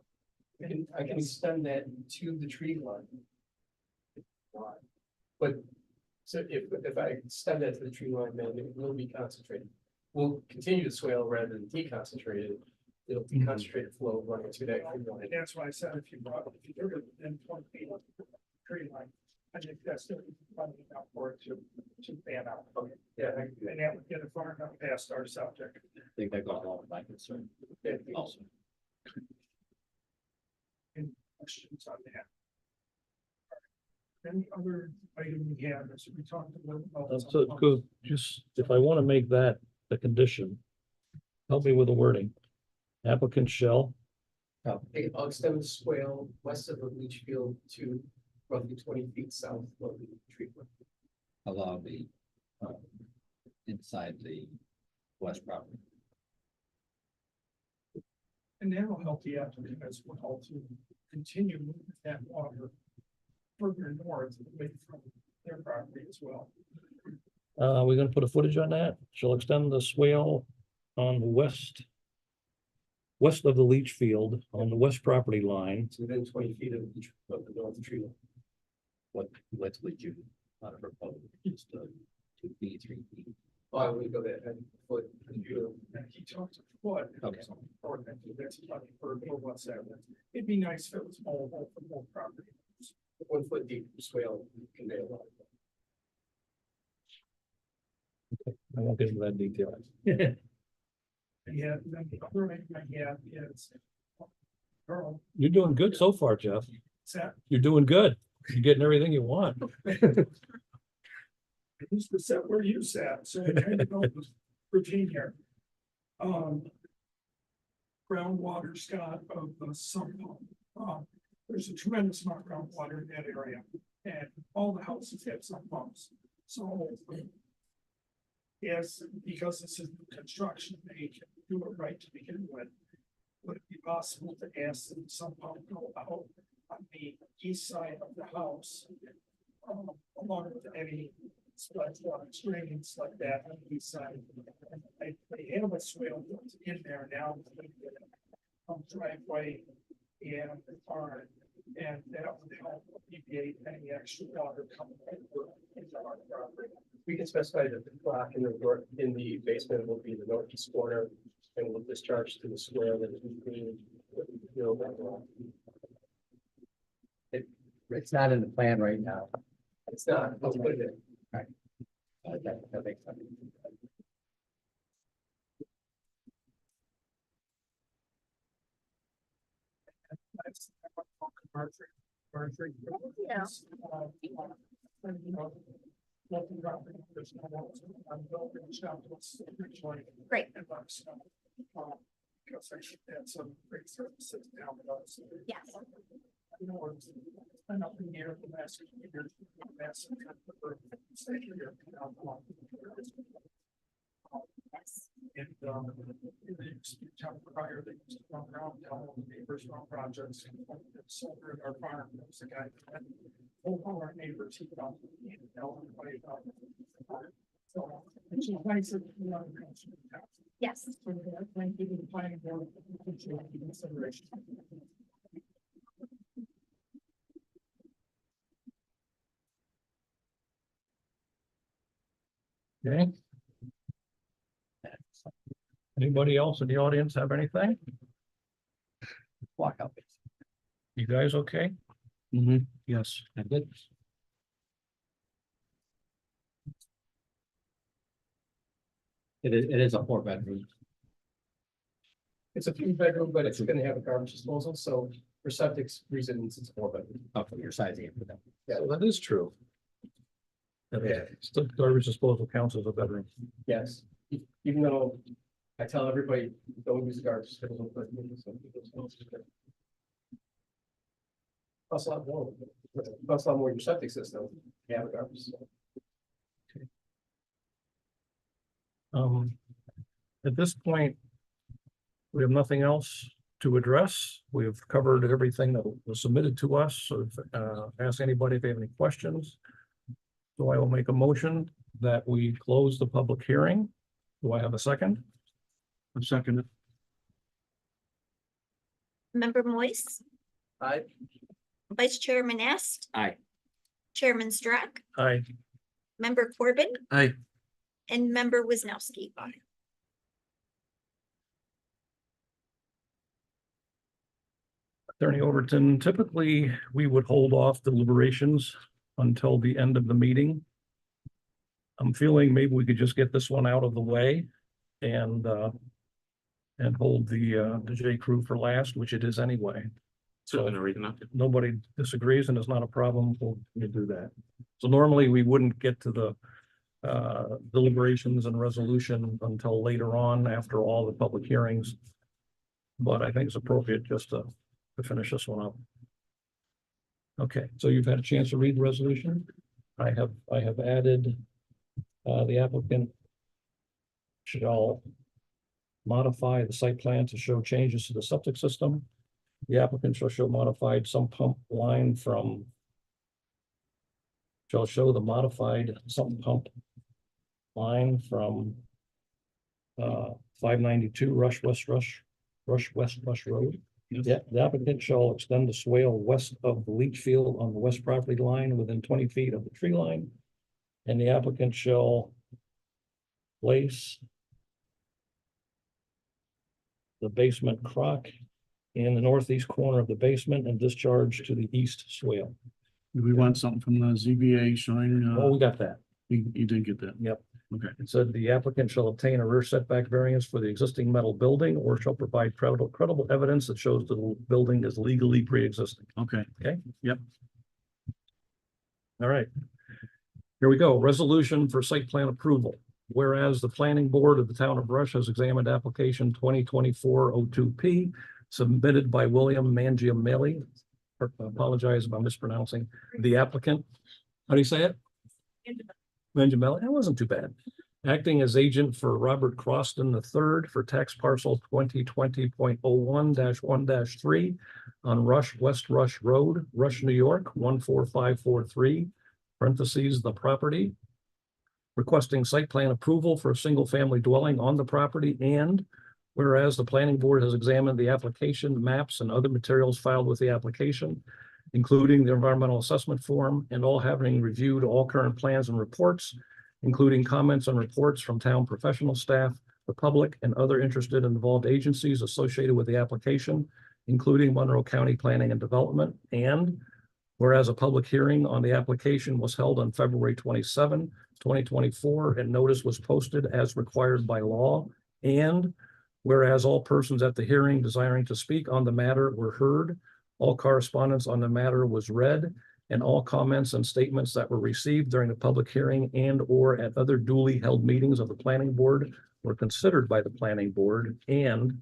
I can extend that to the tree line. But, so if I extend that to the tree line, then it will be concentrated. We'll continue to swale rather than deconcentrate it. It'll be concentrated flow running to that tree line. And that's why I said if you're within 20 feet of the tree line, I think that's still running enough for it to fan out. Okay. Yeah, and that would get it far enough past our subject. I think that goes along with my concern. Also. Any questions on that? Any other item we have is we talked about. So good, just if I want to make that a condition, help me with the wording. Applicant shall, I'll extend the swale west of the leach field to roughly 20 feet south of the treatment. Allow the, inside the west property. And that will help the applicant as well to continue moving that water further north away from their property as well. we're gonna put a footage on that. Shall extend the swale on the west of the leach field on the west property line. It's within 20 feet of the north tree line. Let's lead you on a proposal, just 2 feet, 3 feet. Oh, I would go that foot. And he talked to what? Okay. That's for what's that? It'd be nice if it was all for both property. 1 foot deep swale convey a lot. I won't get into that detail. Yeah, then the other item I have is. Earl, You're doing good so far, Jeff. is that You're doing good. You're getting everything you want. who's the set where you sat, so I kind of know the routine here. Groundwater, Scott, of the sump pump. There's a tremendous amount of groundwater in that area, and all the houses have sump pumps, so. Yes, because this is new construction, they can do it right to begin with. Would it be possible to ask them some pump go out on the east side of the house? Along with any splash water drains like that on the east side. And they have a swale built in there now. Driveway and the barn, and that would help alleviate any extra water coming into our property. We can specify that the block in the basement will be the northeast corner and will discharge to the square that is between. It's not in the plan right now. It's not, let's put it in. That makes sense. Yeah. Great. Because I should add some great services down below. Yes. You know, it's been up in the air for the last few years. Massive kind of state here, down below. Yes. And, they used to tell prior, they used to run around, tell all the neighbors on projects. Solar in our farm, there was a guy, that had all our neighbors, he got, tell everybody about it. So, it's just nice that, you know, it comes from the town. Yes. So, when people are planning board, consideration. Okay. Anybody else in the audience have anything? Walk out. You guys okay? Yes. I'm good. It is a 4-bedroom. It's a 3-bedroom, but it's gonna have a garbage disposal, so for septic reasons, it's a 4-bedroom. Oh, you're sizing it for them. So that is true. Yeah, still garbage disposal counts as a bedroom. Yes, even though I tell everybody, don't use garbage disposal, but some people suppose to. Costs a lot more, costs a lot more in your septic system, you have a garbage. disposal. At this point, we have nothing else to address. We've covered everything that was submitted to us. So, ask anybody if they have any questions. So I will make a motion that we close the public hearing. Do I have a second? A second. Member Moise, Aye. Vice Chairman Est, Aye. Chairman Strack, Aye. Member Corbin, Aye. and Member Wisnowski. Attorney Overton, typically, we would hold off deliberations until the end of the meeting. I'm feeling maybe we could just get this one out of the way and hold the J. Crew for last, which it is anyway. So no reason not to. Nobody disagrees and it's not a problem, we'll do that. So normally we wouldn't get to the deliberations and resolution until later on after all the public hearings. But I think it's appropriate just to finish this one up. Okay, so you've had a chance to read the resolution. I have added the applicant shall modify the site plan to show changes to the septic system. The applicant shall show modified sump pump line from shall show the modified sump pump line from 592 Rush West Road. Yeah, the applicant shall extend the swale west of the leach field on the west property line within 20 feet of the tree line. And the applicant shall place the basement crock in the northeast corner of the basement and discharge to the east swale. Do we want something from the ZBA showing, Oh, we got that. you did get that? Yep. Okay. It said the applicant shall obtain a rear setback variance for the existing metal building or shall provide credible evidence that shows the building is legally pre-existing. Okay. Okay? Yep. All right. Here we go. Resolution for site plan approval. Whereas the planning board of the town of Rush has examined application 2024-02P submitted by William Mangiamelli. I apologize if I'm mispronouncing the applicant. How do you say it? Mangiamelli. That wasn't too bad. Acting as agent for Robert Croston III for tax parcel 2020.01-1-3 on Rush West Rush Road, Rush, New York, 14543, parentheses, the property. Requesting site plan approval for a single-family dwelling on the property, and whereas the planning board has examined the application, maps, and other materials filed with the application, including the environmental assessment form, and all having reviewed all current plans and reports, including comments and reports from town professional staff, the public, and other interested and involved agencies associated with the application, including Monroe County Planning and Development. And whereas a public hearing on the application was held on February 27, 2024, and notice was posted as required by law. And whereas all persons at the hearing desiring to speak on the matter were heard, all correspondence on the matter was read, and all comments and statements that were received during the public hearing and or at other duly held meetings of the planning board were considered by the planning board. And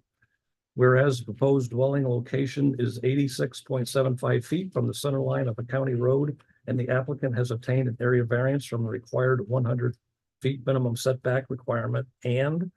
whereas the proposed dwelling location is 86.75 feet from the center line of a county road, and the applicant has obtained an area variance from the required 100 feet minimum setback requirement. And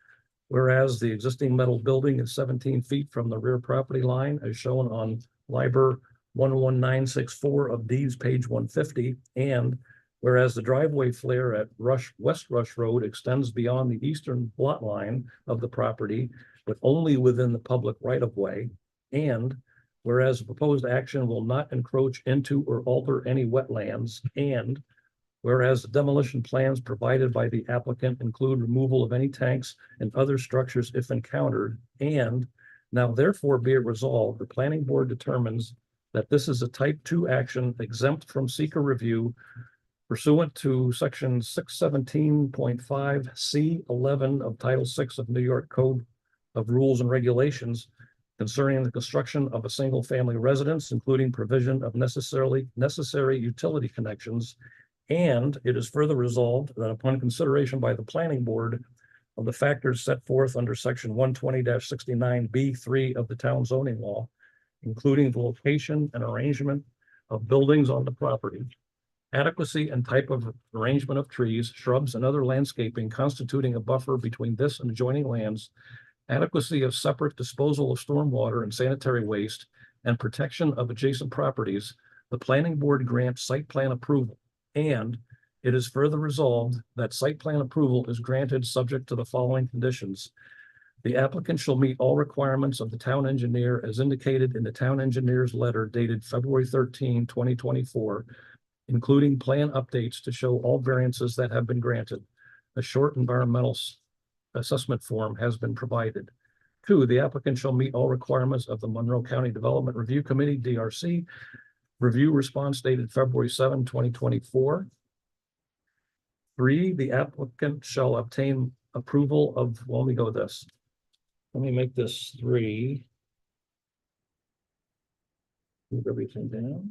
whereas the existing metal building is 17 feet from the rear property line, as shown on LIBOR 11964 of deeds, page 150. And whereas the driveway flare at West Rush Road extends beyond the eastern lot line of the property, but only within the public right-of-way. And whereas the proposed action will not encroach into or alter any wetlands. And whereas the demolition plans provided by the applicant include removal of any tanks and other structures if encountered. And now therefore be it resolved, the planning board determines that this is a type 2 action exempt from seeker review pursuant to section 617.5 C11 of Title 6 of New York Code of Rules and Regulations concerning the construction of a single-family residence, including provision of necessary utility connections. And it is further resolved that upon consideration by the planning board of the factors set forth under section 120-69B3 of the town zoning law, including the location and arrangement of buildings on the property, adequacy and type of arrangement of trees, shrubs, and other landscaping constituting a buffer between this and adjoining lands, adequacy of separate disposal of stormwater and sanitary waste, and protection of adjacent properties, the planning board grants site plan approval. And it is further resolved that site plan approval is granted subject to the following conditions. The applicant shall meet all requirements of the town engineer as indicated in the town engineer's letter dated February 13, 2024, including plan updates to show all variances that have been granted. A short environmental assessment form has been provided. 2, the applicant shall meet all requirements of the Monroe County Development Review Committee, DRC, review response dated February 7, 2024. 3, the applicant shall obtain approval of, well, let me go with this. Let me make this 3. Move everything down.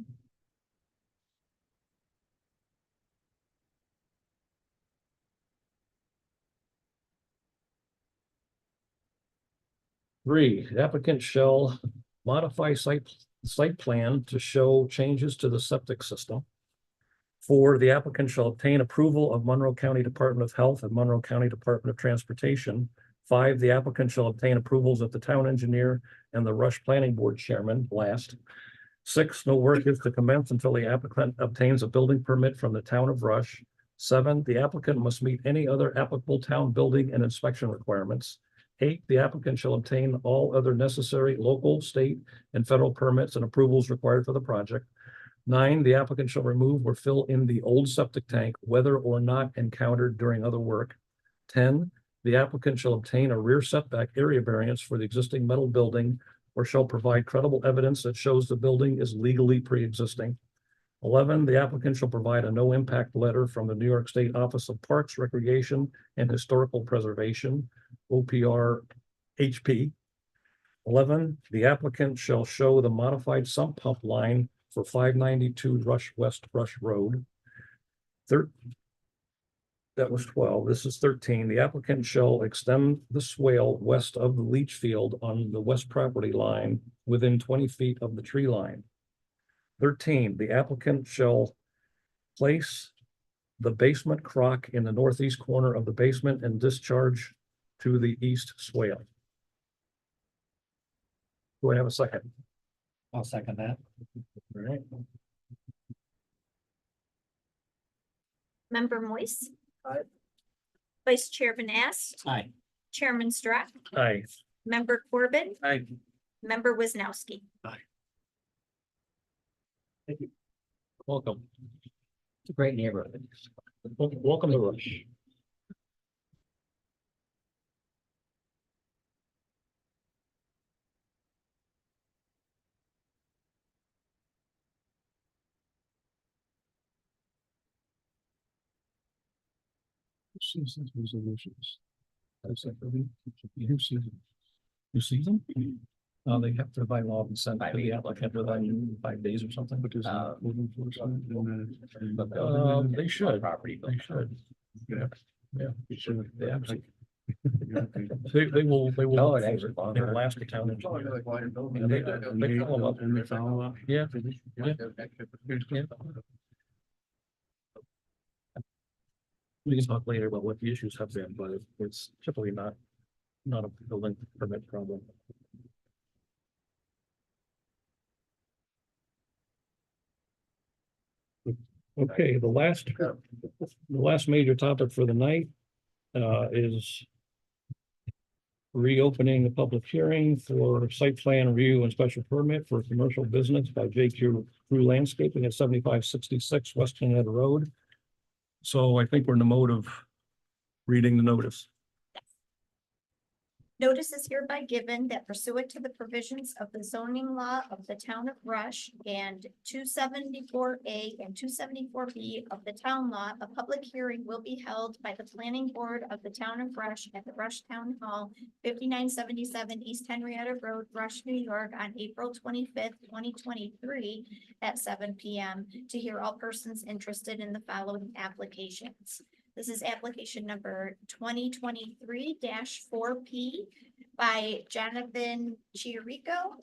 Three, the applicant shall modify site plan to show changes to the septic system. 4, the applicant shall obtain approval of Monroe County Department of Health and Monroe County Department of Transportation. 5, the applicant shall obtain approvals of the town engineer and the Rush Planning Board Chairman, last. 6, no work is to commence until the applicant obtains a building permit from the town of Rush. 7, the applicant must meet any other applicable town building and inspection requirements. 8, the applicant shall obtain all other necessary local, state, and federal permits and approvals required for the project. 9, the applicant shall remove or fill in the old septic tank, whether or not encountered during other work. 10, the applicant shall obtain a rear setback area variance for the existing metal building or shall provide credible evidence that shows the building is legally pre-existing. 11, the applicant shall provide a no impact letter from the New York State Office of Parks, Recreation, and Historical Preservation, OPR HP. 11, the applicant shall show the modified sump pump line for 592 West Rush Road. That was 12. This is 13. The applicant shall extend the swale west of the leach field on the west property line within 20 feet of the tree line. 13, the applicant shall place the basement crock in the northeast corner of the basement and discharge to the east swale. Do I have a second? I'll second that. All right. Member Moise. Aye. Vice Chair Vanass. Aye. Chairman Strack. Aye. Member Corbin. Aye. Member Wisnowski. Welcome. It's a great neighborhood. Welcome to Rush. Citizens resolutions. You see them? You see them? They have to by law be sent to the applicant within 5 days or something. They should. Property. They should. Yeah. Yeah. You should. They absolutely. They will. No, it actually. They will ask the town engineer. And they follow up. And they follow up. Yeah. We can talk later about what the issues have been, but it's typically not a building permit problem. Okay, the last major topic for the night is reopening the public hearing for site plan review and special permit for commercial business by JQ Crew Landscaping at 7566 West Henrietta Road. So I think we're in the mode of reading the notice. Notice is hereby given that pursuant to the provisions of the zoning law of the town of Rush and 274A and 274B of the town law, a public hearing will be held by the planning board of the town of Rush at the Rush Town Hall, 5977 East Henrietta Road, Rush, New York, on April 25th, 2023 at 7 p.m. to hear all persons interested in the following applications. This is application number 2023-4P by Jonathan Chiarico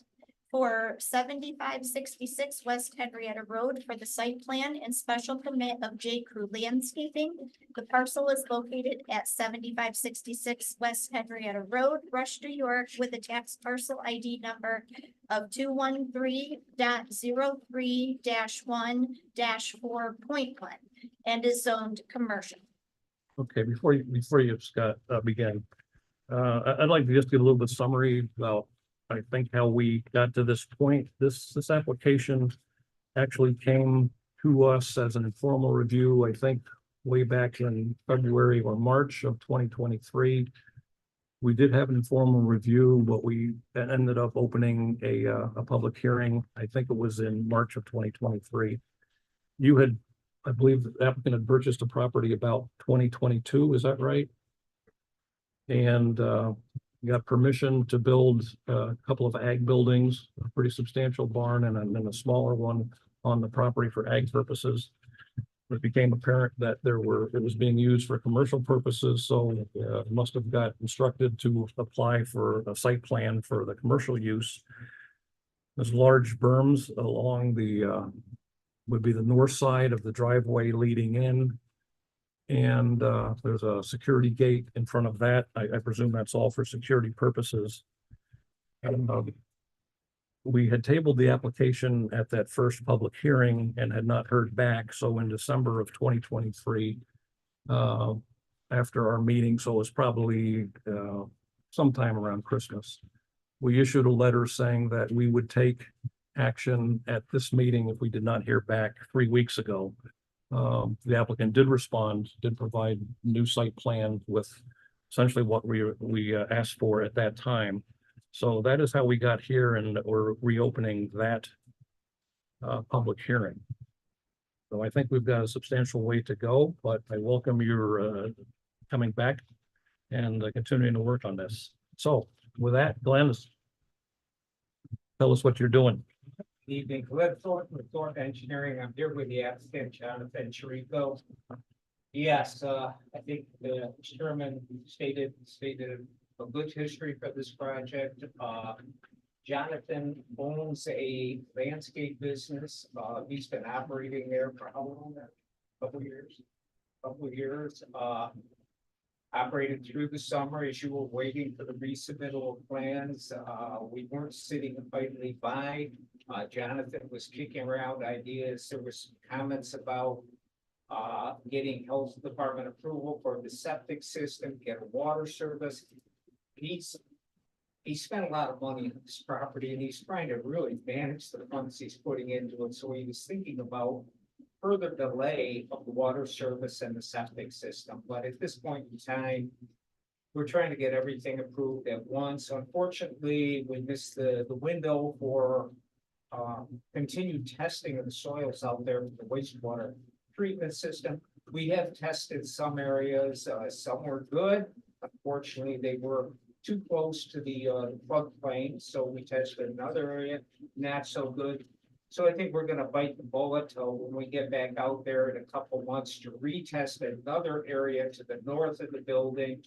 for 7566 West Henrietta Road for the site plan and special permit of J. Crew Landscaping. The parcel is located at 7566 West Henrietta Road, Rush, New York, with a tax parcel ID number of 213.03-1-4.1 and is zoned commercial. Okay, before you, Scott, begin, I'd like to just get a little bit summary about, I think, how we got to this point. This application actually came to us as an informal review, I think, way back in February or March of 2023. We did have an informal review, but we ended up opening a public hearing. I think it was in March of 2023. You had, I believe, the applicant had purchased a property about 2022, is that right? And got permission to build a couple of ag buildings, a pretty substantial barn and then a smaller one on the property for ag purposes. It became apparent that it was being used for commercial purposes, so must have got instructed to apply for a site plan for the commercial use. There's large berms along the would be the north side of the driveway leading in. And there's a security gate in front of that. I presume that's all for security purposes. And we had tabled the application at that first public hearing and had not heard back. So in December of 2023, after our meeting, so it was probably sometime around Christmas, we issued a letter saying that we would take action at this meeting if we did not hear back 3 weeks ago. The applicant did respond, did provide new site plan with essentially what we asked for at that time. So that is how we got here, and we're reopening that public hearing. So I think we've got a substantial way to go, but I welcome your coming back and continuing to work on this. So with that, Glenn, tell us what you're doing. Evening, Glenn Thornton with Thornton Engineering. I'm here with the applicant, Jonathan Chiarico. Yes, I think the chairman stated a good history for this project. Jonathan owns a landscape business. He's been operating there for how long? Couple of years. Operated through the summer as you were waiting for the resubmittal of plans. We weren't sitting idly by. Jonathan was kicking around ideas. There were some comments about getting health department approval for the septic system, get a water service. He spent a lot of money on this property and he's trying to really manage the funds he's putting into it. So he was thinking about further delay of the water service and the septic system. But at this point in time, we're trying to get everything approved at once. Unfortunately, we missed the window for continued testing of the soils out there with the wastewater treatment system. We have tested some areas, some were good. Unfortunately, they were too close to the floodplain, so we tested another area, not so good. So I think we're gonna bite the bullet till when we get back out there in a couple months to retest another area to the north of the building.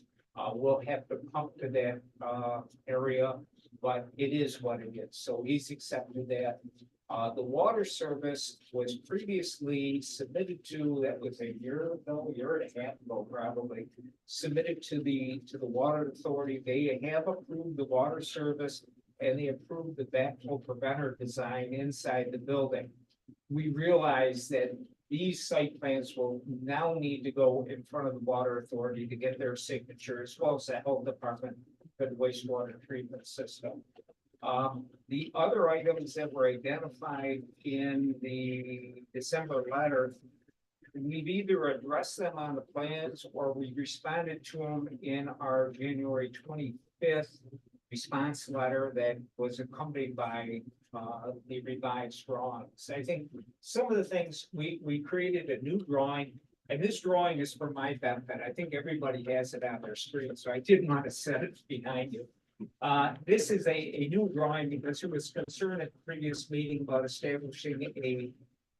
We'll have to pump to that area, but it is what it is. So he's accepted that. The water service was previously submitted to, that was a year ago, year and a half ago, probably. Submitted to the water authority. They have approved the water service and they approved the backflow preventer design inside the building. We realize that these site plans will now need to go in front of the water authority to get their signature, as well as the health department for the wastewater treatment system. The other items that were identified in the December letter, we've either addressed them on the plans or we responded to them in our January 25th response letter that was accompanied by the revised drawings. I think some of the things, we created a new drawing, and this drawing is for my benefit. I think everybody has it on their screen, so I didn't want to set it behind you. This is a new drawing because there was concern at the previous meeting about establishing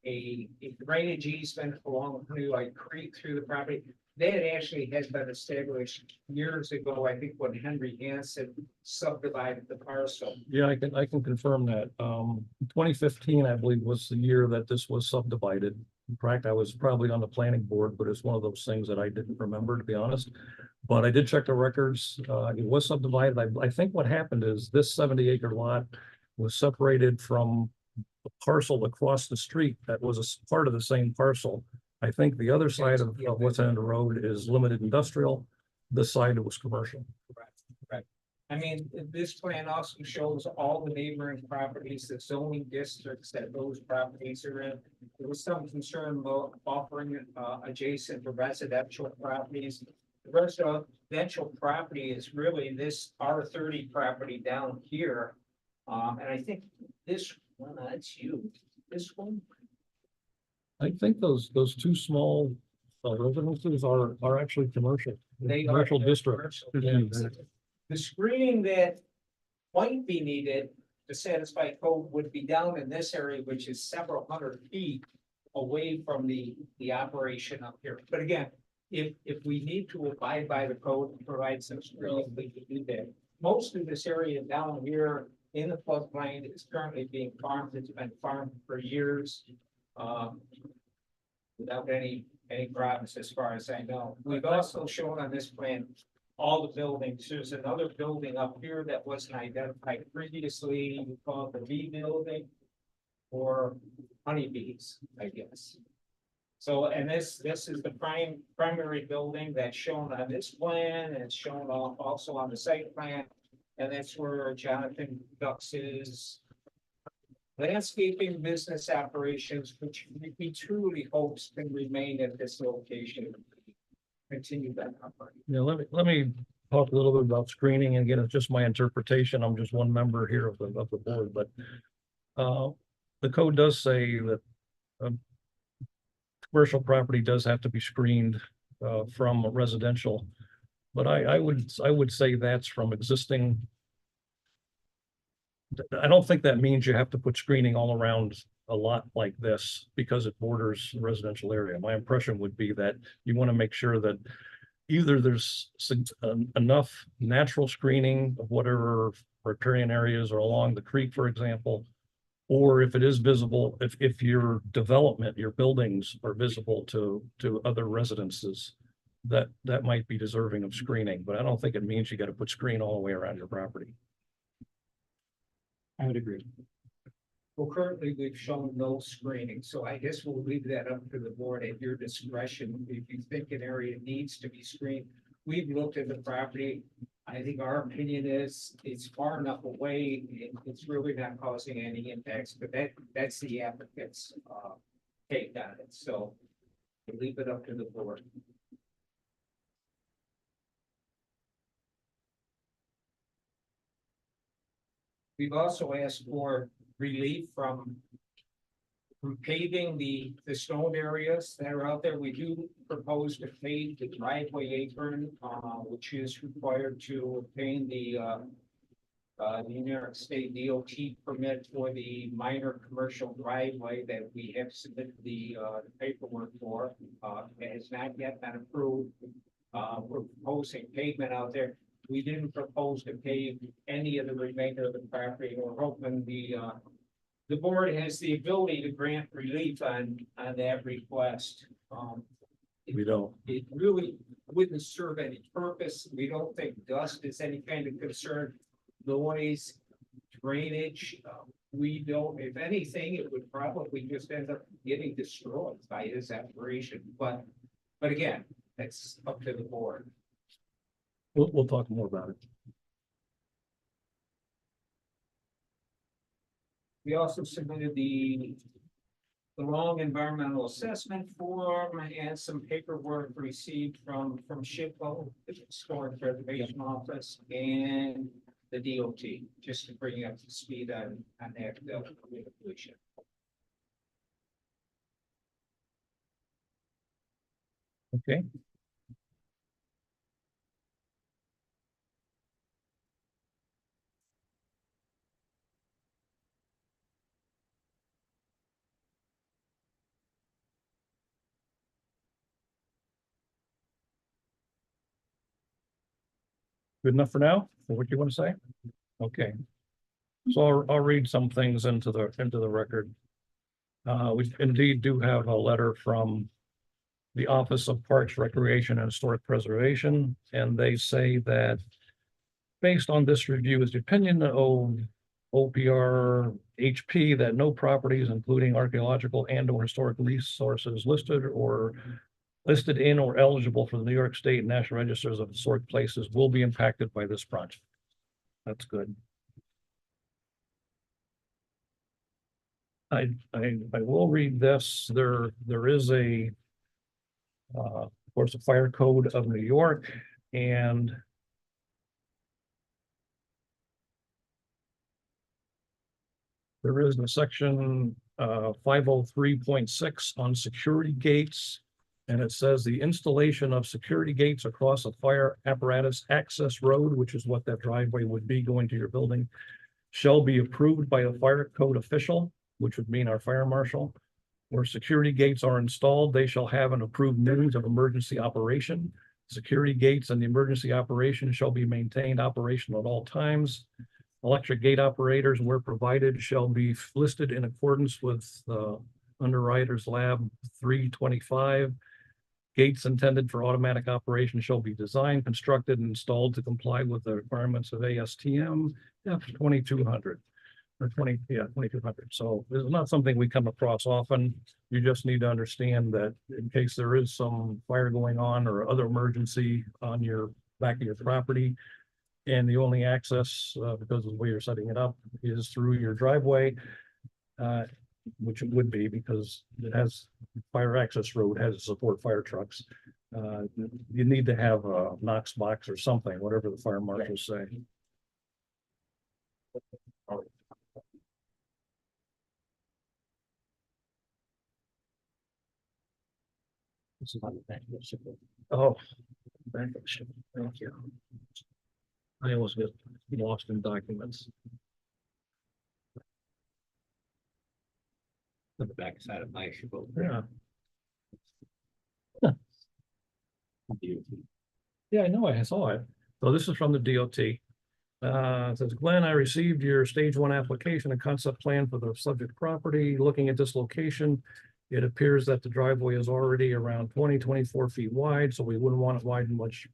a drainage easement along Honeywell Creek through the property. That actually has been established years ago, I think, when Henry Hansen subdivided the parcel. Yeah, I can confirm that. 2015, I believe, was the year that this was subdivided. In fact, I was probably on the planning board, but it's one of those things that I didn't remember, to be honest. But I did check the records. It was subdivided. I think what happened is this 70-acre lot was separated from a parcel across the street that was a part of the same parcel. I think the other side of what's on the road is limited industrial. This side was commercial. Correct. I mean, this plan also shows all the neighboring properties, the zoning districts that those properties are in. There was some concern about offering adjacent to residential properties. The residential property is really this R30 property down here. And I think this one, that's huge. This one. I think those two small residences are actually commercial. They are Commercial district. commercial, yes. The screening that might be needed to satisfy code would be down in this area, which is several hundred feet away from the operation up here. But again, if we need to abide by the code and provide some screening, we can do that. Most of this area down here in the floodplain is currently being farmed. It's been farmed for years. Without any problems as far as I know. We've also shown on this plan all the buildings. There's another building up here that wasn't identified previously. We call it the B building or honeybees, I guess. So, and this is the primary building that's shown on this plan and it's shown also on the site plan. And that's where Jonathan Dux's landscaping business operations, which he truly hopes can remain at this location. Continue that operating. Yeah, let me talk a little bit about screening. Again, it's just my interpretation. I'm just one member here of the board, but the code does say that commercial property does have to be screened from residential. But I would say that's from existing. I don't think that means you have to put screening all around a lot like this because it borders the residential area. My impression would be that you want to make sure that either there's enough natural screening of whatever riparian areas are along the creek, for example, or if it is visible, if your development, your buildings are visible to other residences, that might be deserving of screening. But I don't think it means you got to put screen all the way around your property. I would agree. Well, currently we've shown no screening, so I guess we'll leave that up to the board at your discretion. If you think an area needs to be screened, we've looked at the property. I think our opinion is it's far enough away. It's really not causing any impacts, but that's the applicant's take on it. So we'll leave it up to the board. We've also asked for relief from repaving the stone areas that are out there. We do propose to pave the driveway apron, which is required to obtain the New York State DOT permit for the minor commercial driveway that we have submitted the paperwork for. It has not yet been approved. We're proposing pavement out there. We didn't propose to pave any of the remainder of the property. We're hoping the board has the ability to grant relief on that request. We don't. It really wouldn't serve any purpose. We don't think dust is any kind of concern. Noise, drainage, we don't, if anything, it would probably just end up getting destroyed by his operation. But again, that's up to the board. We'll talk more about it. We also submitted the long environmental assessment form and some paperwork received from SHPO, the Historic Preservation Office, and the DOT, just to bring you up to speed on that completion. Okay. Good enough for now, for what you want to say? Okay. So I'll read some things into the record. We indeed do have a letter from the Office of Parks, Recreation, and Historic Preservation, and they say that based on this review is the opinion of OPR HP that no properties, including archaeological and or historic resources listed in or eligible for the New York State and National Registers of Historic Places will be impacted by this project. That's good. I will read this. There is of course, a fire code of New York, and there is a section 503.6 on security gates. And it says the installation of security gates across a fire apparatus access road, which is what that driveway would be going to your building, shall be approved by a fire code official, which would mean our fire marshal. Where security gates are installed, they shall have an approved means of emergency operation. Security gates and the emergency operation shall be maintained operational at all times. Electric gate operators, where provided, shall be listed in accordance with Underwriters Lab 325. Gates intended for automatic operation shall be designed, constructed, and installed to comply with the requirements of ASTM F2200 or 2200. So this is not something we come across often. You just need to understand that in case there is some fire going on or other emergency on your back of your property, and the only access because of the way you're setting it up is through your driveway, which it would be because it has fire access road has to support fire trucks. You need to have a Knox box or something, whatever the fire marshals say. This is not the back of the ship. Oh, back of the ship. Thank you. I always get lost in documents. On the backside of my ship. Yeah. Yeah, I know, I saw it. So this is from the DOT. It says, Glenn, I received your stage 1 application and concept plan for the subject property. Looking at this location, it appears that the driveway is already around 24 feet wide, so we wouldn't want it widened much.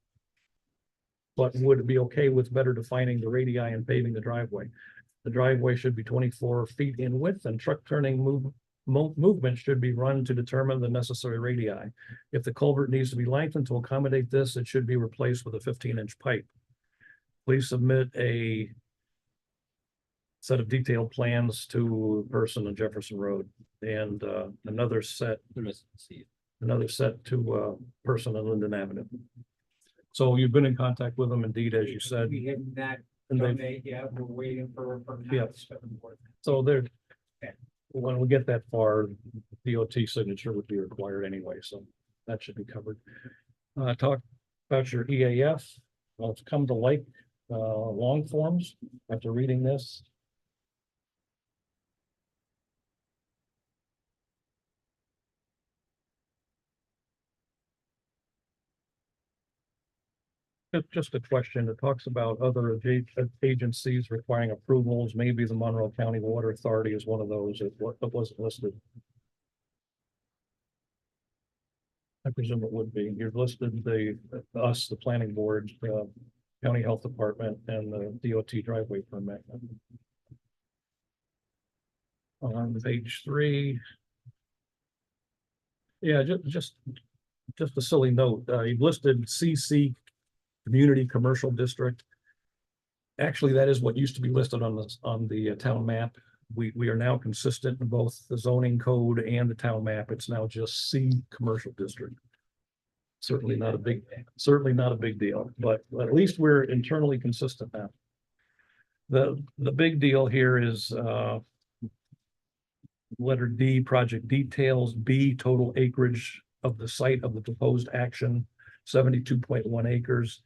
But would it be okay with better defining the radii and paving the driveway? The driveway should be 24 feet in width, and truck turning movement should be run to determine the necessary radii. If the culvert needs to be lengthened to accommodate this, it should be replaced with a 15-inch pipe. Please submit a set of detailed plans to a person on Jefferson Road and another set to a person on Linden Avenue. So you've been in contact with them indeed, as you said. We have not And done they, that yet. We're waiting for. Yeah. So they're, when we get that far, DOT signature would be required anyway, so that should be covered. Talk about your EAF. Well, it's come to light, long forms after reading this. Just a question. It talks about other agencies requiring approvals. Maybe the Monroe County Water Authority is one of those. It wasn't listed. I presume it would be. You've listed us, the planning board, county health department, and the DOT driveway permit. On page 3. Yeah, just a silly note. You've listed CC Community Commercial District. Actually, that is what used to be listed on the town map. We are now consistent in both the zoning code and the town map. It's now just C Commercial District. Certainly not a big deal, but at least we're internally consistent now. The big deal here is letter D, project details. B, total acreage of the site of the proposed action, 72.1 acres.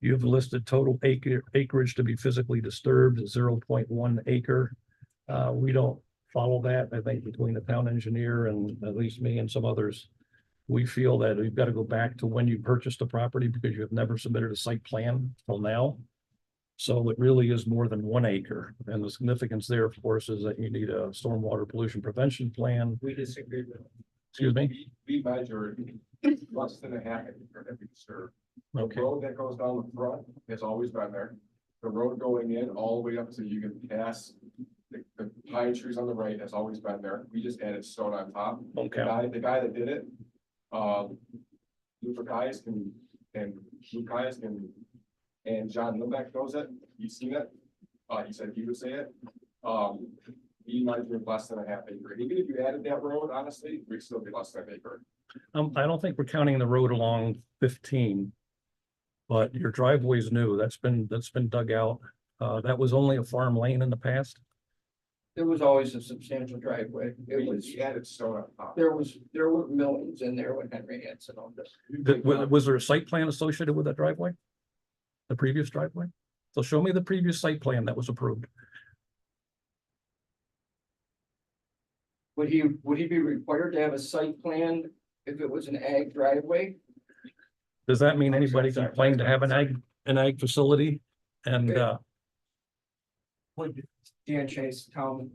You've listed total acreage to be physically disturbed, 0.1 acre. We don't follow that. I think between the town engineer and at least me and some others, we feel that we've got to go back to when you purchased the property because you have never submitted a site plan till now. So it really is more than 1 acre. And the significance there, of course, is that you need a stormwater pollution prevention plan. We disagree with. Excuse me? We measured less than a half acre that we disturbed. The Okay. road that goes down the front has always been there. The road going in all the way up so you can pass the pine trees on the right has always been there. We just added stone on top. Okay. The guy that did it, Lucius and John Limbeck knows it. He's seen it. He said he would say it. He might be less than a half acre. Even if you added that road, honestly, we'd still be less than an acre. I don't think we're counting the road along 15. But your driveway's new. That's been dug out. That was only a farm lane in the past. There was always a substantial driveway. We added stone on top. There were millions in there when Henry Hansen owned it. Was there a site plan associated with that driveway? The previous driveway? So show me the previous site plan that was approved. Would he be required to have a site plan if it was an ag driveway? Does that mean anybody can claim to have an ag facility? And Dan Chase, town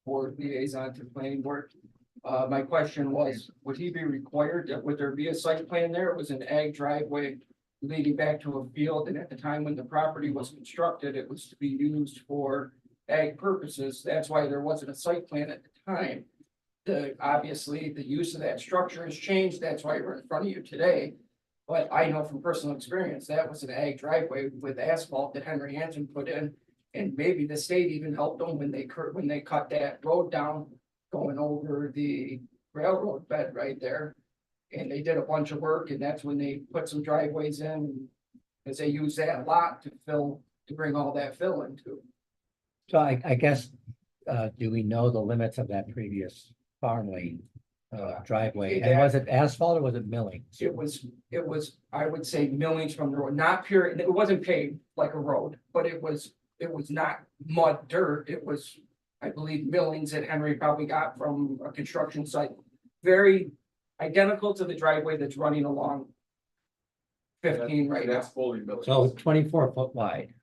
board liaison to planning board. My question was, would he be required, would there be a site plan there? It was an ag driveway leading back to a field, and at the time when the property was constructed, it was to be used for ag purposes. That's why there wasn't a site plan at the time. Obviously, the use of that structure has changed. That's why we're in front of you today. But I know from personal experience, that was an ag driveway with asphalt that Henry Hansen put in. And maybe the state even helped them when they cut that road down, going over the railroad bed right there. And they did a bunch of work, and that's when they put some driveways in, because they use that lot to bring all that fill into. So I guess, do we know the limits of that previous farm lane driveway? And was it asphalt or was it milling? It was, I would say millings from the road, not pure, it wasn't paved like a road, but it was not mud, dirt. It was, I believe, millings that Henry probably got from a construction site. Very identical to the driveway that's running along 15 right now. That's fully built. So 24 foot wide.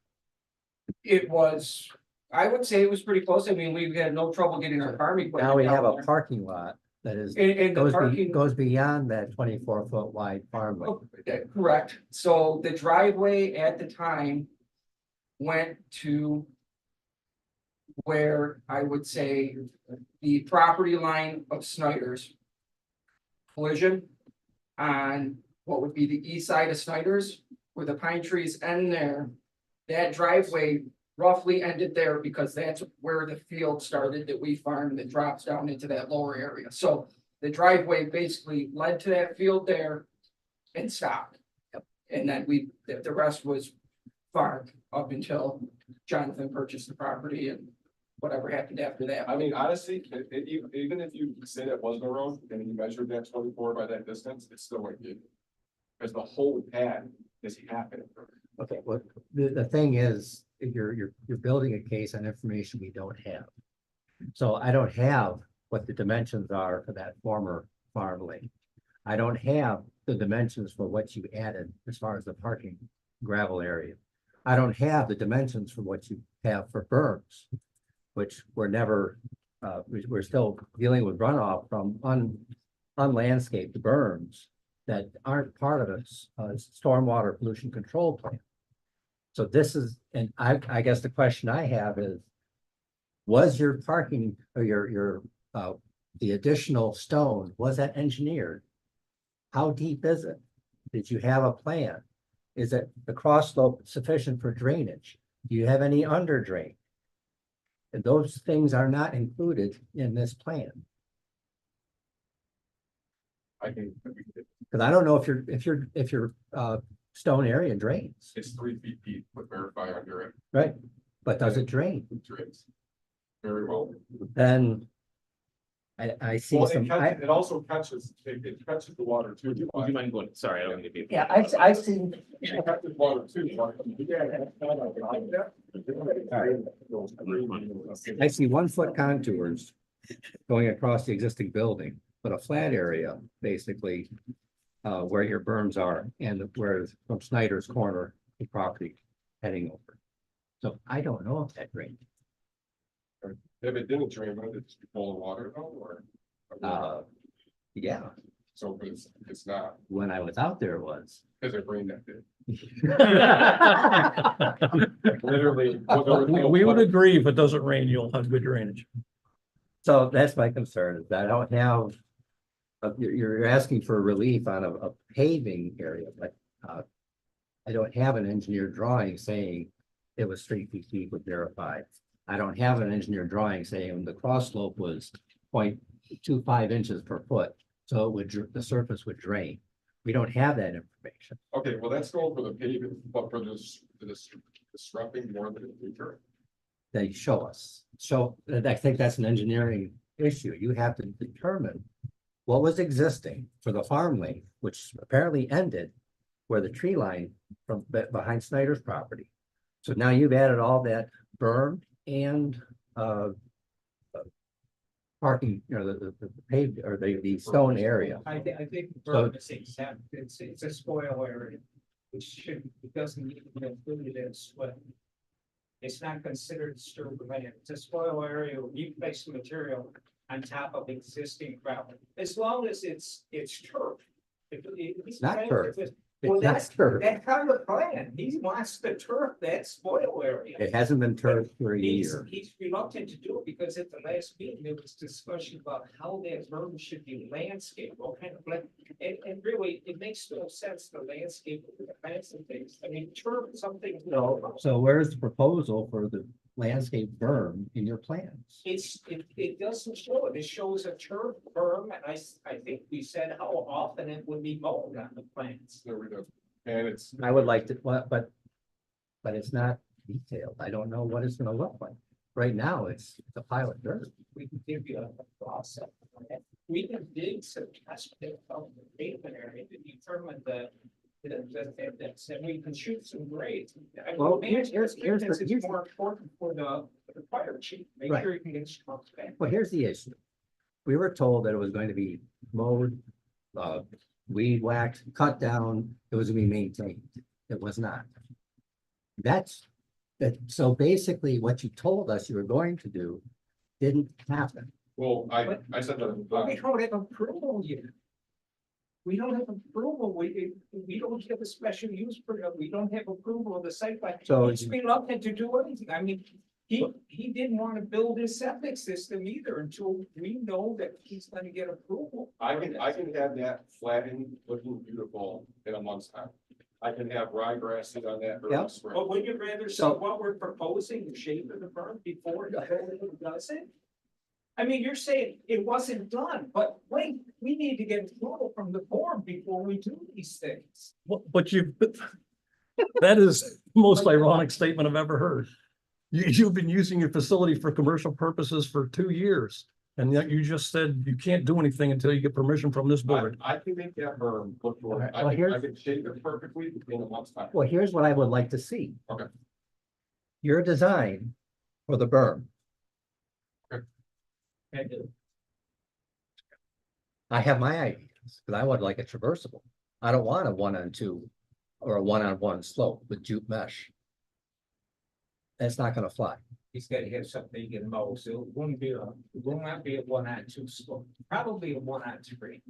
It was, I would say it was pretty close. I mean, we had no trouble getting our farm equipment. Now we down have a there. parking lot that is, And the parking. goes beyond that 24 foot wide farm lane. Oh, correct. So the driveway at the time went to where I would say the property line of Snyder's collision on what would be the east side of Snyder's, where the pine trees end there. That driveway roughly ended there because that's where the field started that we farmed that drops down into that lower area. So the driveway basically led to that field there and stopped. And then the rest was farmed up until Jonathan purchased the property and whatever happened after that. I mean, honestly, even if you say that wasn't a road and you measured that 24 by that distance, it's still like you. Because the whole pad is happening. Okay, well, the thing is, you're building a case on information we don't have. So I don't have what the dimensions are for that former farm lane. I don't have the dimensions for what you added as far as the parking gravel area. I don't have the dimensions for what you have for berms, which were never, we're still dealing with runoff from unlandscaped berms that aren't part of a stormwater pollution control plan. So this is, and I guess the question I have is, was your parking or your the additional stone, was that engineered? How deep is it? Did you have a plan? Is it the cross slope sufficient for drainage? Do you have any under drain? And those things are not included in this plan. I think Because I don't know if your stone area drains, it's 3 feet deep with verify under it. right? But does it drain? It drains. Very well. Then I see Well, some, it also catches, it catches the water too. Would you mind going? Sorry, I don't mean to be. yeah, I see, It catches water too. I see 1 foot contours going across the existing building, but a flat area, basically, where your berms are and where from Snyder's corner, the property heading over. So I don't know if that drained. If it didn't drain, would it just be full of water though, or? Yeah, So it's not, when I was out there, it was. because it rained that day. Literally. We would agree if it doesn't rain, you'll have good drainage. So that's my concern, is that I don't have, you're asking for relief on a paving area, but I don't have an engineered drawing saying it was 3 feet deep with verified. I don't have an engineered drawing saying the cross slope was 0.25 inches per foot, so it would, the surface would drain. We don't have that information. Okay, well, that's going for the paving, but for this disrupting more than the future. They show us. So I think that's an engineering issue. You have to determine what was existing for the farm lane, which apparently ended where the tree line from behind Snyder's property. So now you've added all that berm and parking, you know, the paved or the stone area. I think the So- berm is exempt, it's a spoil area, which it doesn't need to be included in SWIP. It's not considered disturbed land, it's a spoil area, you place material on top of existing gravel, as long as it's turf. It's Not turf. Well, It's not that's turf. kind of the plan, he wants the turf, that spoil area. It hasn't been turned for a year. He's reluctant to do it because at the last meeting, there was discussion about how that berm should be landscaped, what kind of, and really, it makes no sense to landscape with the plants and things. I mean, turf is something. So where's the proposal for the landscape berm in your plans? It doesn't show it, it shows a turf berm, and I think we said how often it would be mowed on the plants. There we go. And it's. I would like to, but it's not detailed. I don't know what it's gonna look like. Right now, it's a pile of dirt. We can give you a process. We can dig some test pit of the pavement area to determine that's, and we can shoot some grades. I mean, Well, here's here's more important for the fire chief, make Right. sure you can get strong back. Well, here's the issue. We were told that it was going to be mowed, weed whacked, cut down, it was gonna be maintained. It was not. That's, so basically what you told us you were going to do didn't happen. Well, I said But we that. don't have approval yet. We don't have approval, we don't have a special use permit, we don't have approval of the site plan. So- He's reluctant to do anything, I mean, he didn't want to build his septic system either until we know that he's gonna get approval. I can have that flattened, looking beautiful in a month's time. I can have ryegrass sit on that. Yeah. early spring. But would you rather see So- what we're proposing, the shape of the berm before the whole does it? I mean, you're saying it wasn't done, but wait, we need to get approval from the board before we do these things. But you, that is the most ironic statement I've ever heard. You've been using your facility for commercial purposes for 2 years. And yet you just said you can't do anything until you get permission from this board. I can make that berm look for it. Well, I here's- can shape it perfectly in a month's time. Well, here's what I would like to see. Okay. Your design for the berm. I have my ideas, but I would like it traversable. I don't want a 1-on-2 or a 1-on-1 slope with jute mesh. That's not gonna fly. He's gotta have something he can mow, so it won't be it will not be a 1-on-2 slope, probably a 1-on-3.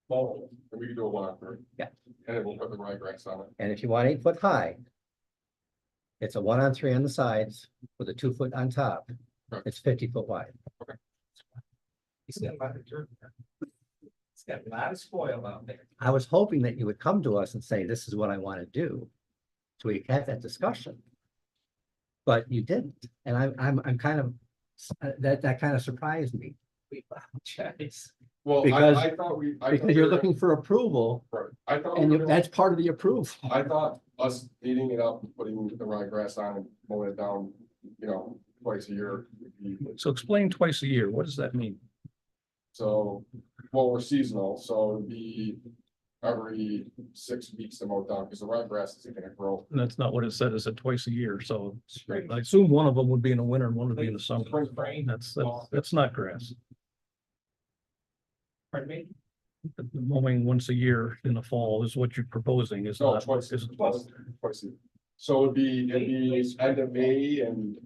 Bowl. And we can do a 1-on-3. Yeah. And then we'll put the ryegrass on it. And if you want 8 foot high, it's a 1-on-3 on the sides with a 2 foot on top. Right. It's 50 foot wide. He's got a lot of dirt. He's got a lot of spoil out there. I was hoping that you would come to us and say, this is what I want to do. So we had that discussion. But you didn't, and I'm kind of, that kind of surprised me. We apologize. Well, Because- I thought we. I thought Because we you're were- looking for approval, Right. I thought. and we were- that's part of the approval. I thought us eating it up, putting the ryegrass on and mowing it down, twice a year. would be- So explain twice a year. What does that mean? So, well, we're seasonal, so it'd be every 6 weeks to mow down, because the ryegrass isn't gonna grow. And that's not what it said. It said twice a year. So I assume one of them would be in the winter and one would be in the summer. Spring rain. That's not grass. Pardon me? The mowing once a year in the fall is what you're proposing, is No, not. twice, is- twice a year. So it'd be end of May and.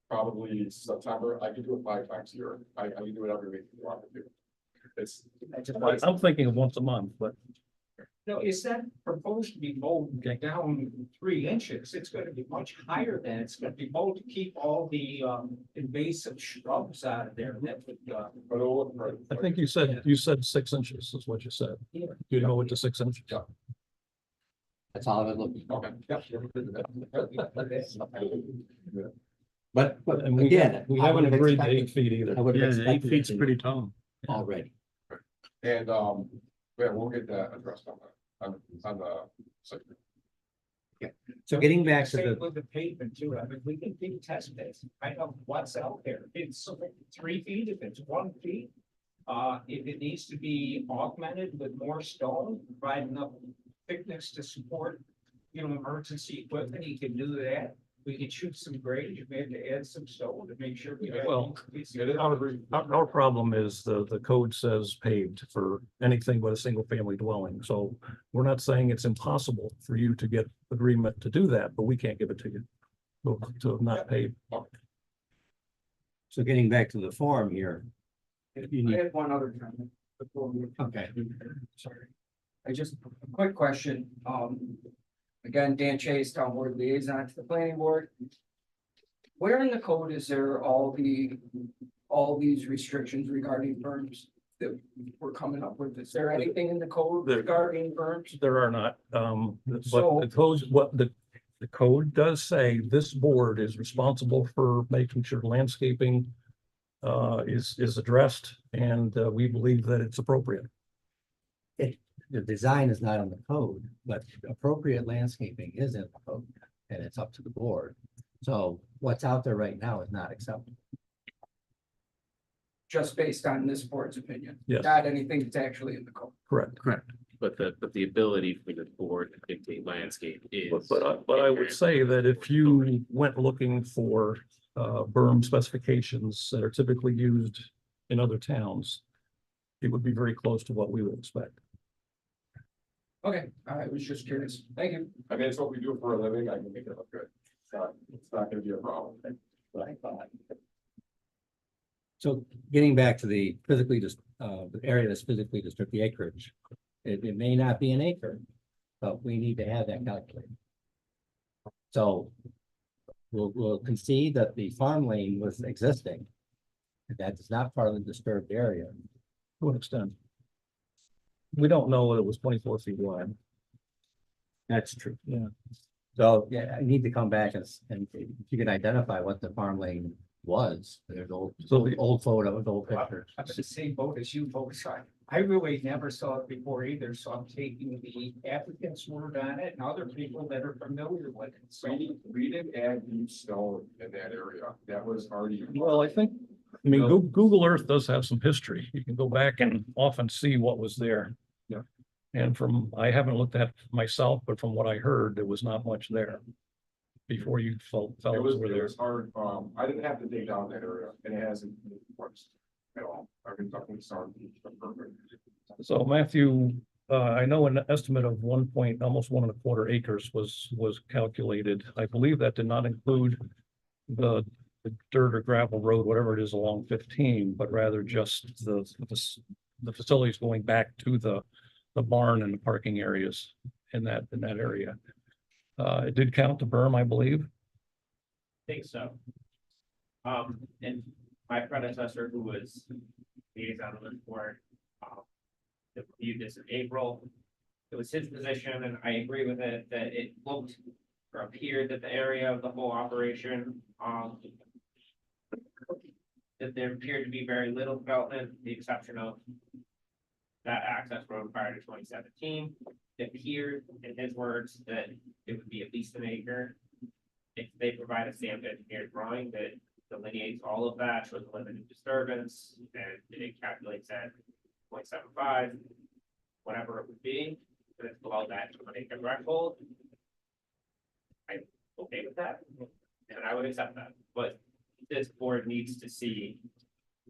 Probably September. I could do it 5 times a year. I can do it every week if you want me to. It's. I'm thinking of once a month, but No, it's not proposed to be mowed Okay. down 3 inches. It's gonna be much higher than, it's gonna be mowed to keep all the invasive shrubs out of there. That would, But it'll look great. I think you said 6 inches is what you said. Yeah. You know it to 6 inches. That's all I've been looking for. Okay. But And we, again. we I haven't would have agreed to expected- 8 feet either. I would have Yeah, 8 expected feet's it pretty tall. already. And, yeah, we'll get that addressed on the site. So getting back to same the, with the pavement too. I mean, we can do test bits. I know what's out there. If it's 3 feet, if it's 1 feet. If it needs to be augmented with more stone, provide enough thickness to support, emergency equipment, he can do that. We can shoot some grade, you may have to add some stone to make sure we. have Well, It Our problem is the code says paved for anything but a single family dwelling. So we're not saying it's impossible for you to get agreement to do that, but we can't give it to you. To not pave. so getting back to the form here. You I need, had one other comment before we. okay, Sorry. I just, a quick question, again, Dan Chase, town board liaison to the planning board. Where in the code is there all these restrictions regarding berms that we're coming up with? Is there anything in the code There- regarding berms? There are not, So- but the code, what the code does say, this board is responsible for making sure landscaping is addressed, and we believe that it's appropriate. the design is not on the code, but appropriate landscaping is in the code, and it's up to the board. So what's out there right now is not acceptable. Just based on this board's opinion? Yes. Not anything that's actually in the code? Correct. But the ability for the board to dictate landscape is. But I would say that if you went looking for berm specifications that are typically used in other towns, it would be very close to what we would expect. Okay, I was just curious. Thank you. I mean, it's what we do for a living. I can make it look good. It's not gonna be a problem. So getting back to the the area that's physically disturbed, the acreage, it may not be an acre, but we need to have that calculated. So we'll concede that the farm lane was existing. That is not part of the disturbed area. To an extent. We don't know that it was 24 feet wide. That's true. Yeah. So, yeah, I need to come back and if you can identify what the farm lane was, there's old So the- photos, old pictures. I'm in the same boat as you folks are. I really never saw it before either, so I'm taking the applicant's word on it and other people that are familiar with it. So We didn't add deep snow in that area. That was already. Well, I think, I mean, Google Earth does have some history. You can go back and often see what was there. Yeah. And from, I haven't looked at myself, but from what I heard, there was not much there. Before you fellows were It there. was hard. I didn't have to dig down that area and it hasn't worked at all. I've been talking to Sarah. So Matthew, I know an estimate of almost 1.25 acres was calculated. I believe that did not include the dirt or gravel road, whatever it is along 15, but rather just the facilities going back to the barn and the parking areas in that area. It did count the berm, I believe. Think so. And my predecessor, who was liaison on this board, that reviewed this in April. It was his position, and I agree with it, that it looked or appeared that the area of the whole operation, that there appeared to be very little development, with the exception of that access road prior to 2017. It appeared, in his words, that it would be at least an acre. If they provide a stamped engineered drawing that delineates all of that, shows the limited disturbance, and it calculates at 0.75, whatever it would be, but it's below that 1 acre threshold. I'm okay with that, and I would accept that, but this board needs to see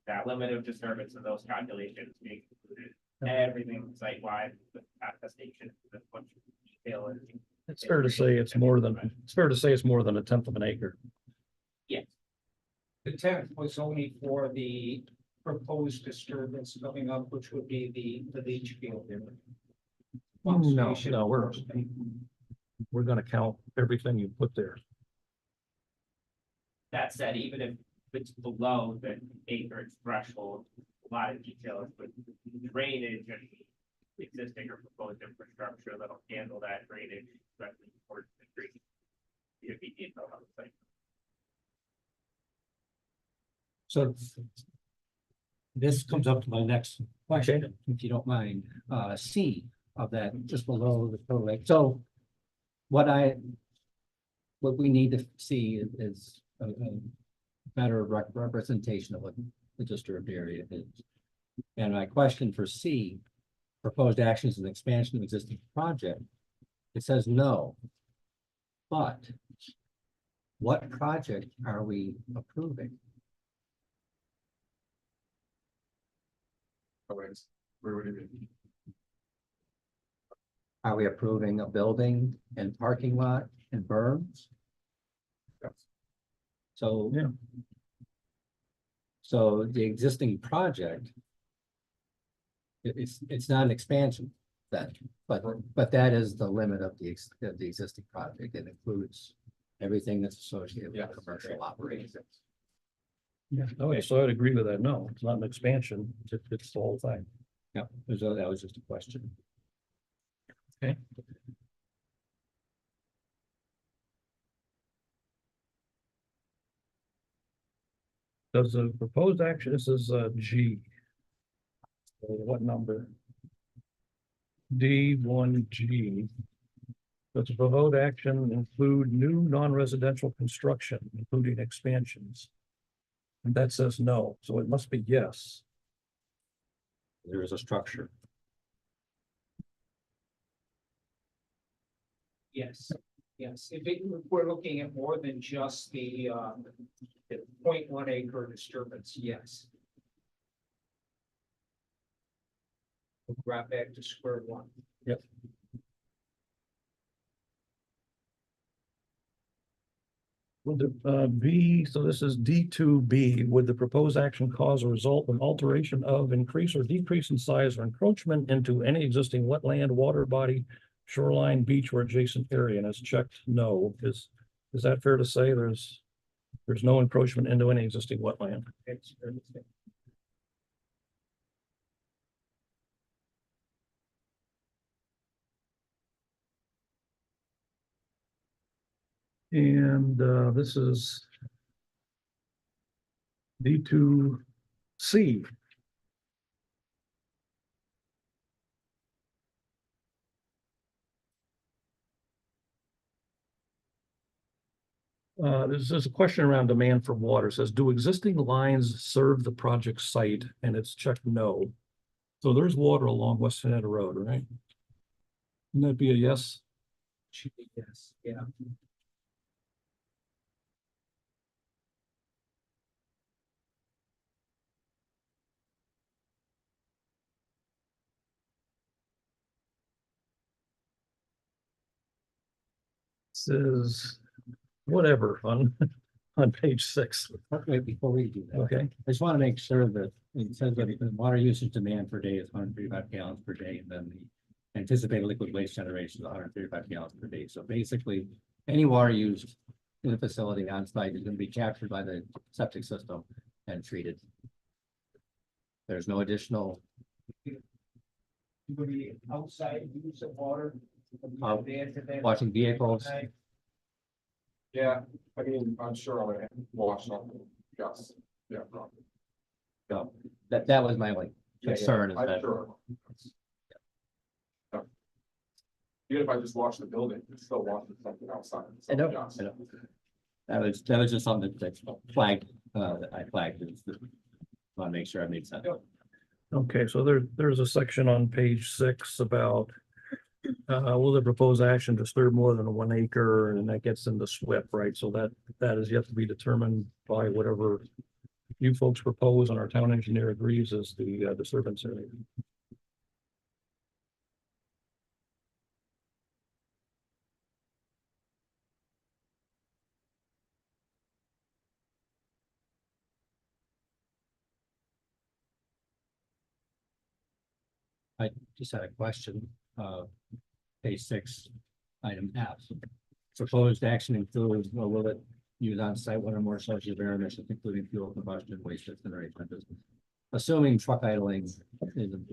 that limit of disturbance of those calculations being included. Everything site-wide, the attestation, the bunch of detail. It's fair to say it's more than a tenth of an acre. Yes. the 10th was only for the proposed disturbance coming up, which would be the leach field. No, we're gonna count everything you put there. That said, even if it's below the acreage threshold, a lot of details with drainage and existing or proposed infrastructure that'll handle that drainage, especially towards the street. It'd be detailed on the site. So this comes up to my next question, if you don't mind, C of that, just below the total lake. So what we need to see is a better representation of what the disturbed area is. And my question for C, proposed actions and expansion of existing project, it says no. But what project are we approving? Where would it be? Are we approving a building and parking lot and berms? So, Yeah. So the existing project, it's not an expansion then, but that is the limit of the existing project. It includes everything that's associated with commercial operations. Yeah, okay, so I'd agree with that. No, it's not an expansion. It's the whole thing. Yeah, that was just a question. Okay. Does the proposed action, this is G. What number? D1G. Does the proposed action include new non-residential construction, including expansions? And that says no, so it must be yes. There is a structure. Yes, yes. If we're looking at more than just the 0.1 acre disturbance, yes. We'll drop back to square one. Yep. Would the B, so this is D2B, would the proposed action cause or result in alteration of, increase or decrease in size or encroachment into any existing wetland, water body, shoreline, beach, or adjacent area? And it's checked no. Is that fair to say there's no encroachment into any existing wetland? It's fair to say. And this is D2C. There's a question around demand for water. It says, do existing lines serve the project site? And it's checked no. So there's water along West Henetta Road, right? Wouldn't that be a yes? Should be yes, yeah. Says whatever on on page 6. Wait, before we do that. Okay, I just want to make sure that it says that the water usage demand per day is 135 gallons per day, and then the anticipated liquid waste generation is 135 gallons per day. So basically, any water used in the facility on site is going to be captured by the septic system and treated. There's no additional. Would be outside use of water. Uh, Washing vehicles. Yeah, I mean, I'm sure I'm gonna wash up, yes, yeah. probably. So that was my only Yeah, yeah, concern is I'm that. sure. Yeah. Even if I just wash the building, it's still washing something outside. so, I know, yes. I know. That was just something that flagged, that I flagged. Want to make sure I made sense. okay, so there's a section on page 6 about will the proposed action disturb more than 1 acre, and that gets into SWIP, right? So that is yet to be determined by whatever you folks propose and our town engineer agrees is the disturbance area. I just had a question, page 6, item F. Proposed action includes, or will it use on site one or more sources of air emissions, including fuel combustion, waste incineration, and business? Assuming truck idling isn't.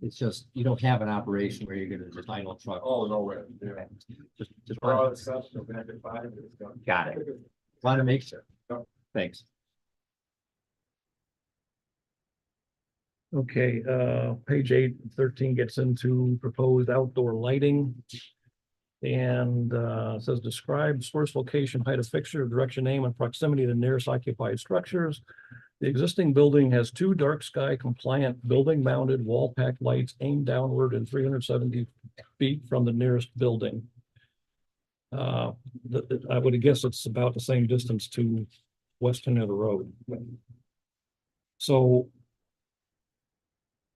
It's just, you don't have an operation where you're gonna just idle truck. Oh, no way, yeah. Just For all the stuff, so back at 5, it's done. got it. Want to make sure. Yep. Thanks. Okay, page 8, 13 gets into proposed outdoor lighting. And says describe source location, height of fixture, direction, aim, and proximity to nearest occupied structures. The existing building has 2 dark sky compliant building mounted wall pack lights aimed downward and 370 feet from the nearest building. I would guess it's about the same distance to West Henetta Road. So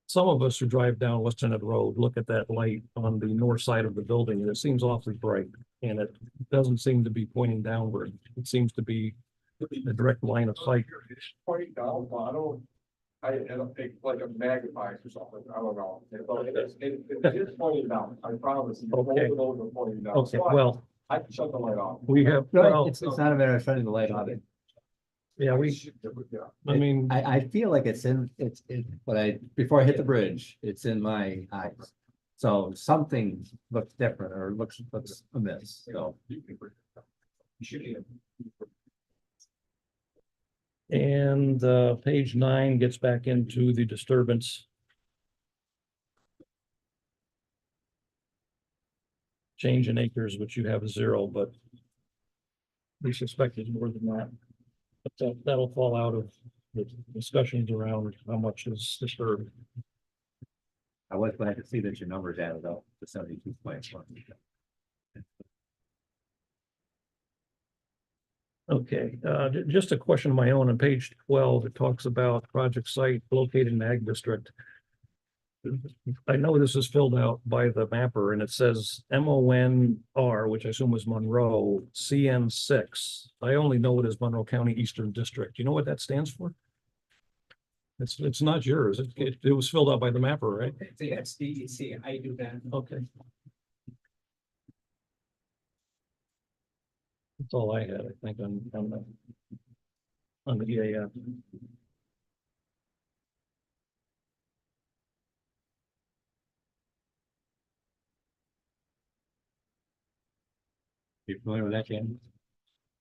some of us who drive down West Henetta Road look at that light on the north side of the building, and it seems awfully bright, and it doesn't seem to be pointing downward. It seems to be a direct line of sight. Pointing down, but I don't, I don't think like a magnifies or something, I don't know. It is pointing down, I promise. you. Both Okay. of those are pointing down. Okay, So well, I can shut the light off. we have, No, well, it's not a matter of shutting the light on. yeah, Yeah. I mean, I feel like it's but before I hit the bridge, it's in my eyes. So something looks different or looks amiss, so. You should have. and page 9 gets back into the disturbance. Change in acres, which you have 0, but we suspect it's more than that. But that'll fall out of the discussions around how much is disturbed. I was glad to see that your numbers added up to 72.1. Okay, just a question of my own. On page 12, it talks about project site located in ag district. I know this is filled out by the mapper and it says MONR, which I assume was Monroe, CN6. I only know it as Monroe County Eastern District. You know what that stands for? It's not yours. It was filled out by the mapper, right? It's the SDEC, I do that. Okay. That's all I had, I think, on the EAF. You familiar with that, Jan?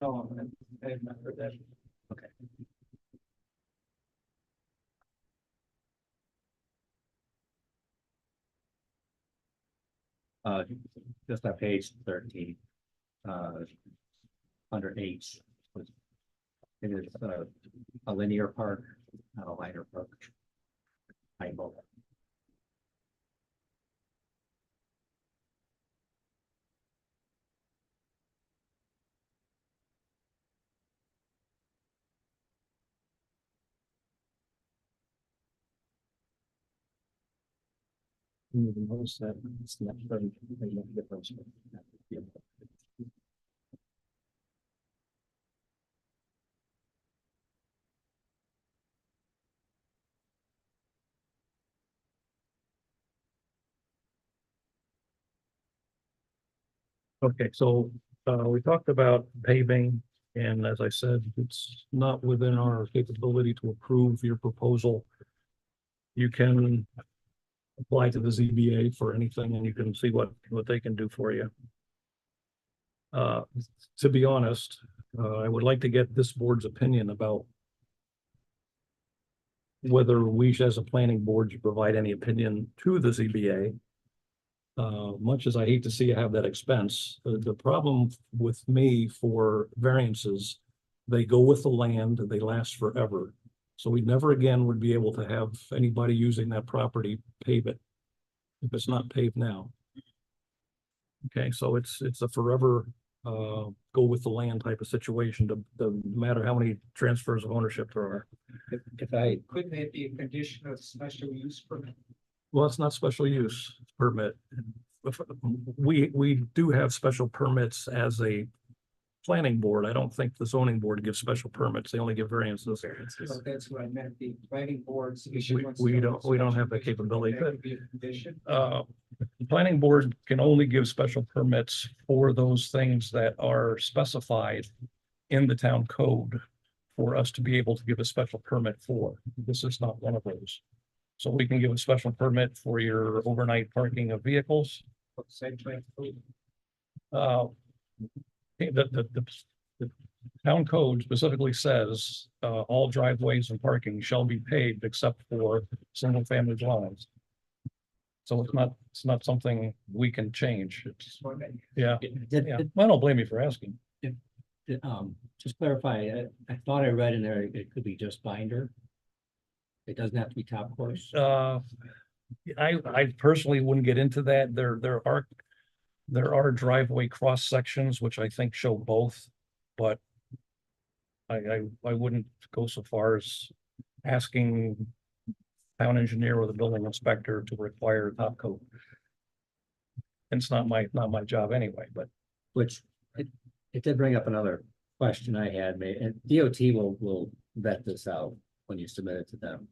Oh, I remember that. Okay. Just on page 13. under H. It is a linear park, not a linear park. Typo. You will notice that it's not very big of a difference. Okay, so we talked about paving, and as I said, it's not within our capability to approve your proposal. You can apply to the ZBA for anything, and you can see what they can do for you. To be honest, I would like to get this board's opinion about whether we, as a planning board, should provide any opinion to the ZBA. Much as I hate to see you have that expense, the problem with me for variances, they go with the land, they last forever. So we never again would be able to have anybody using that property pave it if it's not paved now. Okay, so it's a forever go with the land type of situation, to no matter how many transfers of ownership there are. If I, couldn't it be a condition of special use permit? Well, it's not special use permit. We do have special permits as a planning board. I don't think the zoning board gives special permits. They only give variances. So that's what I meant, the planning boards. We don't have the capability. That would be a condition. The planning board can only give special permits for those things that are specified in the town code for us to be able to give a special permit for. This is not one of those. So we can give a special permit for your overnight parking of vehicles. The town code specifically says, all driveways and parking shall be paved except for single family dwellings. So it's not something we can change. It's, yeah, yeah. I don't blame you for asking. Just clarify, I thought I read in there, it could be just binder. It doesn't have to be top course. I personally wouldn't get into that. There are driveway cross sections, which I think show both, but I wouldn't go so far as asking town engineer or the building inspector to require top coat. It's not my job anyway, but. Which it did bring up another question I had made, and DOT will vet this out when you submit it to them.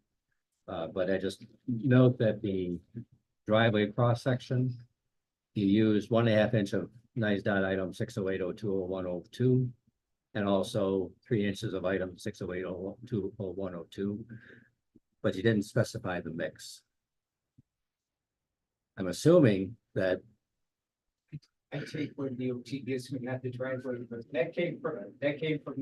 But I just note that the driveway cross section, you use 1.5 inch of nice dot item 608020102, and also 3 inches of item 608020102, but you didn't specify the mix. I'm assuming that. I take what DOT gives me, not the driveway, but that came from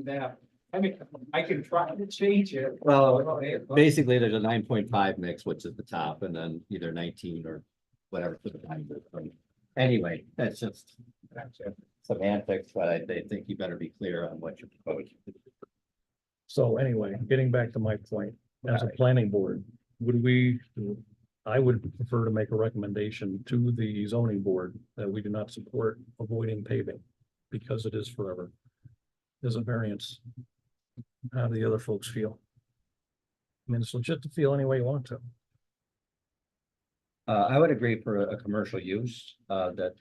that. I mean, I can try to change it. Well, basically, there's a 9.5 mix, which is the top, and then either 19 or whatever for the binder. Anyway, that's just semantics, but I think you better be clear on what you're proposing. So anyway, getting back to my point, as a planning board, I would prefer to make a recommendation to the zoning board that we do not support avoiding paving because it is forever. There's a variance. How do the other folks feel? I mean, it's legit to feel any way you want to. I would agree for a commercial use, that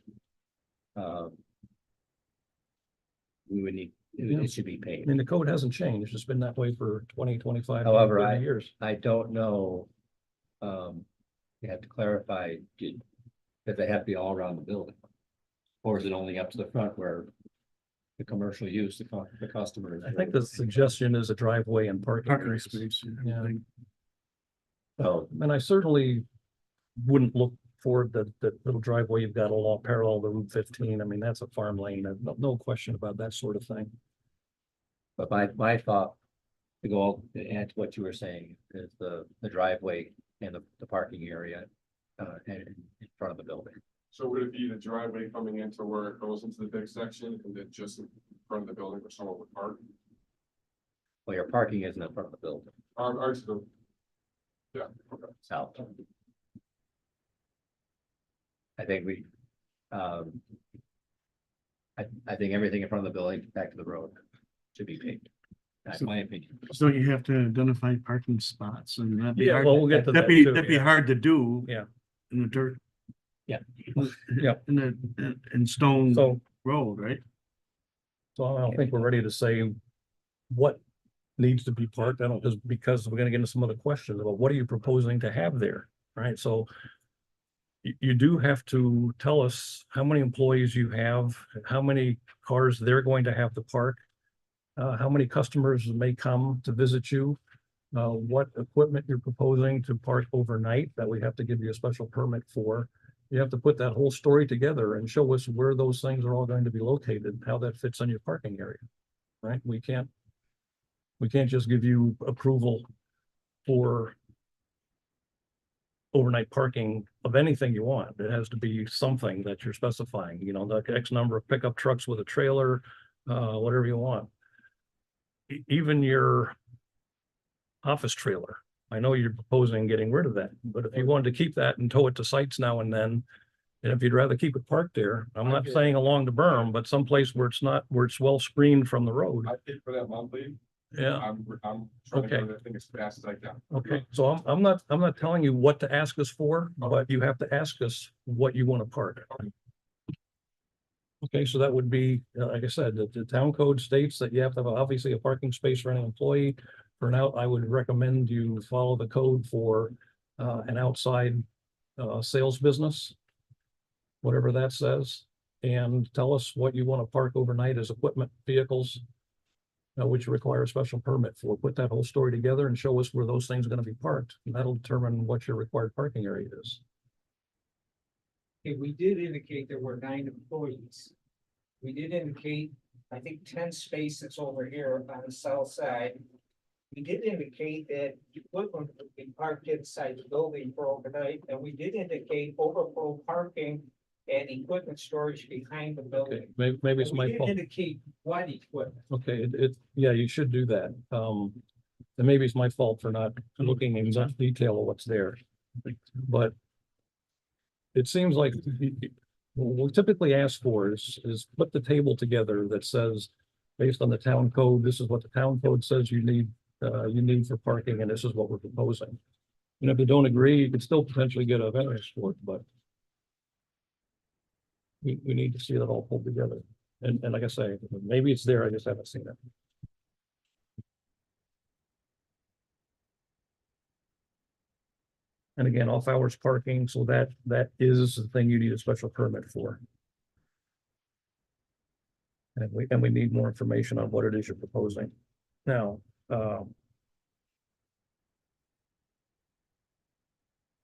we would need, it should be I paid. mean, the code hasn't changed. It's been that way for 20, 25, However, 30 years. I don't know. You have to clarify, that they have to be all around the building. Or is it only up to the front where the commercial use, the customer? I think the suggestion is a driveway and parking Parking space. space. Yeah. So, And I certainly wouldn't look for the little driveway you've got along parallel to Route 15. I mean, that's a farm lane. No question about that sort of thing. but my thought, to go to add to what you were saying, is the driveway and the parking area and in front of the building. So would it be the driveway coming into where it goes into the big section, and then just front of the building where someone would park. Well, your parking isn't in front of the building, Ours, yeah, okay. south. I think I think everything in front of the building back to the road should be paved. That's my opinion. So you have to identify parking spots and that'd be Yeah, hard. well, we'll get to that That'd be, too, that'd be yeah. hard to do. Yeah. In the dirt. Yeah. Yeah. In the, in stone So, road, right? so I don't think we're ready to say what needs to be parked. I don't, just because we're gonna get into some other questions about what are you proposing to have there, right? So you do have to tell us how many employees you have, how many cars they're going to have to park, how many customers may come to visit you, what equipment you're proposing to park overnight that we have to give you a special permit for. You have to put that whole story together and show us where those things are all going to be located, how that fits on your parking area, right? We can't just give you approval for overnight parking of anything you want. It has to be something that you're specifying, you know, the X number of pickup trucks with a trailer, whatever you want. Even your office trailer. I know you're proposing getting rid of that, but if you wanted to keep that and tow it to sites now and then, and if you'd rather keep it parked there, I'm not saying along the berm, but someplace where it's not, where it's well screened from the road. I paid for that monthly. Yeah. I'm trying to Okay. go that thing as fast as I can. Okay, so I'm not telling you what to ask us for, but you have to ask us what you want to park. Okay, so that would be, like I said, the town code states that you have to have obviously a parking space for any employee. For now, I would recommend you follow the code for an outside sales business. Whatever that says, and tell us what you want to park overnight as equipment, vehicles. Which require a special permit for. Put that whole story together and show us where those things are going to be parked. And that'll determine what your required parking area is. Okay, we did indicate there were 9 employees. We did indicate, I think, 10 spaces over here on the south side. We did indicate that equipment would be parked inside the building for overnight, and we did indicate overflow parking and equipment storage behind the Okay, building. maybe it's And my we didn't fault. indicate what equipment. Okay, yeah, you should do that. And maybe it's my fault for not looking in such detail of what's there. But it seems like what we typically ask for is put the table together that says, based on the town code, this is what the town code says you need for parking, and this is what we're proposing. And if you don't agree, you could still potentially get a variance for it, but we need to see that all pulled together. And like I say, maybe it's there, I just haven't seen it. And again, off hours parking, so that is the thing you need a special permit for. And we need more information on what it is you're proposing. Now,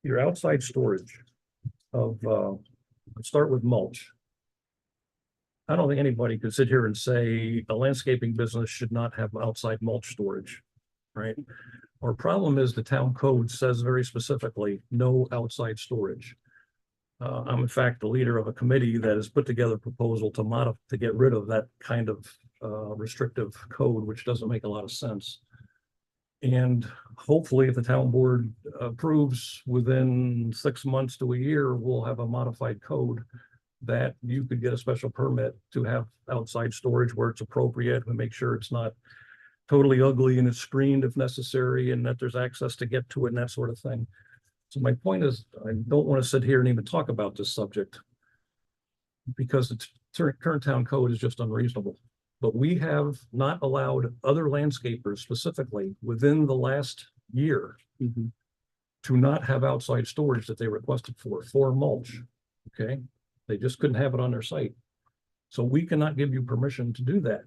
your outside storage of, let's start with mulch. I don't think anybody could sit here and say a landscaping business should not have outside mulch storage, right? Our problem is the town code says very specifically, no outside storage. I'm in fact the leader of a committee that has put together a proposal to get rid of that kind of restrictive code, which doesn't make a lot of sense. And hopefully, if the town board approves within 6 months to a year, we'll have a modified code that you could get a special permit to have outside storage where it's appropriate and make sure it's not totally ugly and it's screened if necessary and that there's access to get to it and that sort of thing. So my point is, I don't want to sit here and even talk about this subject because the current town code is just unreasonable. But we have not allowed other landscapers specifically within the last year to not have outside storage that they requested for mulch, okay? They just couldn't have it on their site. So we cannot give you permission to do that.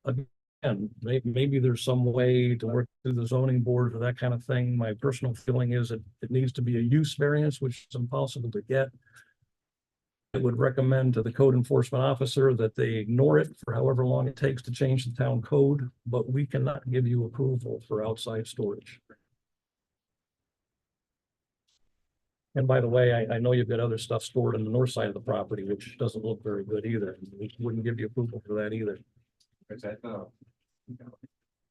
Again, maybe there's some way to work through the zoning board or that kind of thing. My personal feeling is that it needs to be a use variance, which is impossible to get. I would recommend to the code enforcement officer that they ignore it for however long it takes to change the town code, but we cannot give you approval for outside storage. And by the way, I know you've got other stuff stored on the north side of the property, which doesn't look very good either. We wouldn't give you approval for that either. Is that,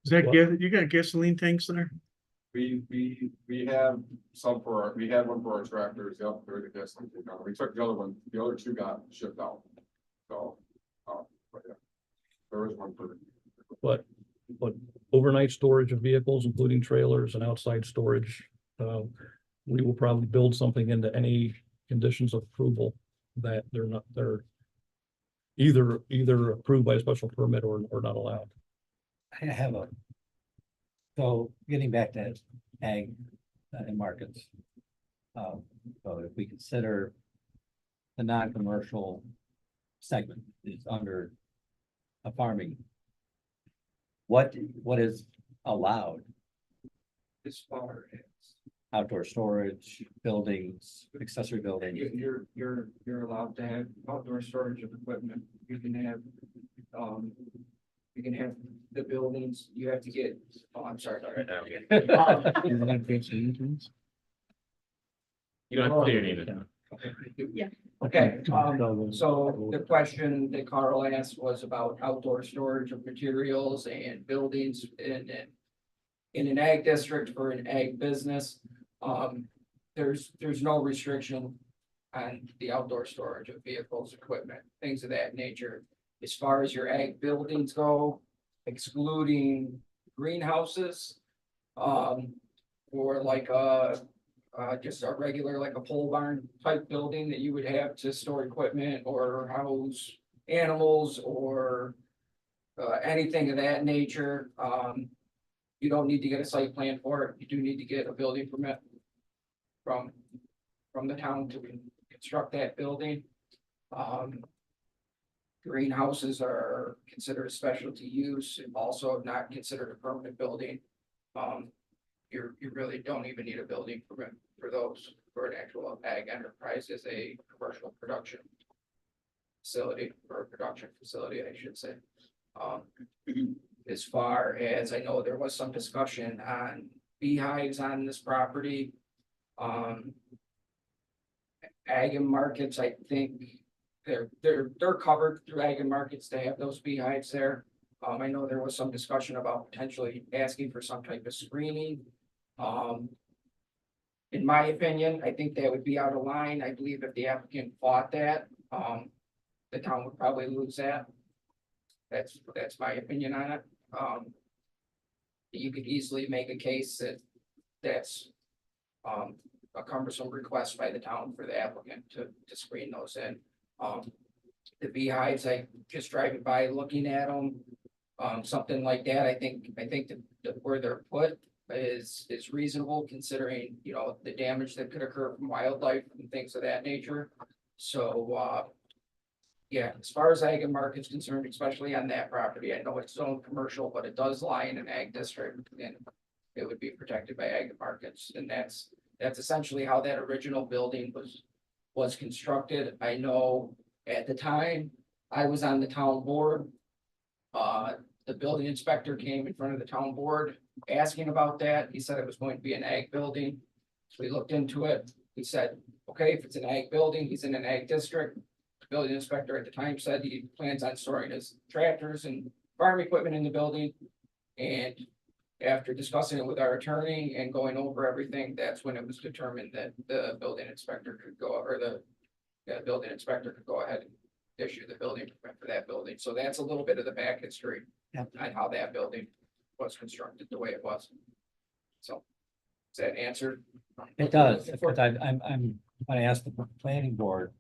Is that, you got gasoline tanks there? we have some for we had one for our tractors, the other, we took the other one, the other two got shipped out. So, but yeah, there is one for. But overnight storage of vehicles, including trailers and outside storage, we will probably build something into any conditions of approval that they're either approved by a special permit or not allowed. I have so getting back to ag and markets. So if we consider the non-commercial segment is under a farming, what is allowed? As far as Outdoor storage, buildings, accessory buildings. you're allowed to have outdoor storage of equipment. You can have, you can have the buildings, you have to get, oh, I'm sorry. You don't have to clear any of it. Yeah. Okay, so the question that Carl asked was about outdoor storage of materials and buildings in an ag district for an ag business. There's no restriction on the outdoor storage of vehicles, equipment, things of that nature. As far as your ag buildings go, excluding greenhouses, or like just a regular, like a pole barn type building that you would have to store equipment or house animals or anything of that nature. You don't need to get a site plan for it. You do need to get a building permit from the town to construct that building. Greenhouses are considered a specialty use and also not considered a permanent building. You really don't even need a building permit for those, for an actual ag enterprise as a commercial production facility, or a production facility, I should say. As far as I know, there was some discussion on beehives on this property. Ag and markets, I think they're covered through ag and markets to have those beehives there. I know there was some discussion about potentially asking for some type of screening. In my opinion, I think that would be out of line. I believe if the applicant fought that, the town would probably lose that. That's my opinion on it. You could easily make a case that's a cumbersome request by the town for the applicant to screen those in. The beehives, I just driving by looking at them, something like that. I think that where they're put is reasonable considering, you know, the damage that could occur from wildlife and things of that nature. So, yeah, as far as ag and market's concerned, especially on that property, I know it's zoned commercial, but it does lie in an ag district and it would be protected by ag and markets. And that's essentially how that original building was constructed. I know at the time I was on the town board. The building inspector came in front of the town board asking about that. He said it was going to be an ag building. So we looked into it. He said, okay, if it's an ag building, he's in an ag district. The building inspector at the time said he plans on storing his tractors and farm equipment in the building. And after discussing it with our attorney and going over everything, that's when it was determined that the building inspector could go, or the building inspector could go ahead and issue the building permit for that building. So that's a little bit of the back history on how that building was constructed the way it was. So does that answer? It does, because I'm, when I asked the planning board,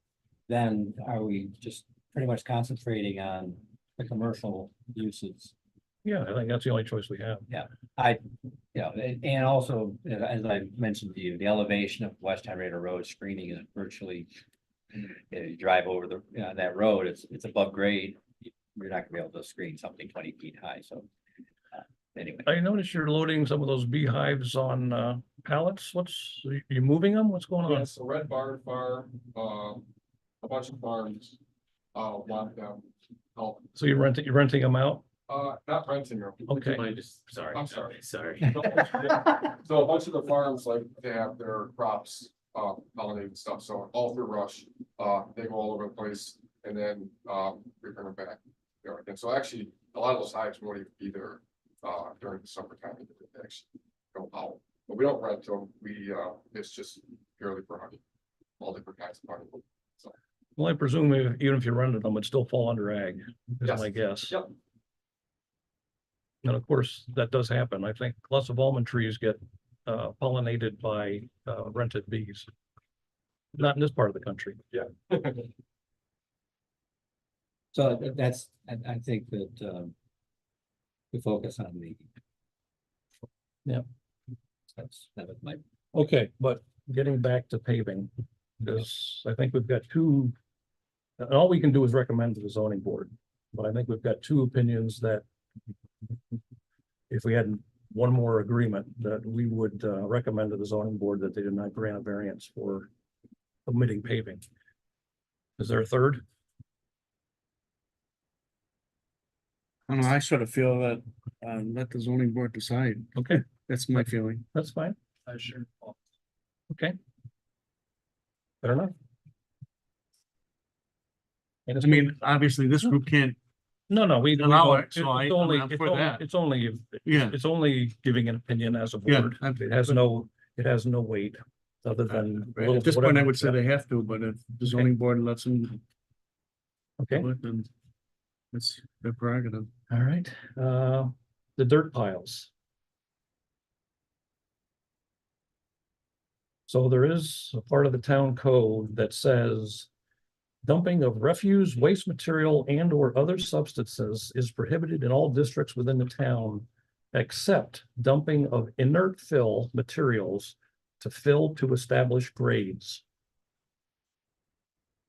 then are we just pretty much concentrating on the commercial uses? Yeah, I think that's the only choice we have. And also, as I mentioned to you, the elevation of West Henrietta Road screening is virtually, you drive over that road, it's above grade. You're not gonna be able to screen something 20 feet high, so. Anyway. I noticed you're loading some of those beehives on pallets. Are you moving them? What's going on? Yes, the Red Barn Farm, a bunch of farms, want them help. So you're renting them out? Not renting them. Okay. Sorry. I'm sorry. Sorry. So a bunch of the farms, like, they have their crops pollinated stuff, so all through Rush, they go all over the place, and then, we bring them back. And so actually, a lot of those hives won't even be there, during the summertime, they actually go out. But we don't rent them, it's just purely for honey, all different kinds of honey. So, Well, I presume even if you rented them, it'd still fall under ag, is Yes. my guess. Yep. And of course, that does happen. I think lots of almond trees get pollinated by rented bees. Not in this part of the country. Yeah. So that's, I think that, we focus on the. Yeah. That was my, Okay, but getting back to paving, because I think we've got two. And all we can do is recommend to the zoning board, but I think we've got two opinions that. If we had one more agreement, that we would recommend to the zoning board that they did not grant a variance for omitting paving. Is there a third? I don't know, I sort of feel that, let the zoning board decide. Okay, That's my feeling. that's fine. Sure. Okay. Fair enough. And I mean, obviously, this group can't, no, we. allow don't- it, so I'm for that. It's only, yeah, it's only giving an opinion as a Yeah, board. It has no weight other than. a little- at this point, I whatever. would say they have to, but if the zoning board lets them Okay, do it, then it's their prerogative. all right, the dirt piles. So there is a part of the town code that says. Dumping of refuse, waste material, and or other substances is prohibited in all districts within the town. Except dumping of inert fill materials to fill to establish grades.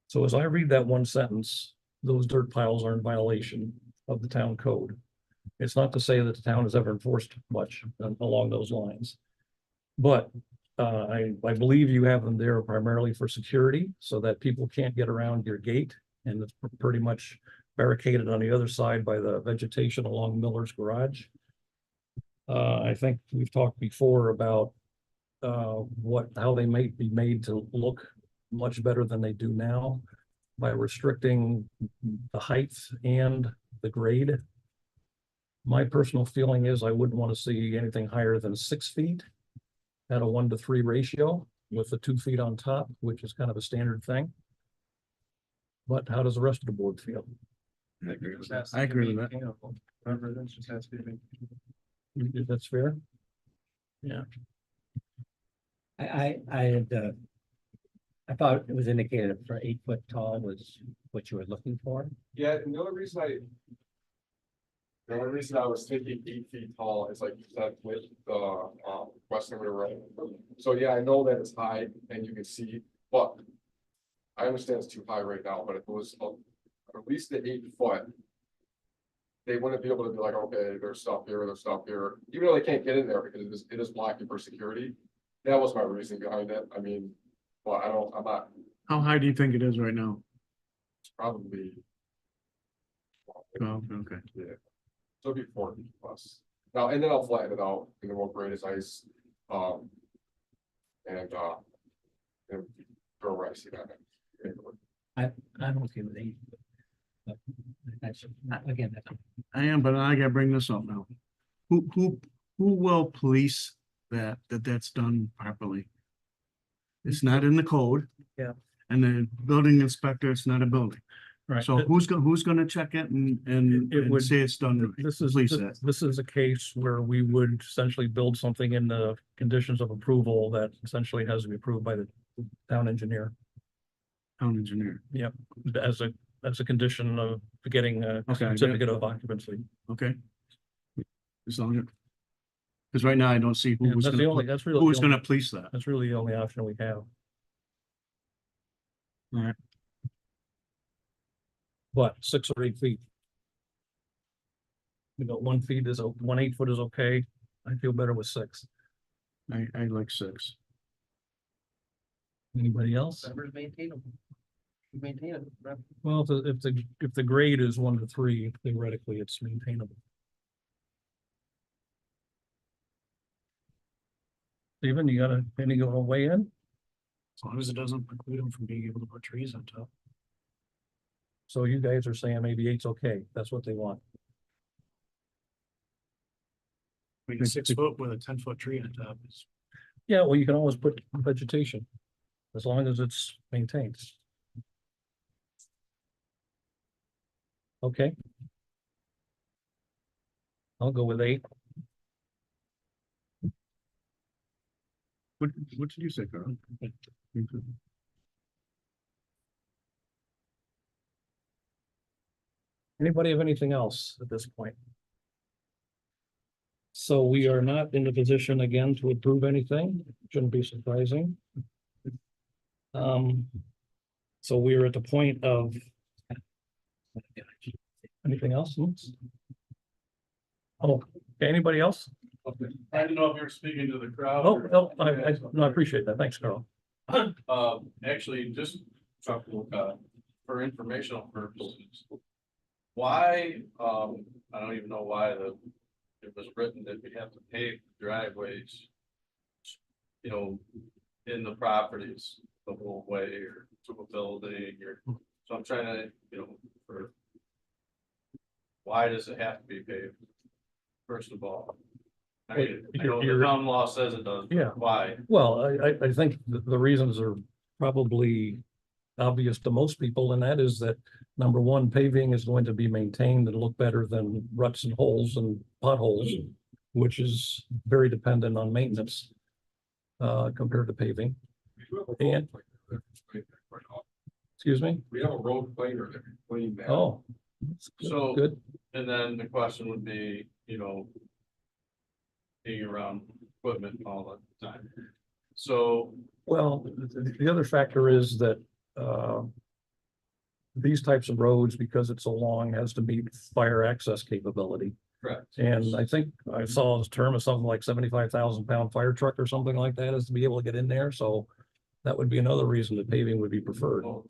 So as I read that one sentence, those dirt piles are in violation of the town code. It's not to say that the town has ever enforced much along those lines. But I believe you have them there primarily for security, so that people can't get around your gate. And it's pretty much barricaded on the other side by the vegetation along Miller's garage. I think we've talked before about how they may be made to look much better than they do now by restricting the height and the grade. My personal feeling is I wouldn't want to see anything higher than 6 feet at a 1-to-3 ratio with the 2 feet on top, which is kind of a standard thing. But how does the rest of the board feel? I agree with that. I agree with that. If that's fair? I had, I thought it was indicated for 8 foot tall was what you were looking for. Yeah, and the only reason I was thinking 8 feet tall is like you said with the Western River Road. So yeah, I know that it's high and you can see, but I understand it's too high right now, but if it was at least the 8 foot. They wouldn't be able to be like, okay, there's stuff here, even though they can't get in there because it is blocking for security. That was my reason behind it. I mean, well, I'm not How high do you think it is right now? probably. Oh, okay. Yeah. So it'd be 4 feet plus. Now, and then I'll flatten it out and then we'll grade as ice. And throw rice in it. I'm okay with 8. But that's, again, that's. I am, but I gotta bring this up now. Who will police that's done properly? It's not in the code. Yeah. And the building inspector, it's not a building. Right. So who's gonna check it and would- say it's done? right? This is, Police that. this is a case where we would essentially build something in the conditions of approval that essentially has to be approved by the town engineer. Town engineer. As a condition of getting a Okay, I certificate get it. of occupancy. Okay. As long as. Because right now I don't see Yeah, who's that's the only, gonna, that's really. who's the only- gonna police that. That's really the only option we have. Alright. But 6 or 8 feet. 1 feet is, 1 8 foot is okay. I feel better with 6. I like 6. Anybody else? Maintainable. Maintain it. Well, if the grade is 1 to 3, theoretically, it's maintainable. Steven, you got any go away in? As long as it doesn't preclude them from being able to put trees on top. So you guys are saying maybe 8's okay, that's what they want. I mean, 6 foot with a 10-foot tree on top is. Yeah, well, you can always put vegetation, as long as it's maintained. Okay. I'll go with 8. What did you say, Carl? Anybody have anything else at this point? So we are not in the position again to approve anything, shouldn't be surprising. So we are at the point of. Anything else? Oh, okay, anybody else? I didn't know if you were speaking to the crowd. Oh, or- no, no, I appreciate that. Thanks, Carl. Actually, just Chuck Wolcott, for informational purposes. Why, I don't even know why it was written that we have to pave driveways. You know, in the properties the whole way or to a building or, so I'm trying to, why does it have to be paved? First of all. I mean, I know the town law says it does. But Yeah. why? Well, I think the reasons are probably obvious to most people, and that is that number one, paving is going to be maintained and look better than ruts and holes and potholes, which is very dependent on maintenance compared to paving. And, excuse me? We have a road cleaner that can clean that. Oh. So- Good. And then the question would be, being around equipment all the time. So, Well, the other factor is that these types of roads, because it's so long, has to meet fire access capability. correct. And I think I saw a term of something like 75,000 pound fire truck or something like that is to be able to get in there. So that would be another reason that paving would be preferred. Well,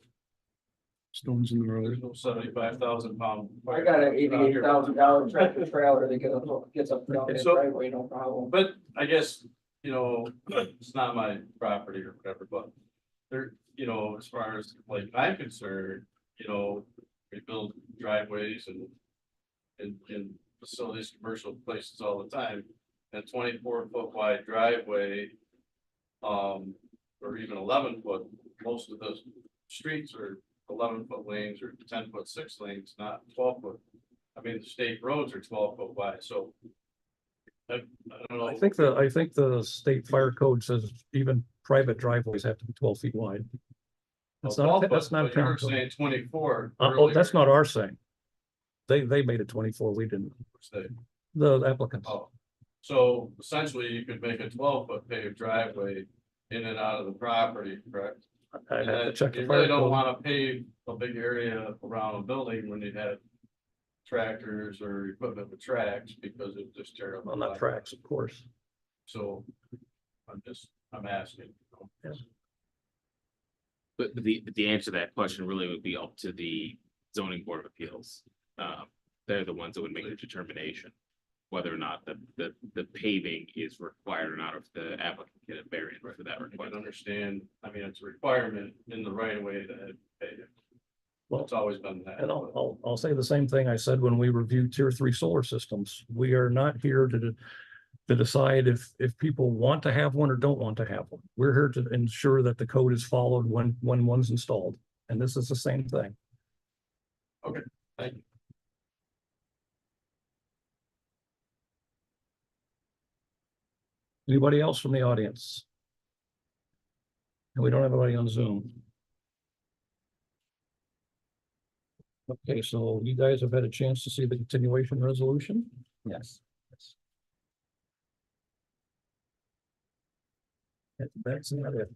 Stones in the road. there's no 75,000 pound. I got an $88,000 tractor trailer that gets up down that So- driveway, no problem. But I guess, it's not my property or whatever, but there, as far as like I'm concerned, we build driveways and facilities, commercial places all the time. And 24-foot wide driveway, or even 11-foot, most of those streets are 11-foot lanes or 10-foot 6 lanes, not 12-foot. I mean, the state roads are 12-foot wide, so. I don't know. I think the state fire code says even private driveways have to be 12 feet wide. That's Well, not, 12 that's foot, not. but you were town code. saying 24. Oh, that's earlier. not our saying. They made it 24, we didn't. Say, The applicants. Oh, so essentially you could make a 12-foot paved driveway in and out of the property, correct? I And have to then check the you fire really don't code. wanna pave a big area around a building when you have tractors or equipment with tracks because it just tear up. Well, not tracks, of course. So I'm asking. But the answer to that question really would be up to the zoning board of appeals. They're the ones that would make the determination whether or not the paving is required or not, or if the applicant get a variance for that I can request. understand, I mean, it's a requirement in the right of way to pay it. Well, It's always been that. And I'll say the same thing I said when we reviewed tier 3 solar systems. We are not here to decide if people want to have one or don't want to have one. We're here to ensure that the code is followed when one's installed. And this is the same thing. Thank you. Anybody else from the audience? And we don't have anybody on Zoom. Okay, so you guys have had a chance to see the continuation resolution? Yes. That's not it.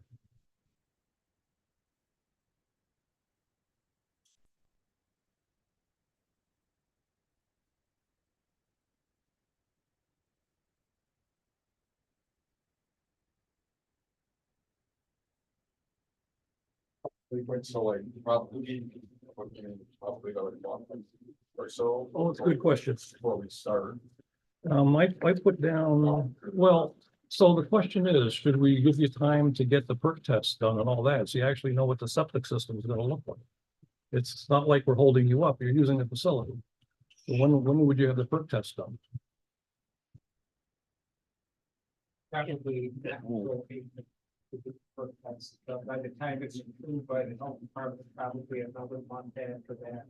So like probably go or so. Oh, it's a good question. Before we start. I put down, well, So the question is, should we give you time to get the perk test done and all that, so you actually know what the septic system is gonna look like? It's not like we're holding you up, you're using the facility. So when would you have the perk test done? Probably that will be. But by the time it's approved by the health department, probably another month after that.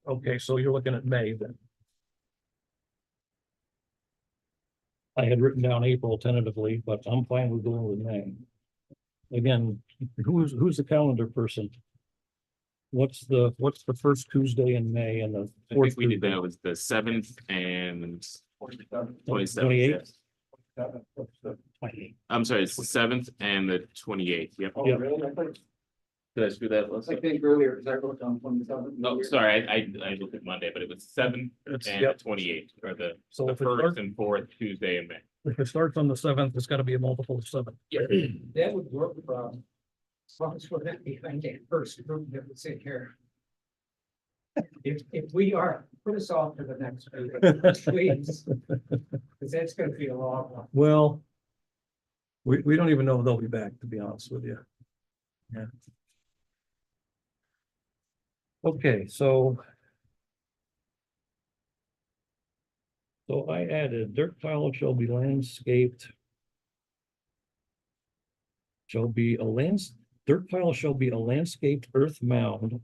Okay, so you're looking at May then. I had written down April tentatively, but I'm fine with going with May. Again, who's the calendar person? What's the first Tuesday in May and the I fourth? think we did Tuesday? that was the 7th and 27th. 28th? I'm sorry, it's the 7th and the 28th. Yep. Oh, Yep. really? I thought- Did I screw that? I think earlier, because I wrote down 27. No, sorry, I looked at Monday, but it was 7th It's, and yep, 28th, or the so if it first starts, and fourth Tuesday in May. if it starts on the 7th, it's gotta be a multiple of 7. That would work, as long as we're not behind that first group that would sit here. If we are, put us off to the next meeting, please. Because that's gonna be a long one. Well, we don't even know if they'll be back, to be honest with you. Yeah. Okay, so I added dirt pile shall be landscaped. Dirt pile shall be a landscaped earth mound.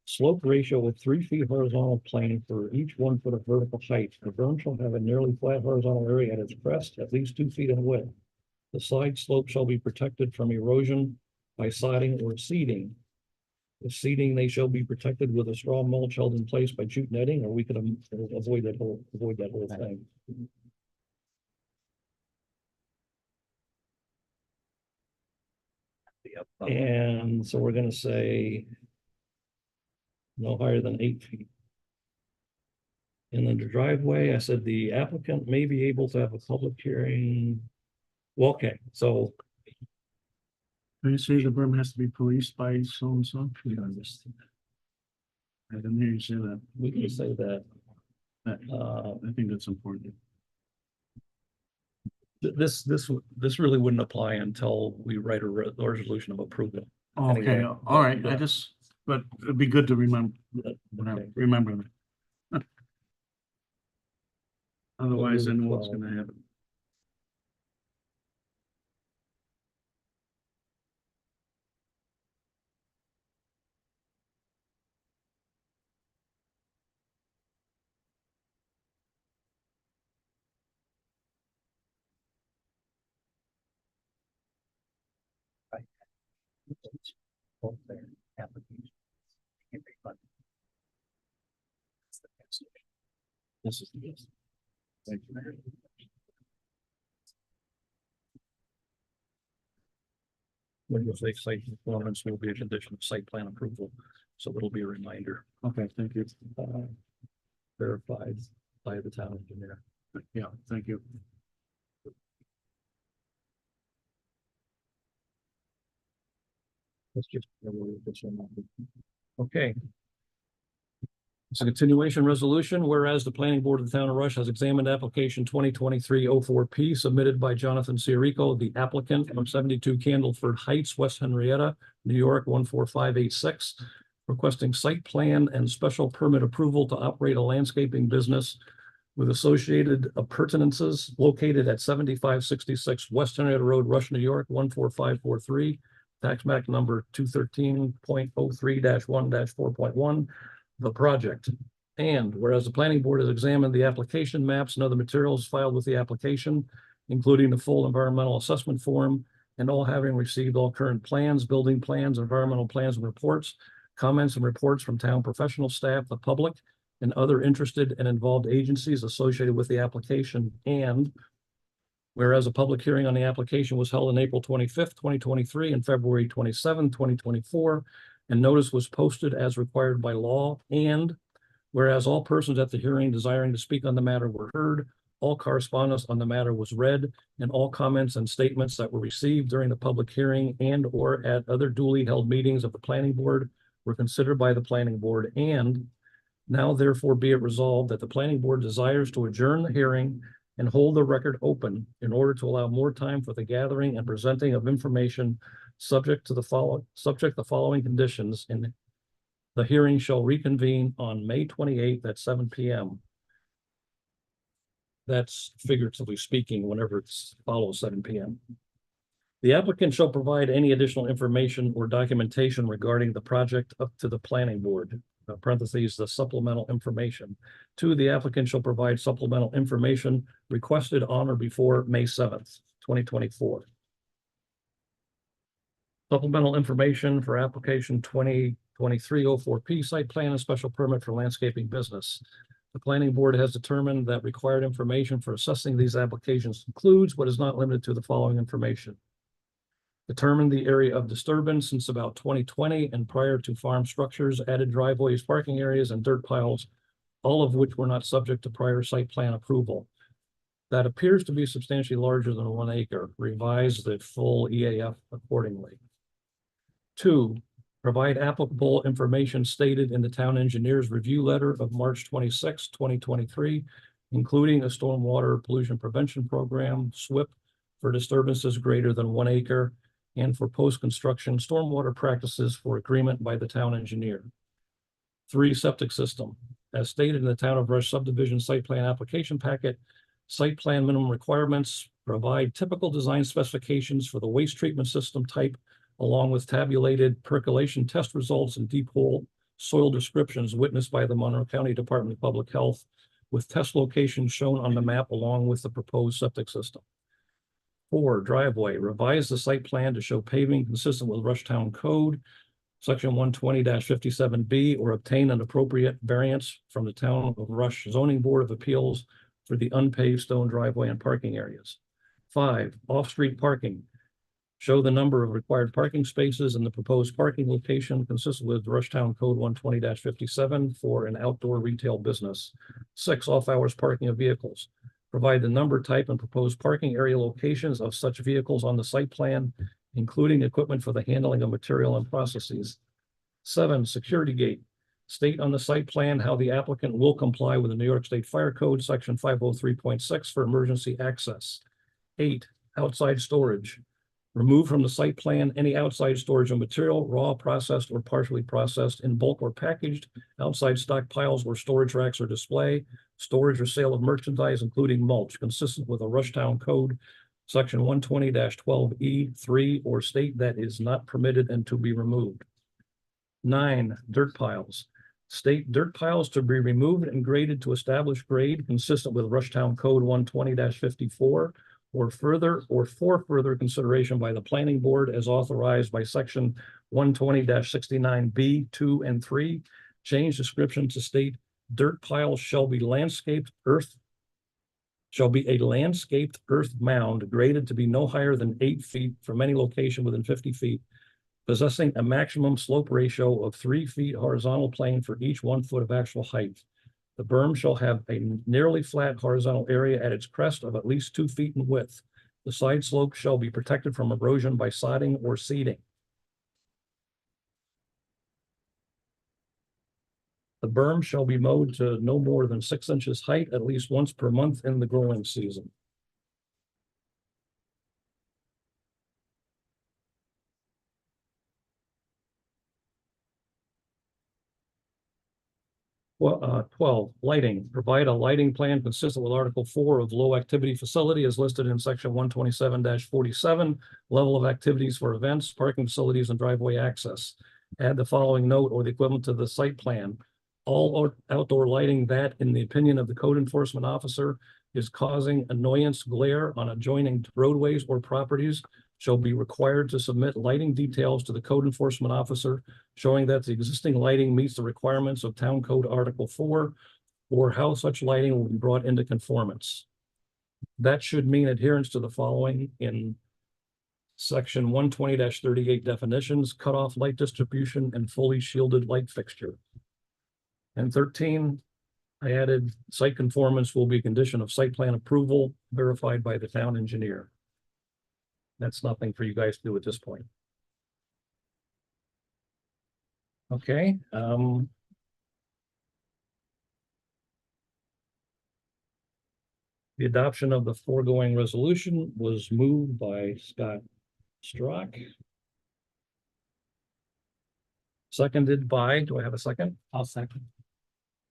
Slope ratio with 3 feet horizontal plane for each 1 foot of vertical height. The berm shall have a nearly flat horizontal area at its crest, at least 2 feet in width. The side slope shall be protected from erosion by sodding or seeding. If seeding, they shall be protected with a straw mulch held in place by jute netting, or we could avoid that whole thing. And so we're gonna say no higher than 8 feet. And then the driveway, I said the applicant may be able to have a public hearing. Well, okay, so. Can you say the berm has to be policed by so and so? We don't understand. I didn't hear you say that. We can say that. I think that's important. This really wouldn't apply until we write a resolution of approval. Okay, Anyway, all right, yeah. but it'd be good to remember, Okay. remember that. Otherwise, then what's 12. gonna happen? This is the yes. Thank you. When you say site performance will be a condition of site plan approval, so it'll be a reminder, Okay, thank you. verified by the town engineer. Yeah, thank you. Let's just. Okay. It's a continuation resolution, whereas the planning board of the town of Rush has examined application 2023-04P submitted by Jonathan Ciarico, the applicant from 72 Candleford Heights, West Henrietta, New York, 14586, requesting site plan and special permit approval to operate a landscaping business with associated appurtenances located at 7566 West Henrietta Road, Rush, New York, 14543, tax map number 213.03-1-4.1. The project. And whereas the planning board has examined the application maps and other materials filed with the application, including the full environmental assessment form, and all having received all current plans, building plans, environmental plans and reports, comments and reports from town professional staff, the public, and other interested and involved agencies associated with the application. And whereas a public hearing on the application was held on April 25th, 2023 and February 27th, 2024, and notice was posted as required by law. And whereas all persons at the hearing desiring to speak on the matter were heard, all correspondence on the matter was read, and all comments and statements that were received during the public hearing and or at other duly held meetings of the planning board were considered by the planning board. And now therefore be it resolved that the planning board desires to adjourn the hearing and hold the record open in order to allow more time for the gathering and presenting of information subject to the following conditions, and the hearing shall reconvene on May 28th at 7 p.m. That's figuratively speaking, whenever it's follows 7 p.m. The applicant shall provide any additional information or documentation regarding the project up to the planning board, parentheses, the supplemental information. Two, the applicant shall provide supplemental information requested on or before May 7th, 2024. Supplemental information for application 2023-04P site plan and special permit for landscaping business. The planning board has determined that required information for assessing these applications includes, but is not limited to, the following information. Determine the area of disturbance since about 2020 and prior to farm structures, added driveways, parking areas, and dirt piles, all of which were not subject to prior site plan approval. That appears to be substantially larger than 1 acre. Revise the full EAF accordingly. 2, provide applicable information stated in the town engineer's review letter of March 26, 2023, including a stormwater pollution prevention program, SWIP, for disturbances greater than 1 acre, and for post-construction stormwater practices for agreement by the town engineer. 3, septic system. As stated in the Town of Rush subdivision site plan application packet, site plan minimum requirements provide typical design specifications for the waste treatment system type, along with tabulated percolation test results and deep hole soil descriptions witnessed by the Monroe County Department of Public Health, with test locations shown on the map along with the proposed septic system. 4, driveway. Revise the site plan to show paving consistent with Rush Town Code, Section 120-57B, or obtain an appropriate variance from the Town of Rush Zoning Board of Appeals for the unpaved stone driveway and parking areas. 5, off-street parking. Show the number of required parking spaces in the proposed parking location consistent with Rush Town Code 120-57 for an outdoor retail business. 6, off-hours parking of vehicles. Provide the number, type, and proposed parking area locations of such vehicles on the site plan, including equipment for the handling of material and processes. 7, security gate. State on the site plan how the applicant will comply with the New York State Fire Code, Section 503.6 for emergency access. 8, outside storage. Remove from the site plan any outside storage of material, raw, processed, or partially processed in bulk or packaged, outside stockpiles where storage racks or display, storage or sale of merchandise, including mulch, consistent with a Rush Town Code, Section 120-12E3, or state that is not permitted and to be removed. 9, dirt piles. State dirt piles to be removed and graded to establish grade consistent with Rush Town Code 120-54, or for further consideration by the planning board as authorized by Section 120-69B, 2, and 3. Change description to state dirt piles shall be a landscaped earth mound graded to be no higher than 8 feet from any location within 50 feet, possessing a maximum slope ratio of 3 feet horizontal plane for each 1 foot of actual height. The berm shall have a nearly flat horizontal area at its crest of at least 2 feet in width. The side slope shall be protected from erosion by sodding or seeding. The berm shall be mowed to no more than 6 inches height at least once per month in the growing season. Well, 12, lighting. Provide a lighting plan consistent with Article 4 of low activity facility as listed in Section 127-47, level of activities for events, parking facilities, and driveway access. Add the following note or the equivalent to the site plan. All outdoor lighting that, in the opinion of the code enforcement officer, is causing annoyance, glare on adjoining roadways or properties shall be required to submit lighting details to the code enforcement officer showing that the existing lighting meets the requirements of Town Code Article 4, or how such lighting will be brought into conformance. That should mean adherence to the following in Section 120-38 definitions: cutoff light distribution and fully shielded light fixture. And 13, I added site conformance will be a condition of site plan approval verified by the town engineer. That's nothing for you guys to do at this point. Okay. The adoption of the foregoing resolution was moved by Scott Strock. Seconded by, do I have a second? I'll second.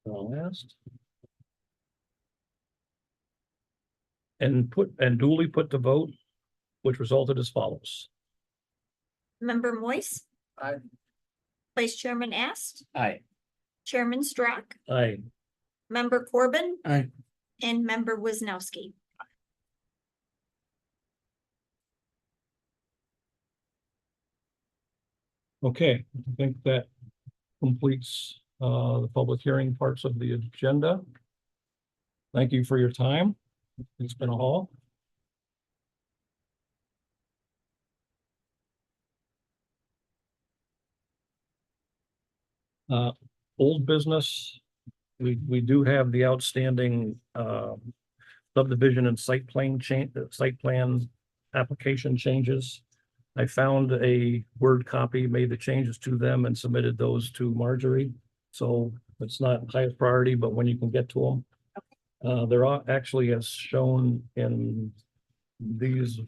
I'll ask. And duly put to vote, which resulted as follows. Member Moise. Aye. Vice Chairman Ast, Aye. Chairman Strack, Aye. Member Corbin. Aye. And Member Wisnowski. Okay, I think that completes the public hearing parts of the agenda. Thank you for your time. It's been a haul. Old business, we do have the outstanding subdivision and site plan application changes. I found a Word copy, made the changes to them and submitted those to Marjorie. So it's not highest priority, but when you can get to them. They're actually as shown in these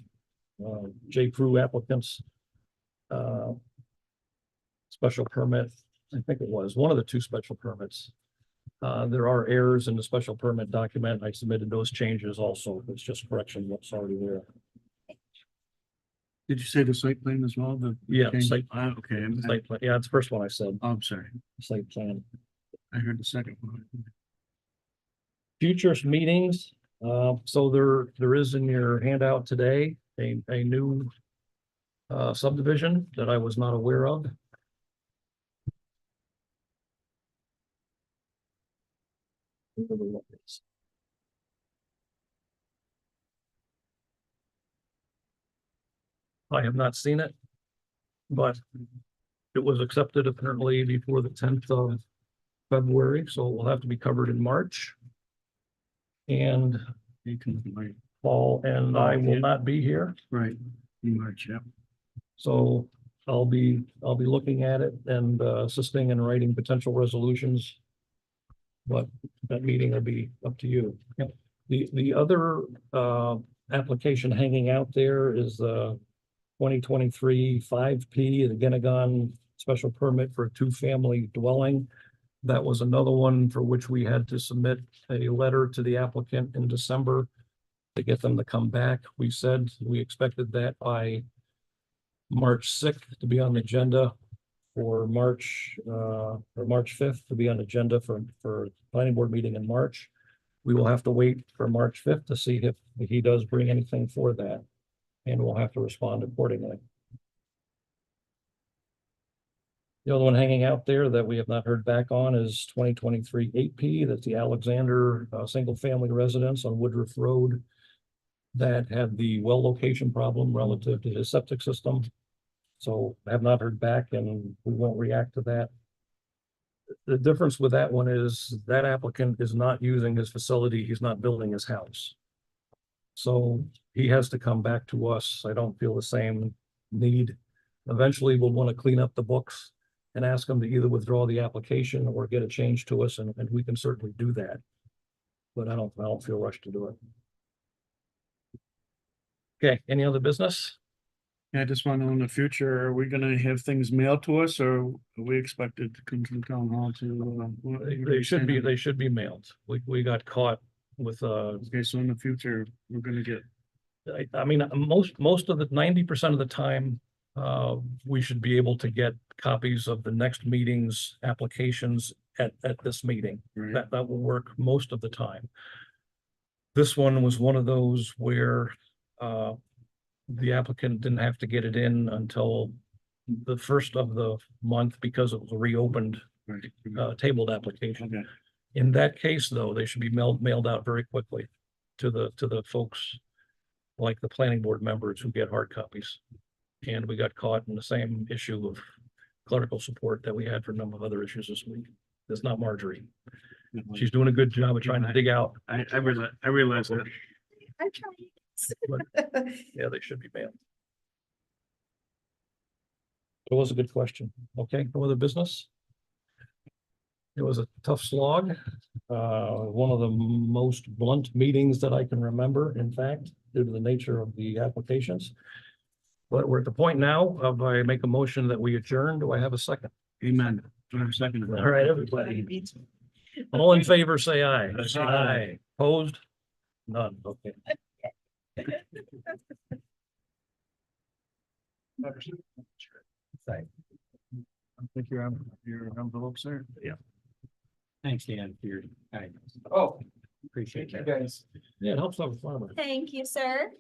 J. Crew applicants. Special permit, I think it was one of the two special permits. There are errors in the special permit document. I submitted those changes also. It's just correction what's already there. Did you say the site plan as well? Yeah, change? site- Okay, Site plan, yeah, it's the first one I said, I'm sorry. site plan. I heard the second one. Future meetings, so there is in your handout today, a new subdivision that I was not aware of. I have not seen it, but it was accepted apparently before the 10th of February, so it will have to be covered in March. And You can, right, Paul and I will not be here, right, in March, yeah. so I'll be looking at it and assisting and writing potential resolutions. But that meeting will be up to you. The other application hanging out there is 2023 5P, the Genegon special permit for a two-family dwelling. That was another one for which we had to submit a letter to the applicant in December to get them to come back. We said we expected that by March 6th to be on the agenda, for March or March 5th to be on the agenda for planning board meeting in March. We will have to wait for March 5th to see if he does bring anything for that, and we'll have to respond accordingly. The other one hanging out there that we have not heard back on is 2023 8P. That's the Alexander single family residence on Woodruff Road that had the well location problem relative to his septic system. So I have not heard back and we won't react to that. The difference with that one is that applicant is not using his facility. He's not building his house. So he has to come back to us. I don't feel the same need. Eventually, we'll want to clean up the books and ask them to either withdraw the application or get a change to us, and we can certainly do that. But I don't feel rushed to do it. Okay, any other business? Yeah, I just want to know in the future, are we gonna have things mailed to us or are we expected to come to the town hall to? They should be mailed. We got caught with Okay, so in the future, we're gonna get, I mean, most of the 90% of the time, we should be able to get copies of the next meeting's applications at this meeting. right, That will work most of the time. This one was one of those where the applicant didn't have to get it in until the first of the month because it was a reopened right. tabled application. Okay, In that case, though, they should be mailed out very quickly to the folks like the planning board members who get hard copies. And we got caught in the same issue of clerical support that we had for a number of other issues this week. That's not Marjorie. She's doing a good job of trying to dig out. I realize that. I tried. Yeah, they should be mailed. It was a good question. Okay, no other business? It was a tough slog. One of the most blunt meetings that I can remember, in fact, due to the nature of the applications. But we're at the point now of I make a motion that we adjourn. Do I have a second? Amen. Do I have a second? All right, everybody. All in favor, say aye. Aye. Opposed? None. Okay. I think your envelopes there. Thanks, Dan, for your guidance. Oh, Appreciate thank you that. guys. Yeah, it helps have a farmer. Thank you, sir.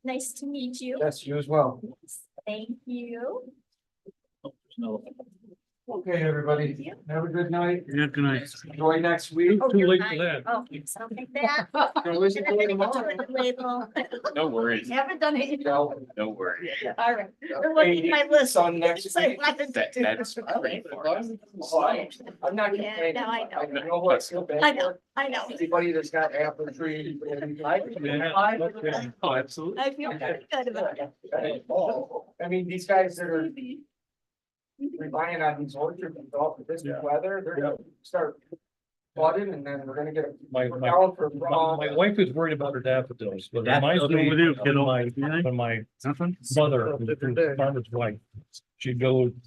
Nice to meet you. Yes, you as well. Thank you. Okay, everybody, have a good night. Yeah, good night. Enjoy next week. Oh, Too you're late for fine. that. Oh, so like that. Gonna listen And to then it I get to tomorrow. the label. No worries, Haven't done it. No. no worries. All right. It wasn't my list. On next So I week. wanted to That, do that's it. great for us. I'm not Yeah, complaining. no, I know. You know what, I feel bad I know, for I know. anybody that's got apple tree. Oh, absolutely. I feel pretty good about it. I mean, these guys that are relying on these orchards and all for this weather, they're gonna start flooding and then we're gonna get. My Down for frost. wife is worried about her daffodils, but it Daffodils reminds me with you, of kiddo. my, when my Nothing? mother, who was a farmer's wife, she'd go